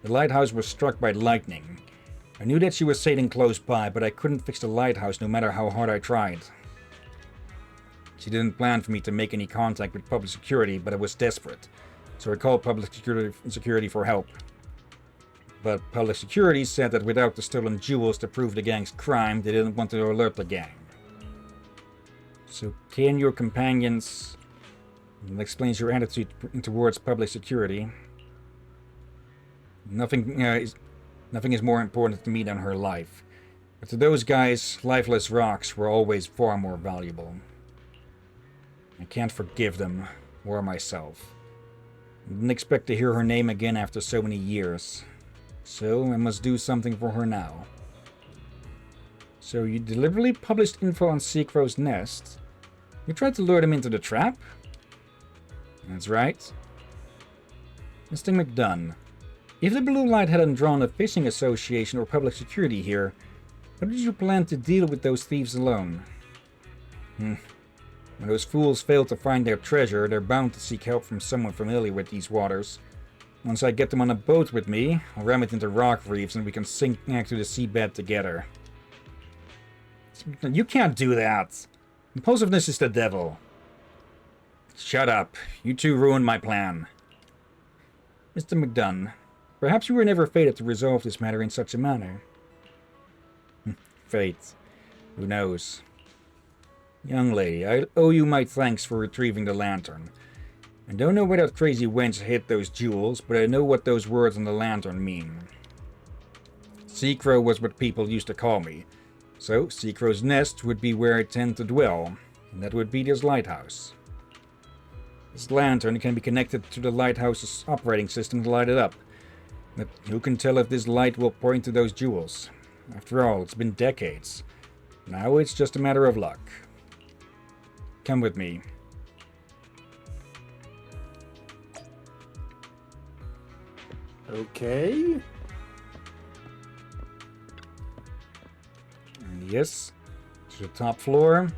The lighthouse was struck by lightning. I knew that she was sailing close by, but I couldn't fix the lighthouse no matter how hard I tried. She didn't plan for me to make any contact with public security, but I was desperate, so I called public security for help. But public security said that without the stolen jewels to prove the gang's crime, they didn't want to alert the gang. So can your companions... That explains your attitude towards public security. Nothing is more important to me than her life. But to those guys, lifeless rocks were always far more valuable. I can't forgive them, or myself. I didn't expect to hear her name again after so many years. So I must do something for her now. So you deliberately published info on Seacrow's nest? You tried to lure them into the trap? That's right. Mr. McDunn, if the Blue Light hadn't drawn a fishing association or public security here, how did you plan to deal with those thieves alone? When those fools fail to find their treasure, they're bound to seek help from someone familiar with these waters. Once I get them on a boat with me, I'll ram it into rock reefs and we can sink back to the seabed together. You can't do that! Impulsiveness is the devil. Shut up. You two ruined my plan. Mr. McDunn, perhaps you were never fated to resolve this matter in such a manner. Fate. Who knows? Young lady, I owe you my thanks for retrieving the lantern. I don't know where that crazy wench hid those jewels, but I know what those words on the lantern mean. Seacrow was what people used to call me. So, Seacrow's nest would be where I tend to dwell, and that would be this lighthouse. This lantern can be connected to the lighthouse's operating system to light it up. But who can tell if this light will point to those jewels? After all, it's been decades. Now it's just a matter of luck. Come with me. Okay. Yes. To the top floor.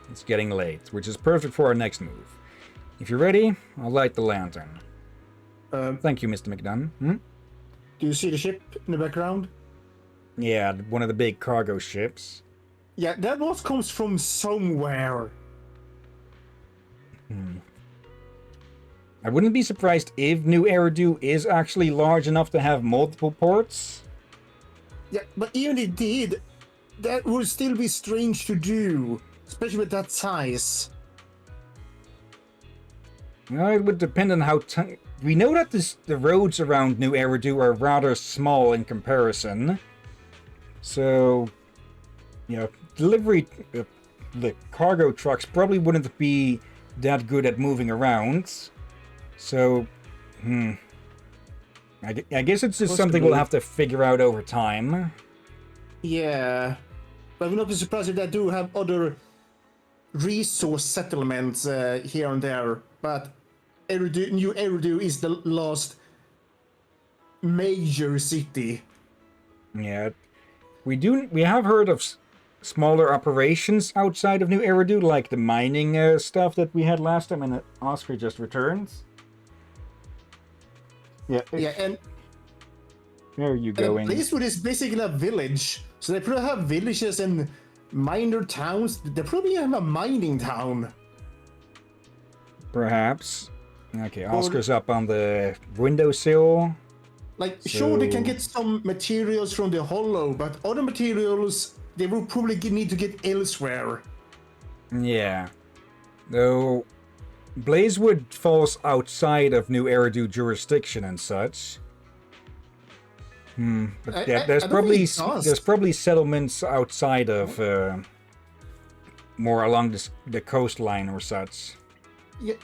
It's getting late, which is perfect for our next move. If you're ready, I'll light the lantern. Thank you, Mr. McDunn. Hmm? Do you see the ship in the background? Yeah, one of the big cargo ships. Yeah, that was comes from somewhere. I wouldn't be surprised if New Eridu is actually large enough to have multiple ports. Yeah, but even if it did, that would still be strange to do, especially with that size. Well, it would depend on how we know that the roads around New Eridu are rather small in comparison. So, you know, the cargo trucks probably wouldn't be that good at moving around. So, I guess it's just something we'll have to figure out over time. Yeah, but I would not be surprised if they do have other resource settlements here and there. But New Eridu is the last major city. Yeah, we have heard of smaller operations outside of New Eridu, like the mining stuff that we had last time, and Oscar just returns. Yeah. Yeah, and There you going. Blazewood is basically a village, so they probably have villages and minor towns. They probably have a mining town. Perhaps. Okay, Oscar's up on the windowsill. Like, sure, they can get some materials from the Hollow, but other materials they will probably need to get elsewhere. Yeah. Though Blazewood falls outside of New Eridu jurisdiction and such. But yeah, there's probably settlements outside of more along the coastline or such. Yeah,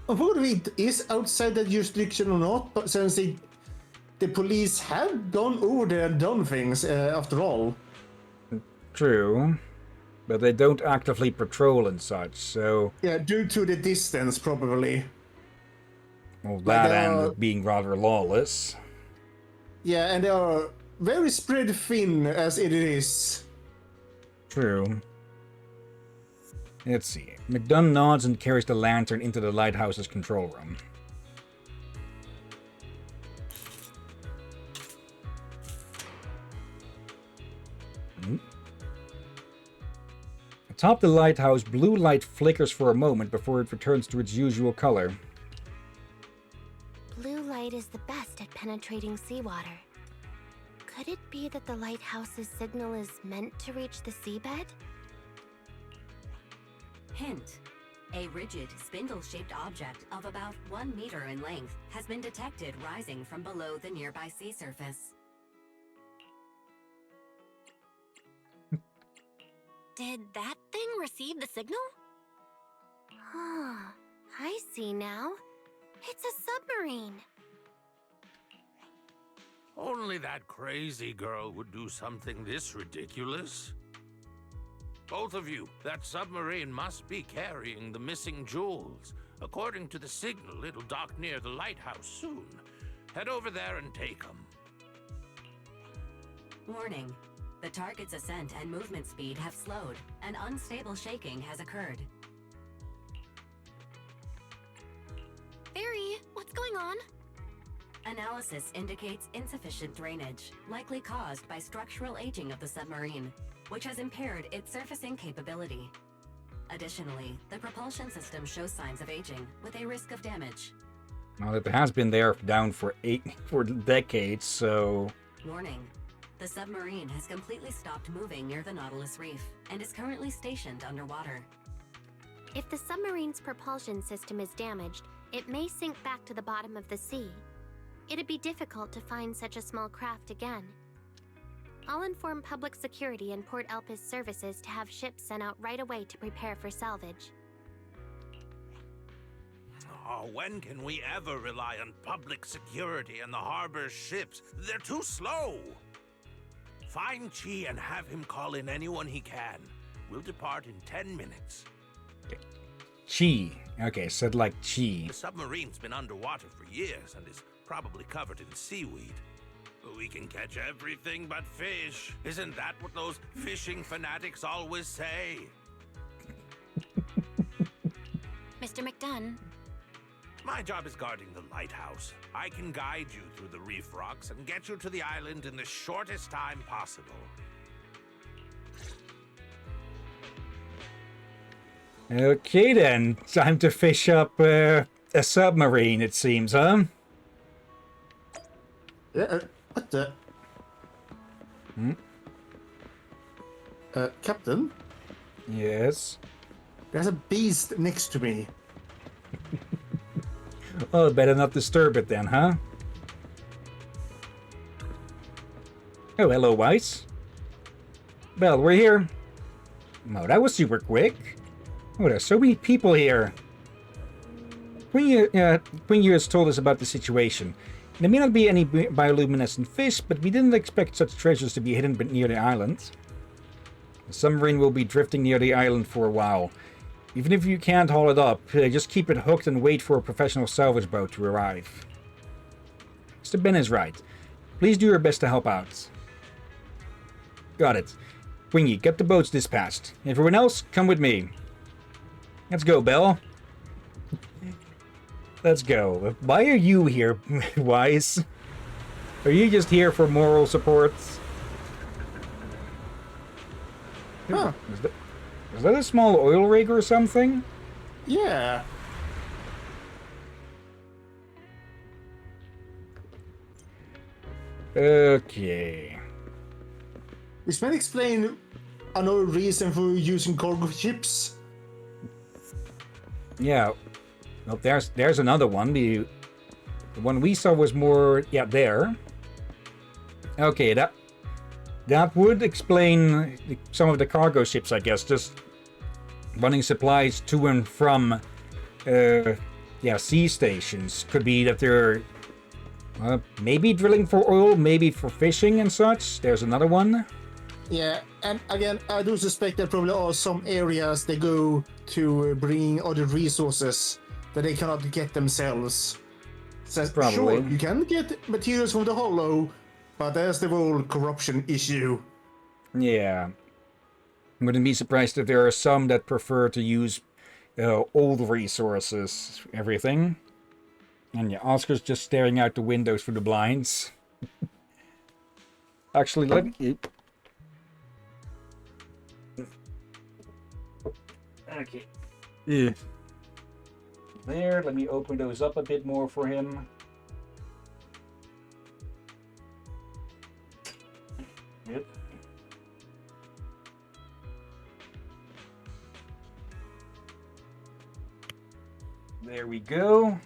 unfortunately, it is outside that jurisdiction or not, but since the police have gone over there and done things after all. True, but they don't actively patrol and such, so... Yeah, due to the distance, probably. Well, that and being rather lawless. Yeah, and they are very spread thin as it is. True. Let's see. McDunn nods and carries the lantern into the lighthouse's control room. Atop the lighthouse, blue light flickers for a moment before it returns to its usual color. Blue light is the best at penetrating seawater. Could it be that the lighthouse's signal is meant to reach the seabed? Hint. A rigid, spindle-shaped object of about 1 meter in length has been detected rising from below the nearby sea surface. Did that thing receive the signal? Huh, I see now. It's a submarine. Only that crazy girl would do something this ridiculous. Both of you, that submarine must be carrying the missing jewels. According to the signal, it'll dock near the lighthouse soon. Head over there and take them. Warning. The target's ascent and movement speed have slowed, and unstable shaking has occurred. Barry, what's going on? Analysis indicates insufficient drainage, likely caused by structural aging of the submarine, which has impaired its surfacing capability. Additionally, the propulsion system shows signs of aging, with a risk of damage. Well, it has been there down for decades, so... Warning. The submarine has completely stopped moving near the Nautilus Reef, and is currently stationed underwater. If the submarine's propulsion system is damaged, it may sink back to the bottom of the sea. It'd be difficult to find such a small craft again. I'll inform public security and Port Elpis services to have ships sent out right away to prepare for salvage. Oh, when can we ever rely on public security and the harbor's ships? They're too slow. Find Chi and have him call in anyone he can. We'll depart in 10 minutes. Chi. Okay, said like Chi. The submarine's been underwater for years and is probably covered in seaweed. We can catch everything but fish. Isn't that what those fishing fanatics always say? Mr. McDunn, My job is guarding the lighthouse. I can guide you through the reef rocks and get you to the island in the shortest time possible. Okay then, time to fish up a submarine, it seems, huh? What the? Captain? Yes. There's a beast next to me. Well, better not disturb it then, huh? Oh, hello, Weiss. Belle, we're here. Oh, that was super quick. Oh, there's so many people here. Quinn has told us about the situation. There may not be any bioluminescent fish, but we didn't expect such treasures to be hidden near the island. The submarine will be drifting near the island for a while. Even if you can't haul it up, just keep it hooked and wait for a professional salvage boat to arrive. Mr. Ben is right. Please do your best to help out. Got it. Wingy, get the boats dispatched. Everyone else, come with me. Let's go, Belle. Let's go. Why are you here, Wise? Are you just here for moral support? Huh. Is that a small oil rig or something? Yeah. Okay. This might explain another reason for using cargo ships. Yeah. Well, there's another one. The one we saw was more... Yeah, there. Okay, that would explain some of the cargo ships, I guess. Just running supplies to and from sea stations. Could be that they're maybe drilling for oil, maybe for fishing and such. There's another one. Yeah, and again, I do suspect there probably are some areas they go to bring other resources that they cannot get themselves. So, Probably. sure, you can get materials from the Hollow, but there's the whole corruption issue. Yeah. Wouldn't be surprised if there are some that prefer to use old resources, everything. And yeah, Oscar's just staring out the windows through the blinds. Actually, let me... Okay. Yeah. There, let me open those up a bit more for him. Yep. There we go.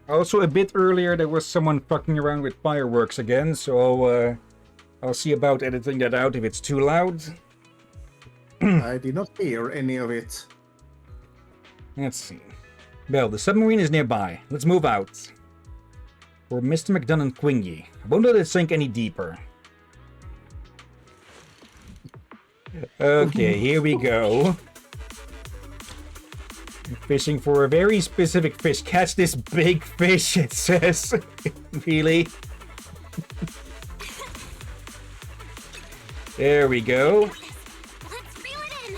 Also, a bit earlier, there was someone fucking around with fireworks again, so I'll see about editing that out if it's too loud. I did not hear any of it. Let's see. Well, the submarine is nearby. Let's move out. For Mr. McDonough and Quingy. I won't let it sink any deeper. Okay, here we go. Fishing for a very specific fish. Catch this big fish, it says. Really? There we go. Let's reel it in.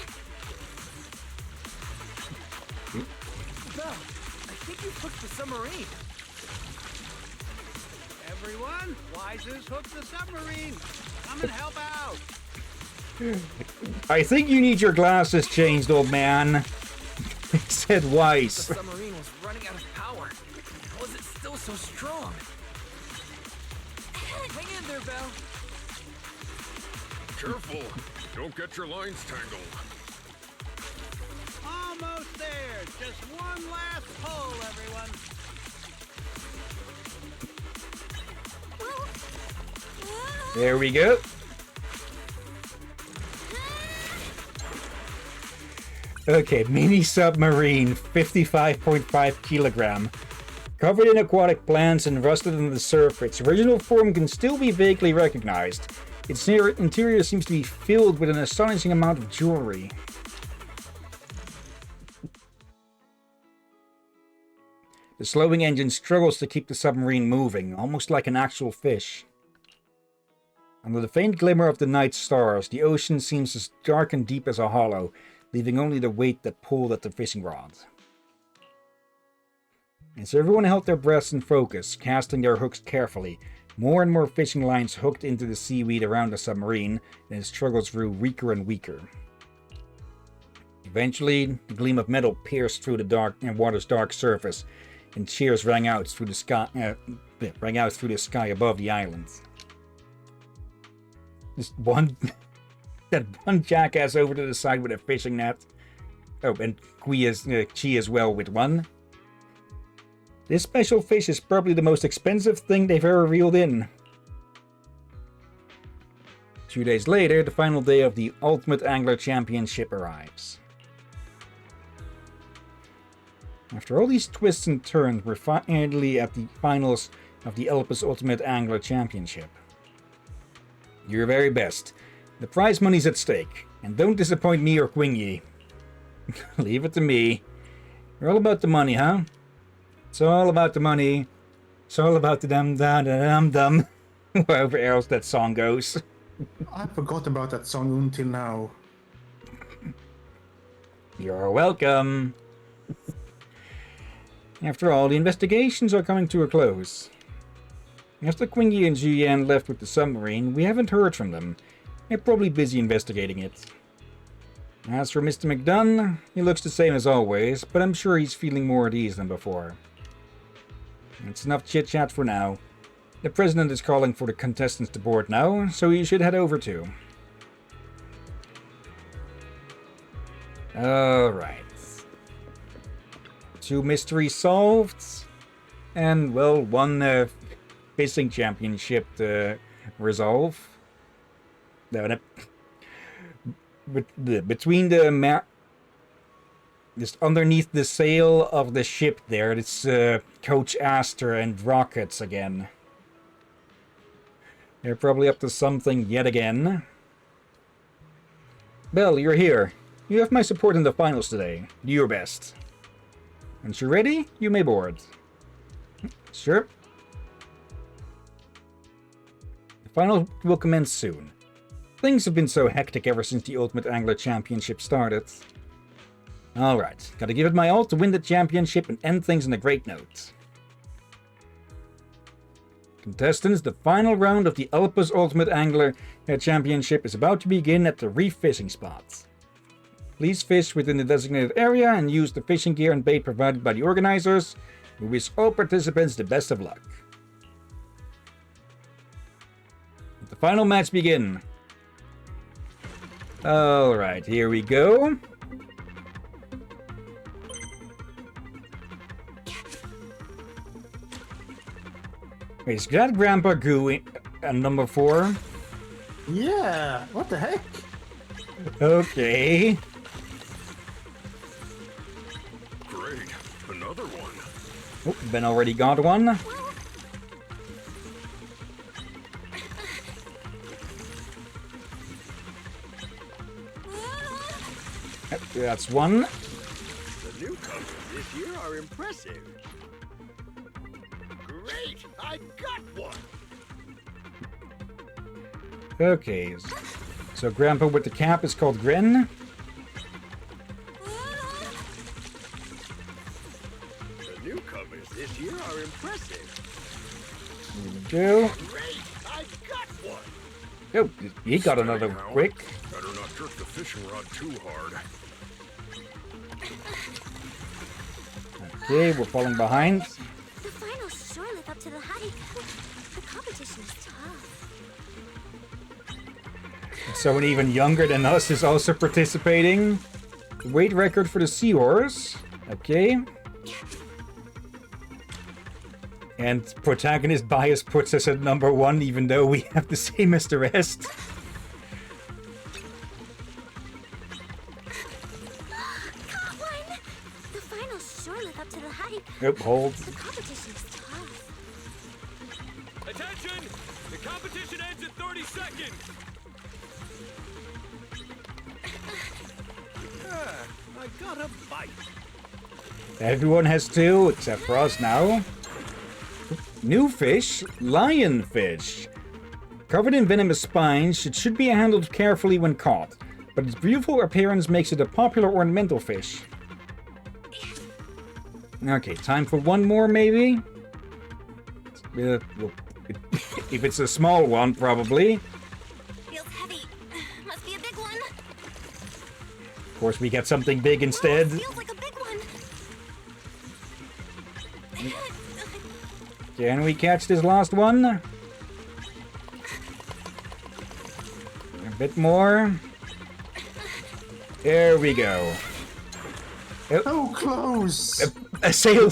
Belle, I think you hooked the submarine. Everyone, Wise's hooked the submarine. Come and help out. I think you need your glasses changed, old man. He said The Weiss. submarine was running out of power. How is it still so strong? Hang in there, Belle. Careful. Don't get your lines tangled. Almost there. Just one last pull, everyone. There we go. Okay, mini submarine, 55.5 kilogram. Covered in aquatic plants and rusted on the surface, its original form can still be vaguely recognized. Its interior seems to be filled with an astonishing amount of jewelry. The slowing engine struggles to keep the submarine moving, almost like an actual fish. Under the faint glimmer of the night stars, the ocean seems as dark and deep as a hollow, leaving only the weight that pulled at the fishing rod. As everyone held their breaths in focus, casting their hooks carefully, more and more fishing lines hooked into the seaweed around the submarine, and its struggles grew weaker and weaker. Eventually, the gleam of metal pierced through the dark and water's dark surface, and cheers rang out through the sky above the island. Just that one jackass over to the side with a fishing net. Oh, and Chi as well with one. This special fish is probably the most expensive thing they've ever reeled in. 2 days later, the final day of the Ultimate Angler Championship arrives. After all these twists and turns, we're finally at the finals of the Elpis Ultimate Angler Championship. Your very best. The prize money's at stake, and don't disappoint me or Quingy. Leave it to me. You're all about the money, huh? It's all about the money. It's all about the dum-dum-dum-dum. However else that song goes. I forgot about that song until now. You're welcome. After all, the investigations are coming to a close. After Quingy and Hillyan left with the submarine, we haven't heard from them. They're probably busy investigating it. As for Mr. McDunn, he looks the same as always, but I'm sure he's feeling more at ease than before. It's enough chit-chat for now. The president is calling for the contestants to board now, so you should head over too. Alright. 2 mysteries solved. And, well, 1 fishing championship to resolve. Between the just underneath the sail of the ship there, it's Coach Astor and Rockets again. They're probably up to something yet again. Belle, you're here. You have my support in the finals today. Do your best. Once you're ready, you may board. Sure. The final will commence soon. Things have been so hectic ever since the Ultimate Angler Championship started. Alright, gotta give it my all to win the championship and end things on a great note. Contestants, the final round of the Elpis Ultimate Angler Championship is about to begin at the reef fishing spot. Please fish within the designated area and use the fishing gear and bait provided by the organizers. We wish all participants the best of luck. Let the final match begin. Alright, here we go. Wait, is that Grandpa Goo number 4? Yeah, what the heck? Okay. Great, another one. Oh, Ben already got one. That's one. The newcomers this year are impressive. Great, I got one. Okay, so Grandpa with the cap is called Grin. The newcomers this year are impressive. Here we go. Great, I got one. Oh, he got another Steady now. quick. Better not jerk the fishing rod too hard. Okay, we're falling behind. The finals sure live up to the hype. The competition is tough. Someone even younger than us is also participating. The weight record for the Seahorse. Okay. And protagonist bias puts us at number 1, even though we have the same as the rest. Caught one! The finals sure live up to the hype. Oh, hold. The competition is tough. Attention! The competition ends in 30 seconds! I got a bite. Everyone has 2, except for us now. New fish, lionfish. Covered in venomous spines, it should be handled carefully when caught, but its beautiful appearance makes it a popular ornamental fish. Okay, time for one more, maybe? Well, if it's a small one, probably. Feels heavy. Must be a big one. Of course, we get something big instead. Feels like a big one. Can we catch this last one? A bit more. There we go. So close! A sail.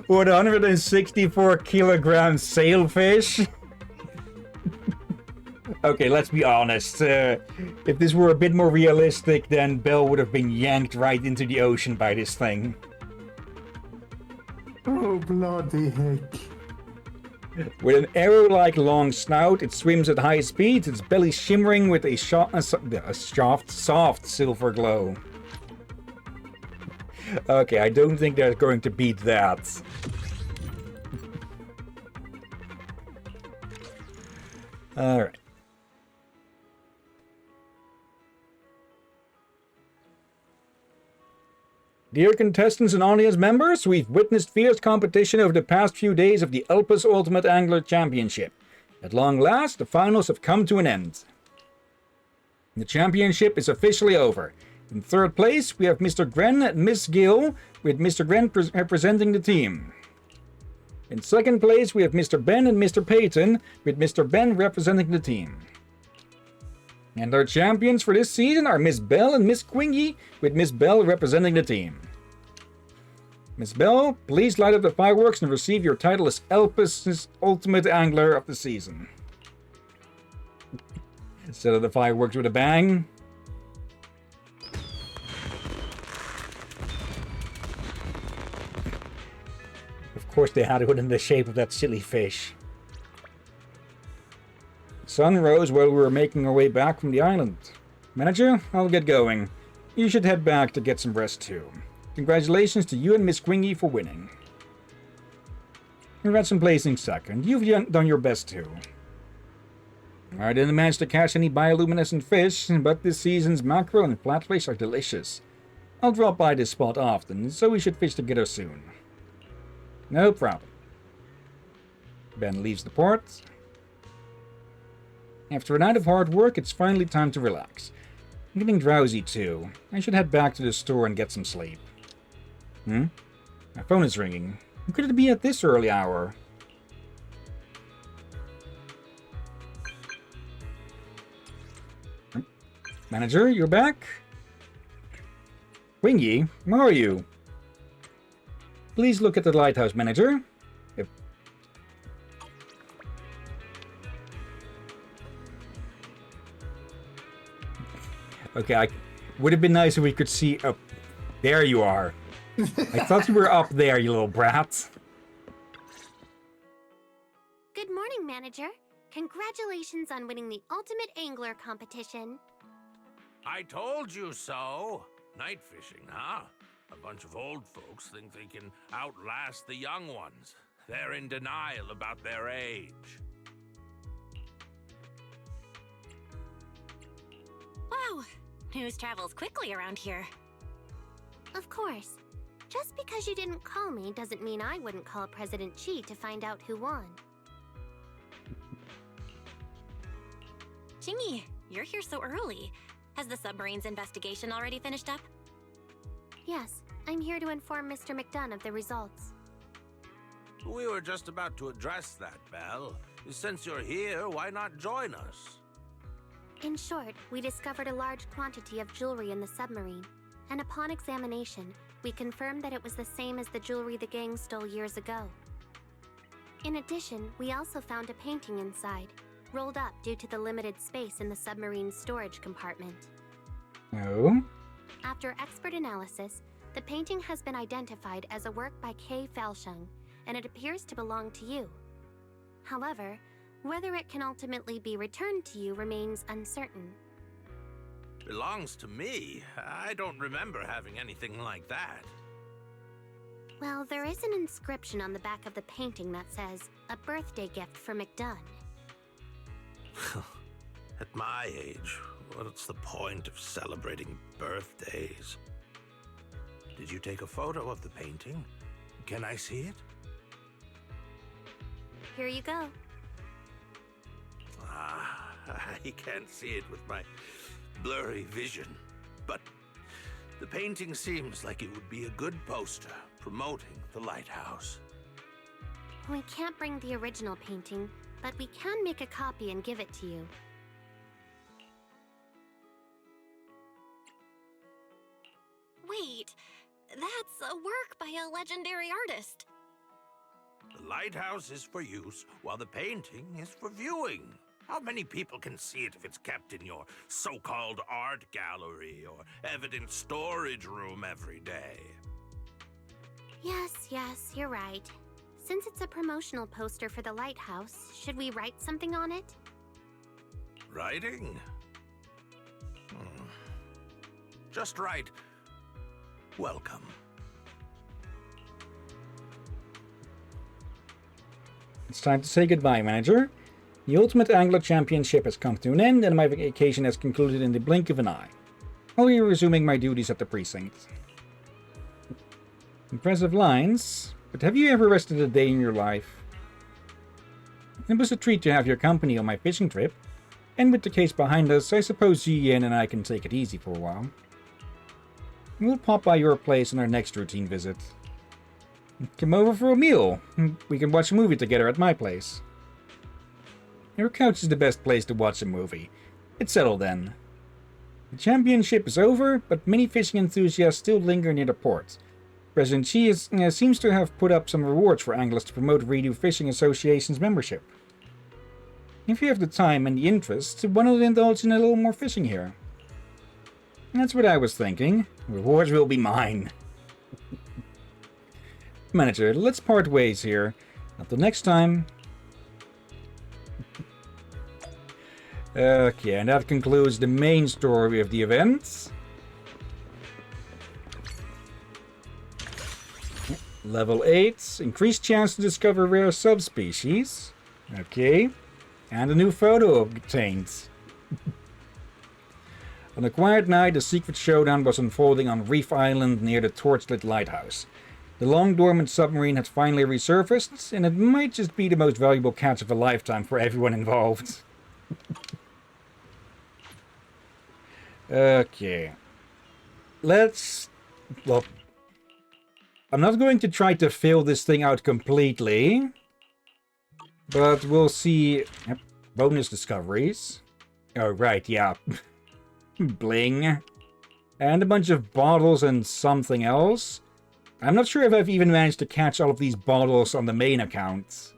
164 kilogram sailfish. Okay, let's be honest. If this were a bit more realistic, then Belle would have been yanked right into the ocean by this thing. Oh, bloody heck. With an arrow-like long snout, it swims at high speed, its belly shimmering with a soft silver glow. Okay, I don't think they're going to beat that. Alright. Dear contestants and audience members, we've witnessed fierce competition over the past few days of the Elpis Ultimate Angler Championship. At long last, the finals have come to an end. The championship is officially over. In third place, we have Mr. Gren and Miss Gill, with Mr. Gren representing the team. In second place, we have Mr. Ben and Mr. Peyton, with Mr. Ben representing the team. And our champions for this season are Miss Belle and Miss Quingy, with Miss Belle representing the team. Miss Belle, please light up the fireworks and receive your title as Elpis' Ultimate Angler of the season. Set up the fireworks with a bang. Of course they had it in the shape of that silly fish. Sun rose while we were making our way back from the island. Manager, I'll get going. You should head back to get some rest too. Congratulations to you and Miss Quingy for winning. Congrats on placing second. You've done your best too. I didn't manage to catch any bioluminescent fish, but this season's mackerel and flatfish are delicious. I'll drop by this spot often, so we should fish together soon. No problem. Ben leaves the port. After a night of hard work, it's finally time to relax. I'm getting drowsy too. I should head back to the store and get some sleep. My phone is ringing. How could it be at this early hour? Manager, you're back? Wingy, where are you? Please look at the lighthouse, manager. Yep. Okay, would have been nice if we could see up. There you are. I thought you were up there, you little brat. Good morning, Manager. Congratulations on winning the Ultimate Angler competition. I told you so. Night fishing, huh? A bunch of old folks think they can outlast the young ones. They're in denial about their age. Wow, news travels quickly around here. Of course. Just because you didn't call me doesn't mean I wouldn't call President Chi to find out who won. Chingy, you're here so early. Has the submarine's investigation already finished up? Yes, I'm here to inform Mr. McDunn of the results. We were just about to address that, Belle. Since you're here, why not join us? In short, we discovered a large quantity of jewelry in the submarine, and upon examination, we confirmed that it was the same as the jewelry the gang stole years ago. In addition, we also found a painting inside, rolled up due to the limited space in the submarine's storage compartment. Oh? After expert analysis, the painting has been identified as a work by Kay Falshung, and it appears to belong to you. However, whether it can ultimately be returned to you remains uncertain. Belongs to me? I don't remember having anything like that. Well, there is an inscription on the back of the painting that says, "A birthday gift for McDunn." At my age, what's the point of celebrating birthdays? Did you take a photo of the painting? Can I see it? Here you go. Ah, I can't see it with my blurry vision, but the painting seems like it would be a good poster promoting the lighthouse. We can't bring the original painting, but we can make a copy and give it to you. Wait, that's a work by a legendary artist. The lighthouse is for use, while the painting is for viewing. How many people can see it if it's kept in your so-called art gallery or evidence storage room every day? Yes, you're right. Since it's a promotional poster for the lighthouse, should we write something on it? Writing? Just write, welcome. It's time to say goodbye, manager. The Ultimate Angler Championship has come to an end, and my vacation has concluded in the blink of an eye. I'll be resuming my duties at the precinct. Impressive lines, but have you ever rested a day in your life? It was a treat to have your company on my fishing trip, and with the case behind us, I suppose Hillyan and I can take it easy for a while. We'll pop by your place on our next routine visit. Come over for a meal. We can watch a movie together at my place. Your couch is the best place to watch a movie. It's settled then. The championship is over, but many fishing enthusiasts still linger near the port. President Xi seems to have put up some rewards for anglers to promote Redo Fishing Association's membership. If you have the time and the interest, why not indulge in a little more fishing here? That's what I was thinking. Rewards will be mine. Manager, let's part ways here. Until next time. Okay, and that concludes the main story of the event. Level 8. Increased chance to discover rare subspecies. Okay. And a new photo obtained. On a quiet night, a secret showdown was unfolding on Reef Island near the torchlit lighthouse. The long-dormant submarine had finally resurfaced, and it might just be the most valuable catch of a lifetime for everyone involved. Okay. Well, I'm not going to try to fill this thing out completely, but we'll see. Yep. Bonus discoveries. Oh, right, yeah. Bling. And a bunch of bottles and something else. I'm not sure if I've even managed to catch all of these bottles on the main account.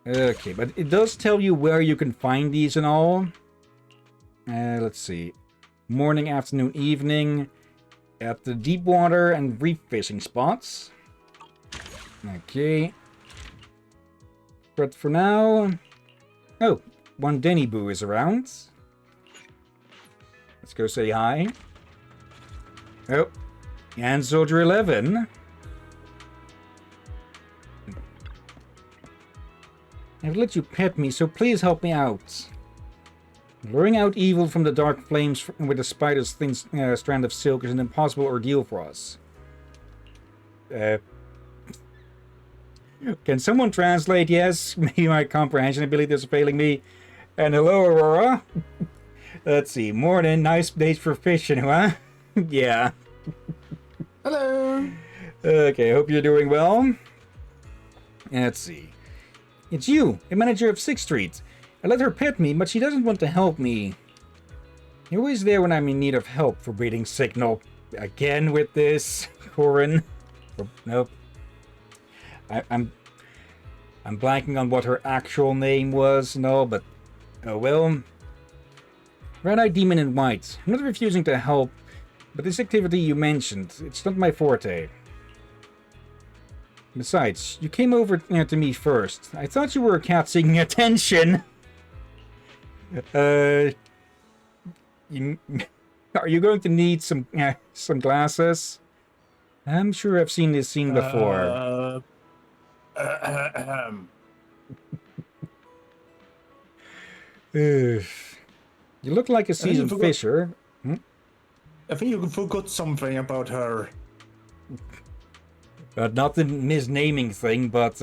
Okay, but it does tell you where you can find these and all. Let's see. Morning, afternoon, evening. At the deep water and reef fishing spots. Okay. But for now... Oh, one Denny Boo is around. Let's go say hi. Oh, and Soldier 11. I've let you pet me, so please help me out. Luring out evil from the dark flames with a spider's thin strand of silk is an impossible ordeal for us. Can someone translate? Yes, maybe my comprehension ability is failing me. And hello, Aurora. Let's see. Morning. Nice days for fishing, huh? Yeah. Hello. Okay, hope you're doing well. Let's see. It's you, the manager of 6th Street. I let her pet me, but she doesn't want to help me. You're always there when I'm in need of help for breeding signal. Again with this, Corin. Nope. I'm blanking on what her actual name was, no, but oh well. Red-eyed demon in white. I'm not refusing to help, but this activity you mentioned, it's not my forte. Besides, you came over to me first. I thought you were a cat seeking attention. Are you going to need some glasses? I'm sure I've seen this scene before. You look like a seasoned fisher. I think you forgot something about her. Not the misnaming thing, but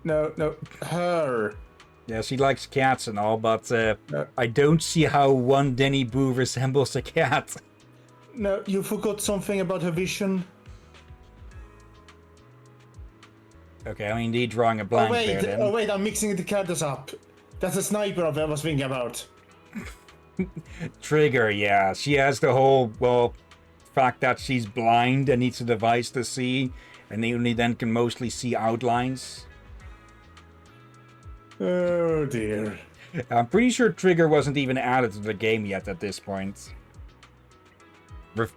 No, her. yeah, she likes cats and all, but I don't see how one Denny Boo resembles a cat. No, you forgot something about her vision. Okay, I'm indeed drawing a blank there then. Oh wait, I'm mixing the characters up. That's a sniper I was thinking about. Trigger, yeah. She has the whole, well, fact that she's blind and needs a device to see, and they only then can mostly see outlines. Oh dear. I'm pretty sure Trigger wasn't even added to the game yet at this point.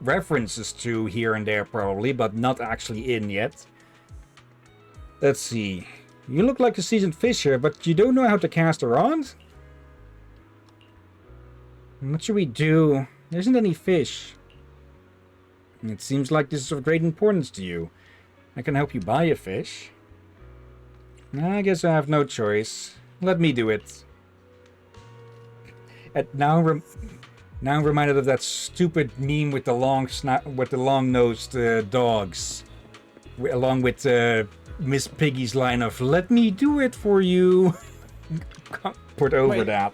References to here and there probably, but not actually in yet. Let's see. You look like a seasoned fisher, but you don't know how to cast a rod? What should we do? There isn't any fish. It seems like this is of great importance to you. I can help you buy a fish. I guess I have no choice. Let me do it. And now I'm reminded of that stupid meme with the long-nosed dogs, along with Miss Piggy's line of "Let me do it for you." Put over that.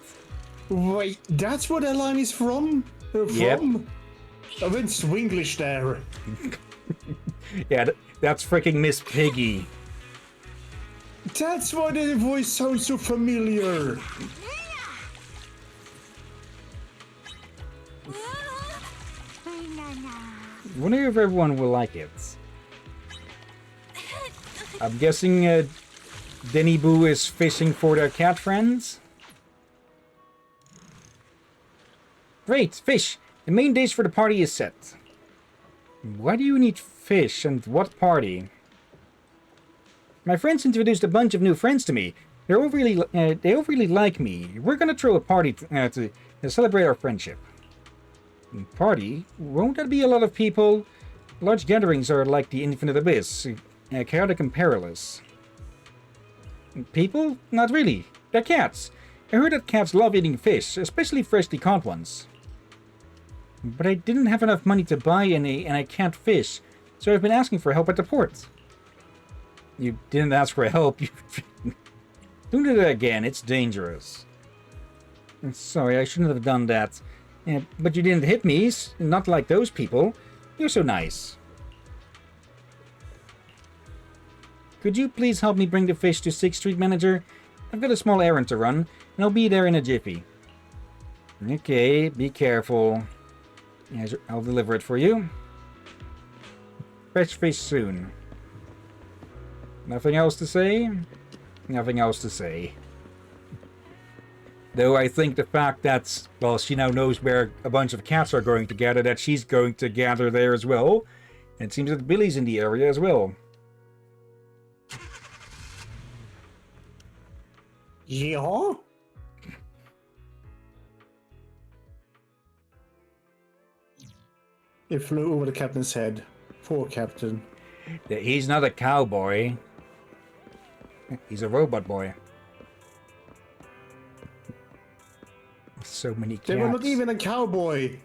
Wait, that's where that line is from? Yep. I went Swinglish there. Yeah, that's freaking Miss Piggy. That's why the voice sounds so familiar. Wonder if everyone will like it. I'm guessing Denny Boo is fishing for their cat friends. Great, fish! The main dish for the party is set. Why do you need fish and what party? My friends introduced a bunch of new friends to me. They all really like me. We're gonna throw a party to celebrate our friendship. Party? Won't that be a lot of people? Large gatherings are like the infinite abyss, chaotic and perilous. People? Not really. They're cats. I heard that cats love eating fish, especially freshly caught ones. But I didn't have enough money to buy any, and I can't fish, so I've been asking for help at the port. You didn't ask for help. Don't do that again. It's dangerous. Sorry, I shouldn't have done that. But you didn't hit me. Not like those people. You're so nice. Could you please help me bring the fish to 6th Street, manager? I've got a small errand to run, and I'll be there in a jiffy. Okay, be careful. Yes, I'll deliver it for you. Fresh fish soon. Nothing else to say? Nothing else to say. Though I think the fact that, well, she now knows where a bunch of cats are going to gather, that she's going to gather there as well. And it seems that Billy's in the area as well. Yeah? It flew over the captain's head. Poor captain. He's not a cowboy. He's a robot boy. So many cats. They were not even a cowboy.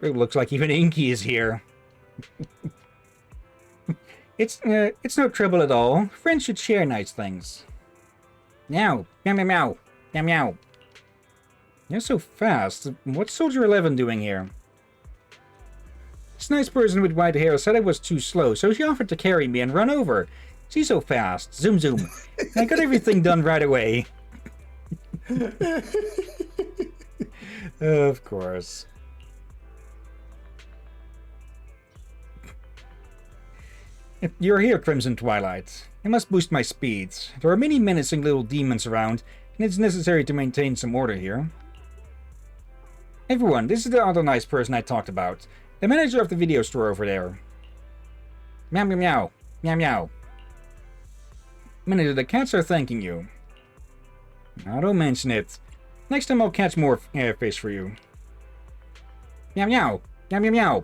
It looks like even Inky is here. It's no trouble at all. Friends should share nice things. Meow, meow, meow, meow, meow, meow. You're so fast. What's Soldier 11 doing here? This nice person with white hair said I was too slow, so she offered to carry me and run over. She's so fast. Zoom, zoom. I got everything done right away. Of course. You're here, Crimson Twilight. I must boost my speeds. There are many menacing little demons around, and it's necessary to maintain some order here. Everyone, this is the other nice person I talked about. The manager of the video store over there. Meow, meow, meow. Meow, meow. Manager, the cats are thanking you. Now, don't mention it. Next time I'll catch more fish for you. Meow, meow. Meow, meow, meow.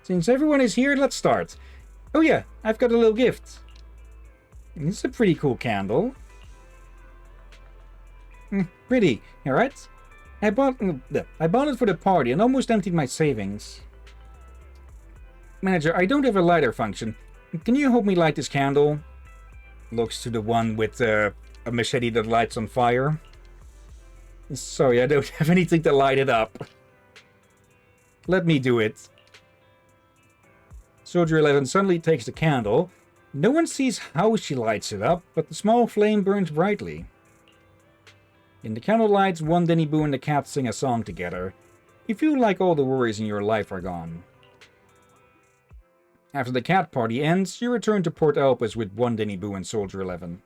Since everyone is here, let's start. Oh yeah, I've got a little gift. It's a pretty cool candle. Pretty, alright? I bought it for the party and almost emptied my savings. Manager, I don't have a lighter function. Can you help me light this candle? Looks to the one with a machete that lights on fire. Sorry, I don't have anything to light it up. Let me do it. Soldier 11 suddenly takes the candle. No one sees how she lights it up, but the small flame burns brightly. In the candlelight, one Denny Boo and the cat sing a song together. You feel like all the worries in your life are gone. After the cat party ends, you return to Port Elpis with one Denny Boo and Soldier 11.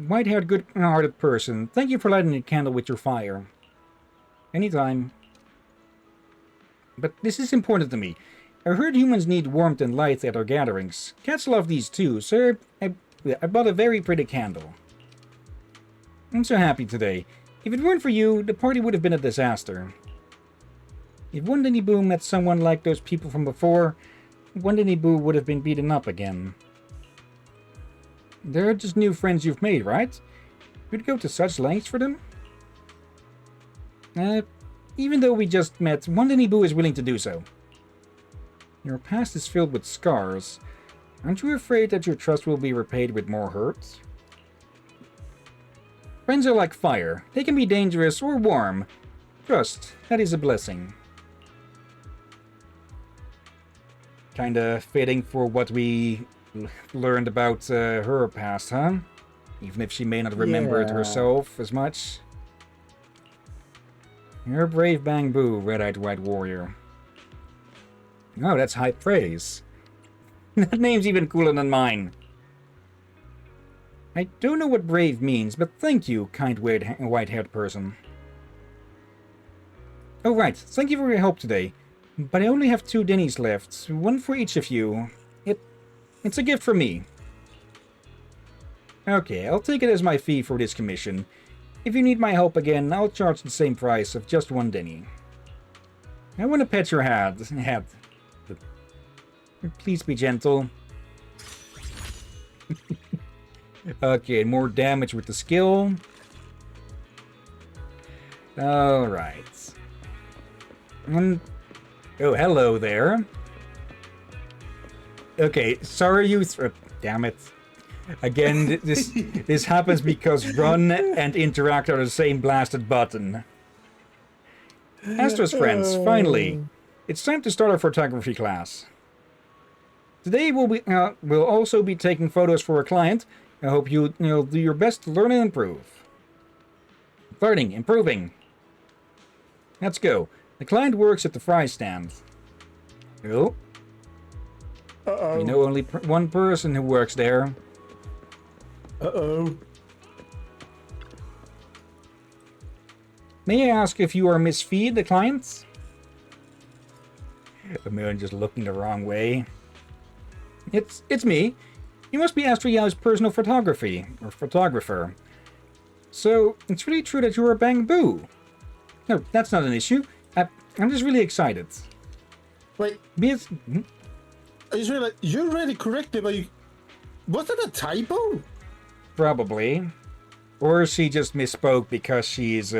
White-haired, good-hearted person, thank you for lighting the candle with your fire. Anytime. But this is important to me. I heard humans need warmth and light at our gatherings. Cats love these too, so I bought a very pretty candle. I'm so happy today. If it weren't for you, the party would have been a disaster. If one Denny Boo met someone like those people from before, one Denny Boo would have been beaten up again. They're just new friends you've made, right? You'd go to such lengths for them? Even though we just met, one Denny Boo is willing to do so. Your past is filled with scars. Aren't you afraid that your trust will be repaid with more hurt? Friends are like fire. They can be dangerous or warm. Trust, that is a blessing. Kinda fitting for what we learned about her past, huh? Even if she may not remember it herself as much. You're a brave Bang Boo, Red-Eyed White Warrior. Oh, that's high praise. That name's even cooler than mine. I don't know what brave means, but thank you, kind white-haired person. Oh right, thank you for your help today. But I only have 2 Denny's left, one for each of you. It's a gift from me. Okay, I'll take it as my fee for this commission. If you need my help again, I'll charge the same price of just 1 Denny. I want to pet your head. Please be gentle. Okay, more damage with the skill. Alright. Oh, hello there. Okay, sorry you damn it. Again, this happens because run and interact are the same blasted button. Astro's friends, finally. It's time to start our photography class. Today we'll also be taking photos for a client. I hope you'll do your best to learn and improve. Learning, improving. Let's go. The client works at the fry stand. Oh. Uh-oh. We know only one person who works there. Uh-oh. May I ask if you are Miss Fee, the client? The man just looking the wrong way. It's me. You must be Astro Yao's personal photographer. So, it's really true that you're a Bang Boo. No, that's not an issue. I'm just really excited. Wait. You really corrected me. Was that a typo? Probably. Or she just misspoke because she's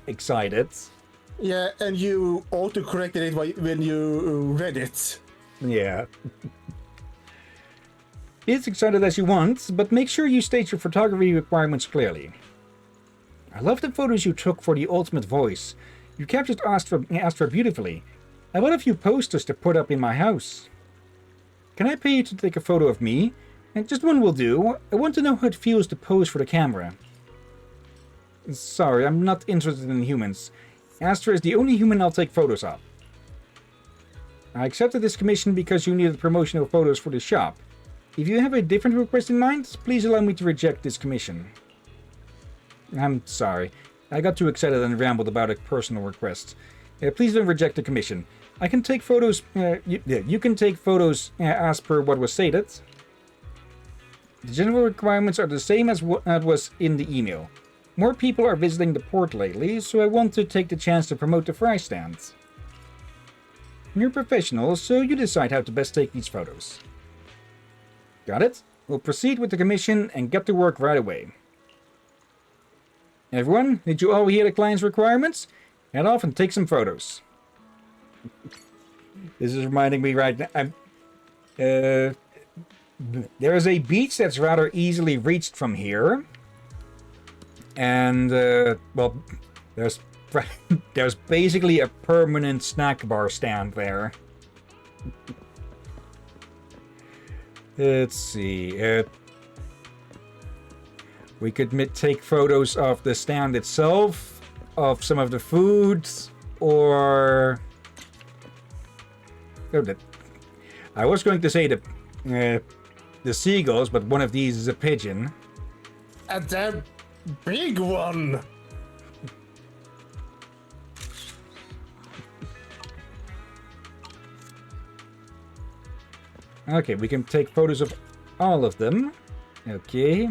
excited. Yeah, and you auto-corrected it when you read it. Yeah. Be as excited as you want, but make sure you state your photography requirements clearly. I love the photos you took for the ultimate voice. You captured Astra beautifully. I bought a few posters to put up in my house. Can I pay you to take a photo of me? And just one will do. I want to know how it feels to pose for the camera. Sorry, I'm not interested in humans. Astra is the only human I'll take photos of. I accepted this commission because you needed promotional photos for the shop. If you have a different request in mind, please allow me to reject this commission. I'm sorry. I got too excited and rambled about a personal request. Please don't reject the commission. I can take photos... you can take photos as per what was stated. The general requirements are the same as what was in the email. More people are visiting the port lately, so I want to take the chance to promote the fry stand. You're a professional, so you decide how to best take these photos. Got it? We'll proceed with the commission and get to work right away. Everyone, did you all hear the client's requirements? Head off and take some photos. This is reminding me right now. There is a beach that's rather easily reached from here. And, well, there's basically a permanent snack bar stand there. Let's see. We could take photos of the stand itself, of some of the foods, or... I was going to say the seagulls, but one of these is a pigeon. And the big one! Okay, we can take photos of all of them. Okay.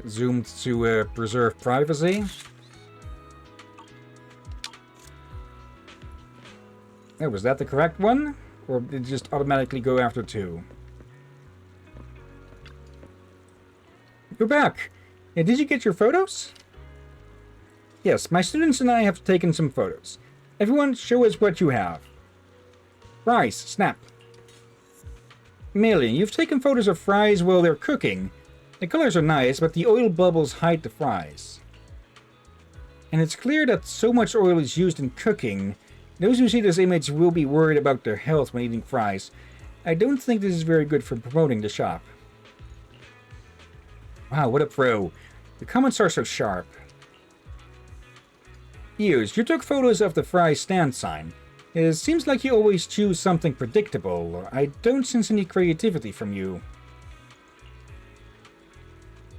Zoom to preserve privacy. Oh, was that the correct one? Or did it just automatically go after 2? You're back! Did you get your photos? Yes, my students and I have taken some photos. Everyone, show us what you have. Fries, snap. Million, you've taken photos of fries while they're cooking. The colors are nice, but the oil bubbles hide the fries. And it's clear that so much oil is used in cooking. Those who see this image will be worried about their health when eating fries. I don't think this is very good for promoting the shop. Wow, what a pro. The comments are so sharp. Hughes, you took photos of the fries stand sign. It seems like you always choose something predictable. I don't sense any creativity from you.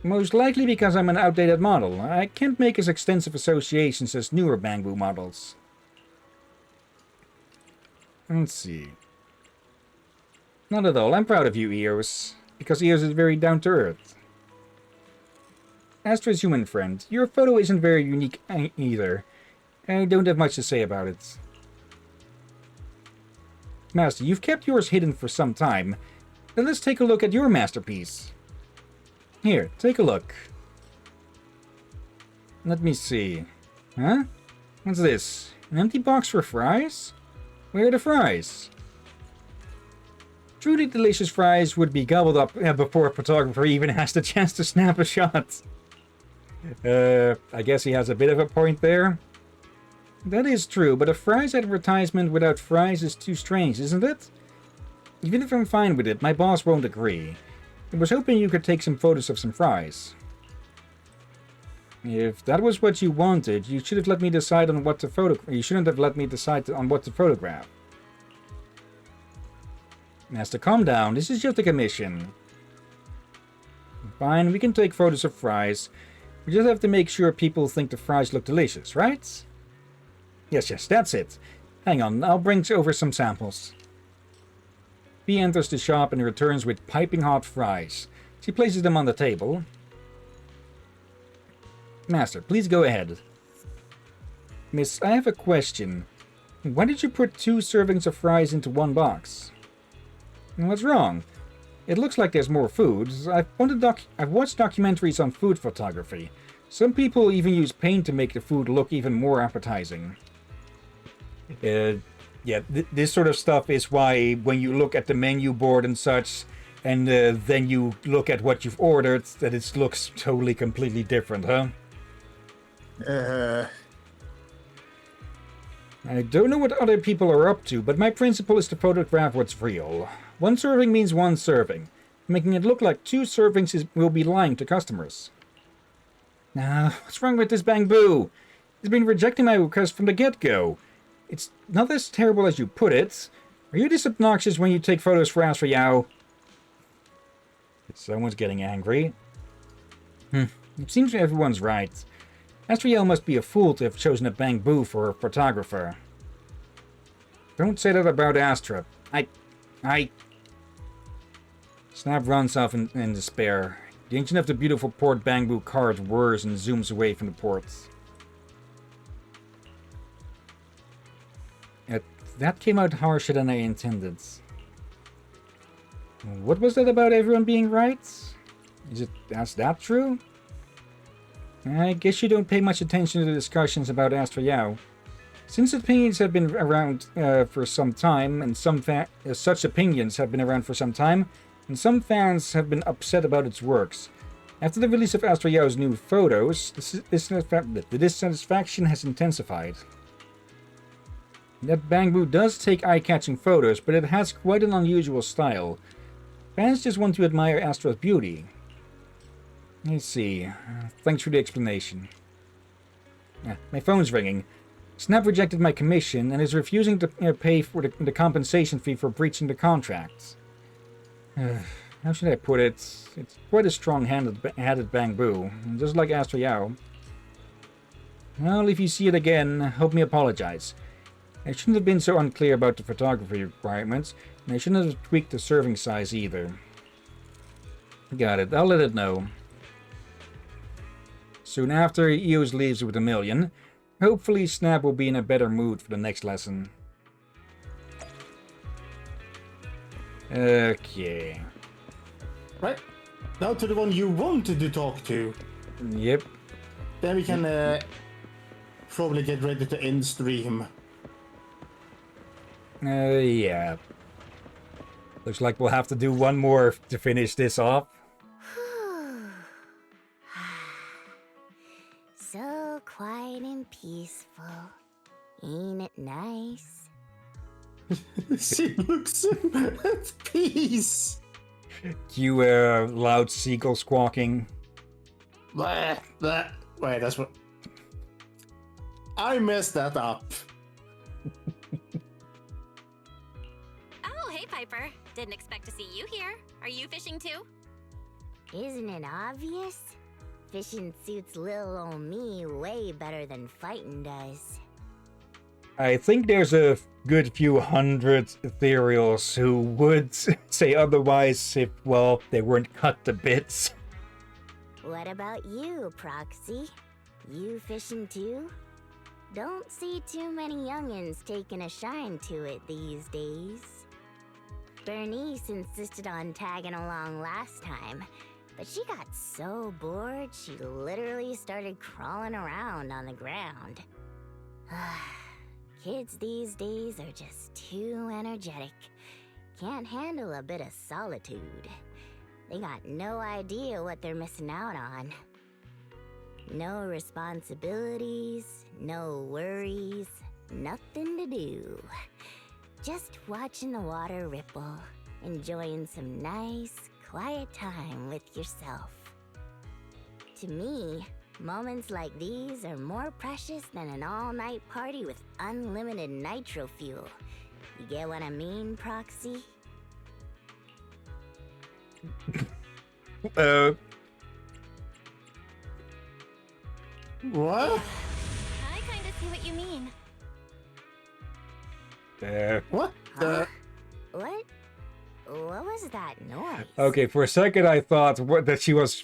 Most likely because I'm an outdated model. I can't make as extensive associations as newer bamboo models. Let's see. Not at all. I'm proud of you, Eos. Because Eos is very down-to-earth. Astra's human friend, your photo isn't very unique either. I don't have much to say about it. Master, you've kept yours hidden for some time. Then let's take a look at your masterpiece. Here, take a look. Let me see. Huh? What's this? An empty box for fries? Where are the fries? Truly delicious fries would be gobbled up before a photographer even has the chance to snap a shot. I guess he has a bit of a point there. That is true, but a fries advertisement without fries is too strange, isn't it? Even if I'm fine with it, my boss won't agree. I was hoping you could take some photos of some fries. If that was what you wanted, you should have let me decide on what to photograph. You shouldn't have let me decide on what to photograph. Master, calm down. This is just a commission. Fine, we can take photos of fries. We just have to make sure people think the fries look delicious, right? Yes, that's it. Hang on, I'll bring over some samples. P enters the shop and returns with piping hot fries. She places them on the table. Master, please go ahead. Miss, I have a question. Why did you put 2 servings of fries into one box? What's wrong? It looks like there's more food. I've watched documentaries on food photography. Some people even use paint to make the food look even more appetizing. Yeah, this sort of stuff is why when you look at the menu board and such, and then you look at what you've ordered, that it looks totally completely different, huh? I don't know what other people are up to, but my principle is to photograph what's real. 1 serving means 1 serving. Making it look like 2 servings will be lying to customers. Nah, what's wrong with this bamboo? It's been rejecting my request from the get-go. It's not as terrible as you put it. Are you this obnoxious when you take photos for Asriel? Someone's getting angry. It seems everyone's right. Asriel must be a fool to have chosen a bamboo for a photographer. Don't say that about Astra. Snap runs off in despair. The engine of the beautiful port bamboo car whirs and zooms away from the port. That came out harsher than I intended. What was that about everyone being right? Is that true? I guess you don't pay much attention to the discussions about Astra Yao. Since opinions have been around for some time, and such opinions have been around for some time, and some fans have been upset about its works. After the release of Astra Yao's new photos, the dissatisfaction has intensified. That Bangbu does take eye-catching photos, but it has quite an unusual style. Fans just want to admire Astra's beauty. Let's see. Thanks for the explanation. My phone's ringing. Snap rejected my commission and is refusing to pay for the compensation fee for breaching the contract. How should I put it? It's quite a strong-handed Bangbu, just like Astra Yao. Well, if you see it again, help me apologize. I shouldn't have been so unclear about the photography requirements, and I shouldn't have tweaked the serving size either. Got it, I'll let it know. Soon after, Eos leaves with $1 million. Hopefully Snap will be in a better mood for the next lesson. Okay. Right. Now to the one you wanted to talk to. Yep. Then we can probably get ready to end stream. Yeah. Looks like we'll have to do one more to finish this off. So quiet and peaceful. Ain't it nice? She looks at peace. Cue loud seagull squawking. Wait, that's what... I messed that up. Oh, hey, Piper. Didn't expect to see you here. Are you fishing too? Isn't it obvious? Fishing suits little old me way better than fighting does. I think there's a good few hundred ethereals who would say otherwise if, well, they weren't cut to bits. What about you, Proxy? You fishing too? Don't see too many youngins taking a shine to it these days. Bernice insisted on tagging along last time, but she got so bored she literally started crawling around on the ground. Kids these days are just too energetic. Can't handle a bit of solitude. They got no idea what they're missing out on. No responsibilities, no worries, nothing to do. Just watching the water ripple, enjoying some nice, quiet time with yourself. To me, moments like these are more precious than an all-night party with unlimited nitro fuel. You get what I mean, Proxy? What? I kinda see what you mean. What? Huh? What? What was that noise? Okay, for a second I thought that she was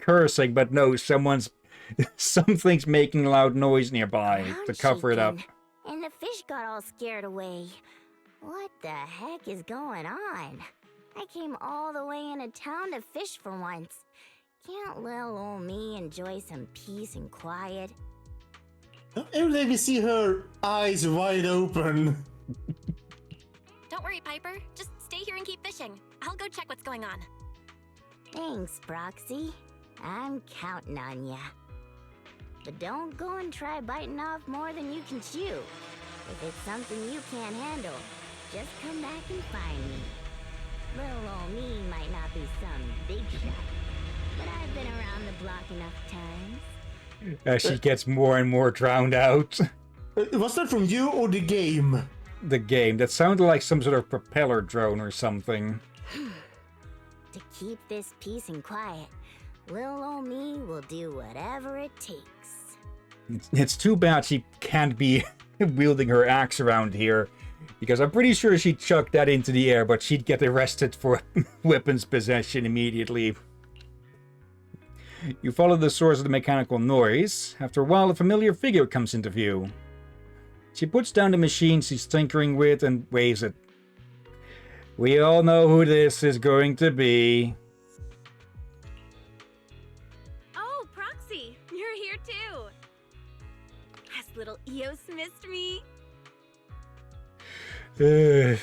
cursing, but no, something's making loud noise nearby to cover it up. And the fish got all scared away. What the heck is going on? I came all the way into town to fish for once. Can't little old me enjoy some peace and quiet? Every day we see her eyes wide open. Don't worry, Piper. Just stay here and keep fishing. I'll go check what's going on. Thanks, Proxy. I'm counting on ya. But don't go and try biting off more than you can chew. If it's something you can't handle, just come back and find me. Little old me might not be some big shot, but I've been around the block enough times. As she gets more and more drowned out. Was that from you or the game? The game. That sounded like some sort of propeller drone or something. To keep this peace and quiet, little old me will do whatever it takes. It's too bad she can't be wielding her axe around here, because I'm pretty sure she'd chuck that into the air, but she'd get arrested for weapons possession immediately. You follow the source of the mechanical noise. After a while, a familiar figure comes into view. She puts down the machine she's tinkering with and waves it. We all know who this is going to be. Oh, Proxy, you're here too. Has little Eos missed me? It's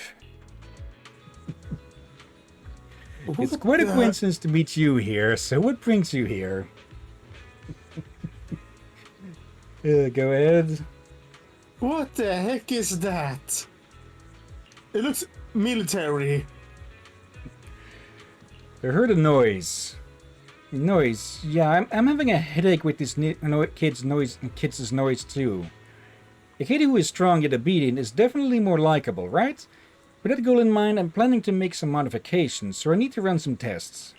quite a coincidence to meet you here, so what brings you here? Go ahead. What the heck is that? It looks military. I heard a noise. Noise. Yeah, I'm having a headache with this kid's noise too. A kid who is strong yet obedient is definitely more likable, right? With that goal in mind, I'm planning to make some modifications, so I need to run some tests.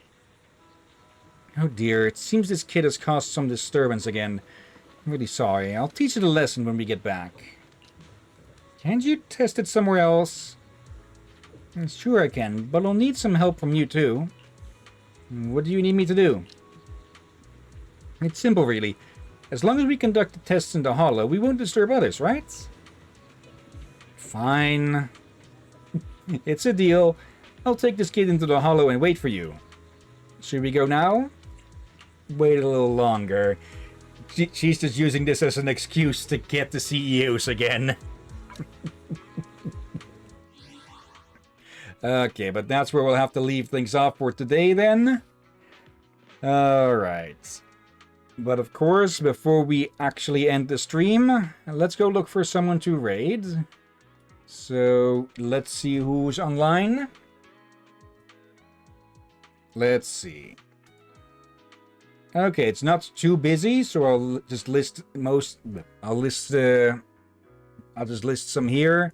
Oh dear, it seems this kid has caused some disturbance again. I'm really sorry. I'll teach it a lesson when we get back. Can't you test it somewhere else? Sure I can, but I'll need some help from you too. What do you need me to do? It's simple, really. As long as we conduct the tests in the hollow, we won't disturb others, right? Fine. It's a deal. I'll take this kid into the hollow and wait for you. Should we go now? Wait a little longer. She's just using this as an excuse to get the CEOs again. Okay, but that's where we'll have to leave things off for today then. Alright. But of course, before we actually end the stream, let's go look for someone to raid. So, let's see who's online. Let's see. Okay, it's not too busy, so I'll just list I'll just list some here.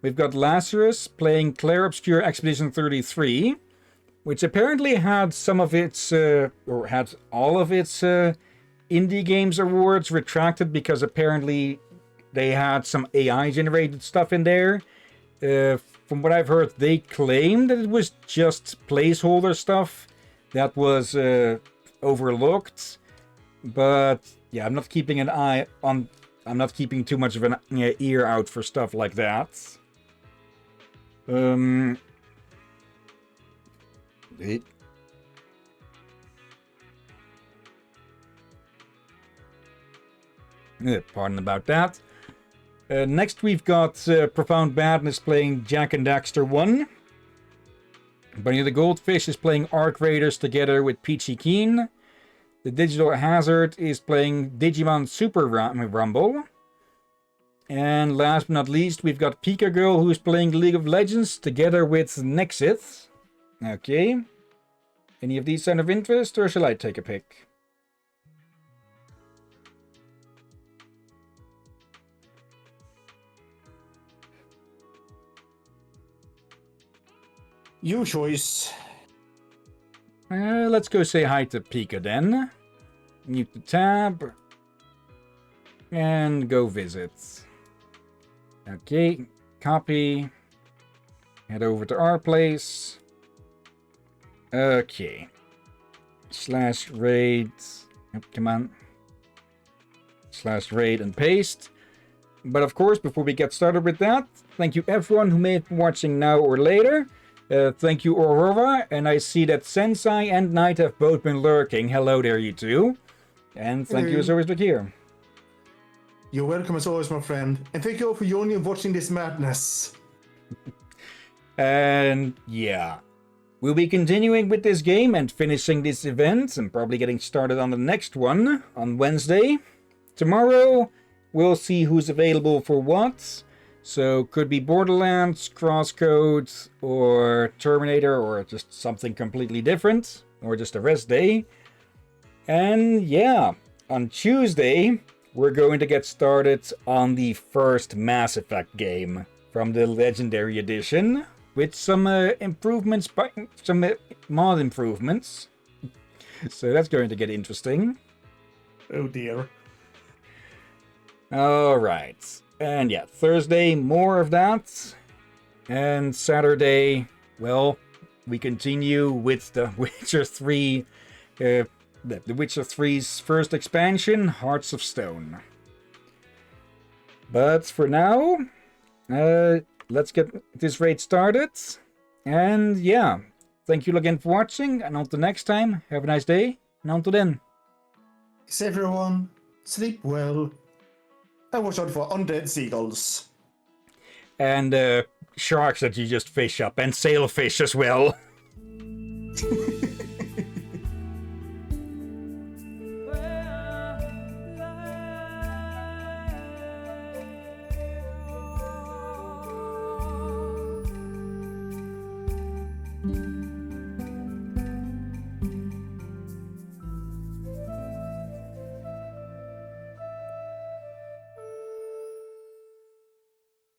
We've got Lazarus playing Clair Obscure Expedition 33, which apparently had some of its, or had all of its indie games awards retracted because apparently they had some AI-generated stuff in there. From what I've heard, they claim that it was just placeholder stuff that was overlooked. But yeah, I'm not keeping an eye on. I'm not keeping too much of an ear out for stuff like that. Pardon about that. Next we've got Profound Madness playing Jak and Daxter 1. Bunny the Goldfish is playing Arc Raiders together with Peachy Keen. The Digital Hazard is playing Digimon Super Rumble. And last but not least, we've got Pika Girl who's playing League of Legends together with Nexith. Okay. Any of these sound of interest, or shall I take a pick? Your choice. Let's go say hi to Pika then. Mute the tab. And go visit. Okay, copy. Head over to our place. Okay. /raid. Oh, come on. /raid and paste. But of course, before we get started with that, thank you everyone who may have been watching now or later. Thank you, Aurora, and I see that Sensei and Knight have both been lurking. Hello there, you two. And thank you as always, Bakir. You're welcome as always, my friend. And thank you all for joining and watching this madness. And yeah, we'll be continuing with this game and finishing this event and probably getting started on the next one on Wednesday. Tomorrow, we'll see who's available for what. So, could be Borderlands, Crosscode, or Terminator, or just something completely different, or just a rest day. And yeah, on Tuesday, we're going to get started on the first Mass Effect game from the Legendary Edition, with some improvements, some mod improvements. So that's going to get interesting. Oh dear. Alright. And yeah, Thursday, more of that. And Saturday, well, we continue with The Witcher 3, The Witcher 3's first expansion, Hearts of Stone. But for now, let's get this raid started. And yeah, thank you again for watching. And until next time, have a nice day. And until then. Peace everyone, sleep well, and watch out for undead seagulls. And sharks that you just fish up, and sailfish as well.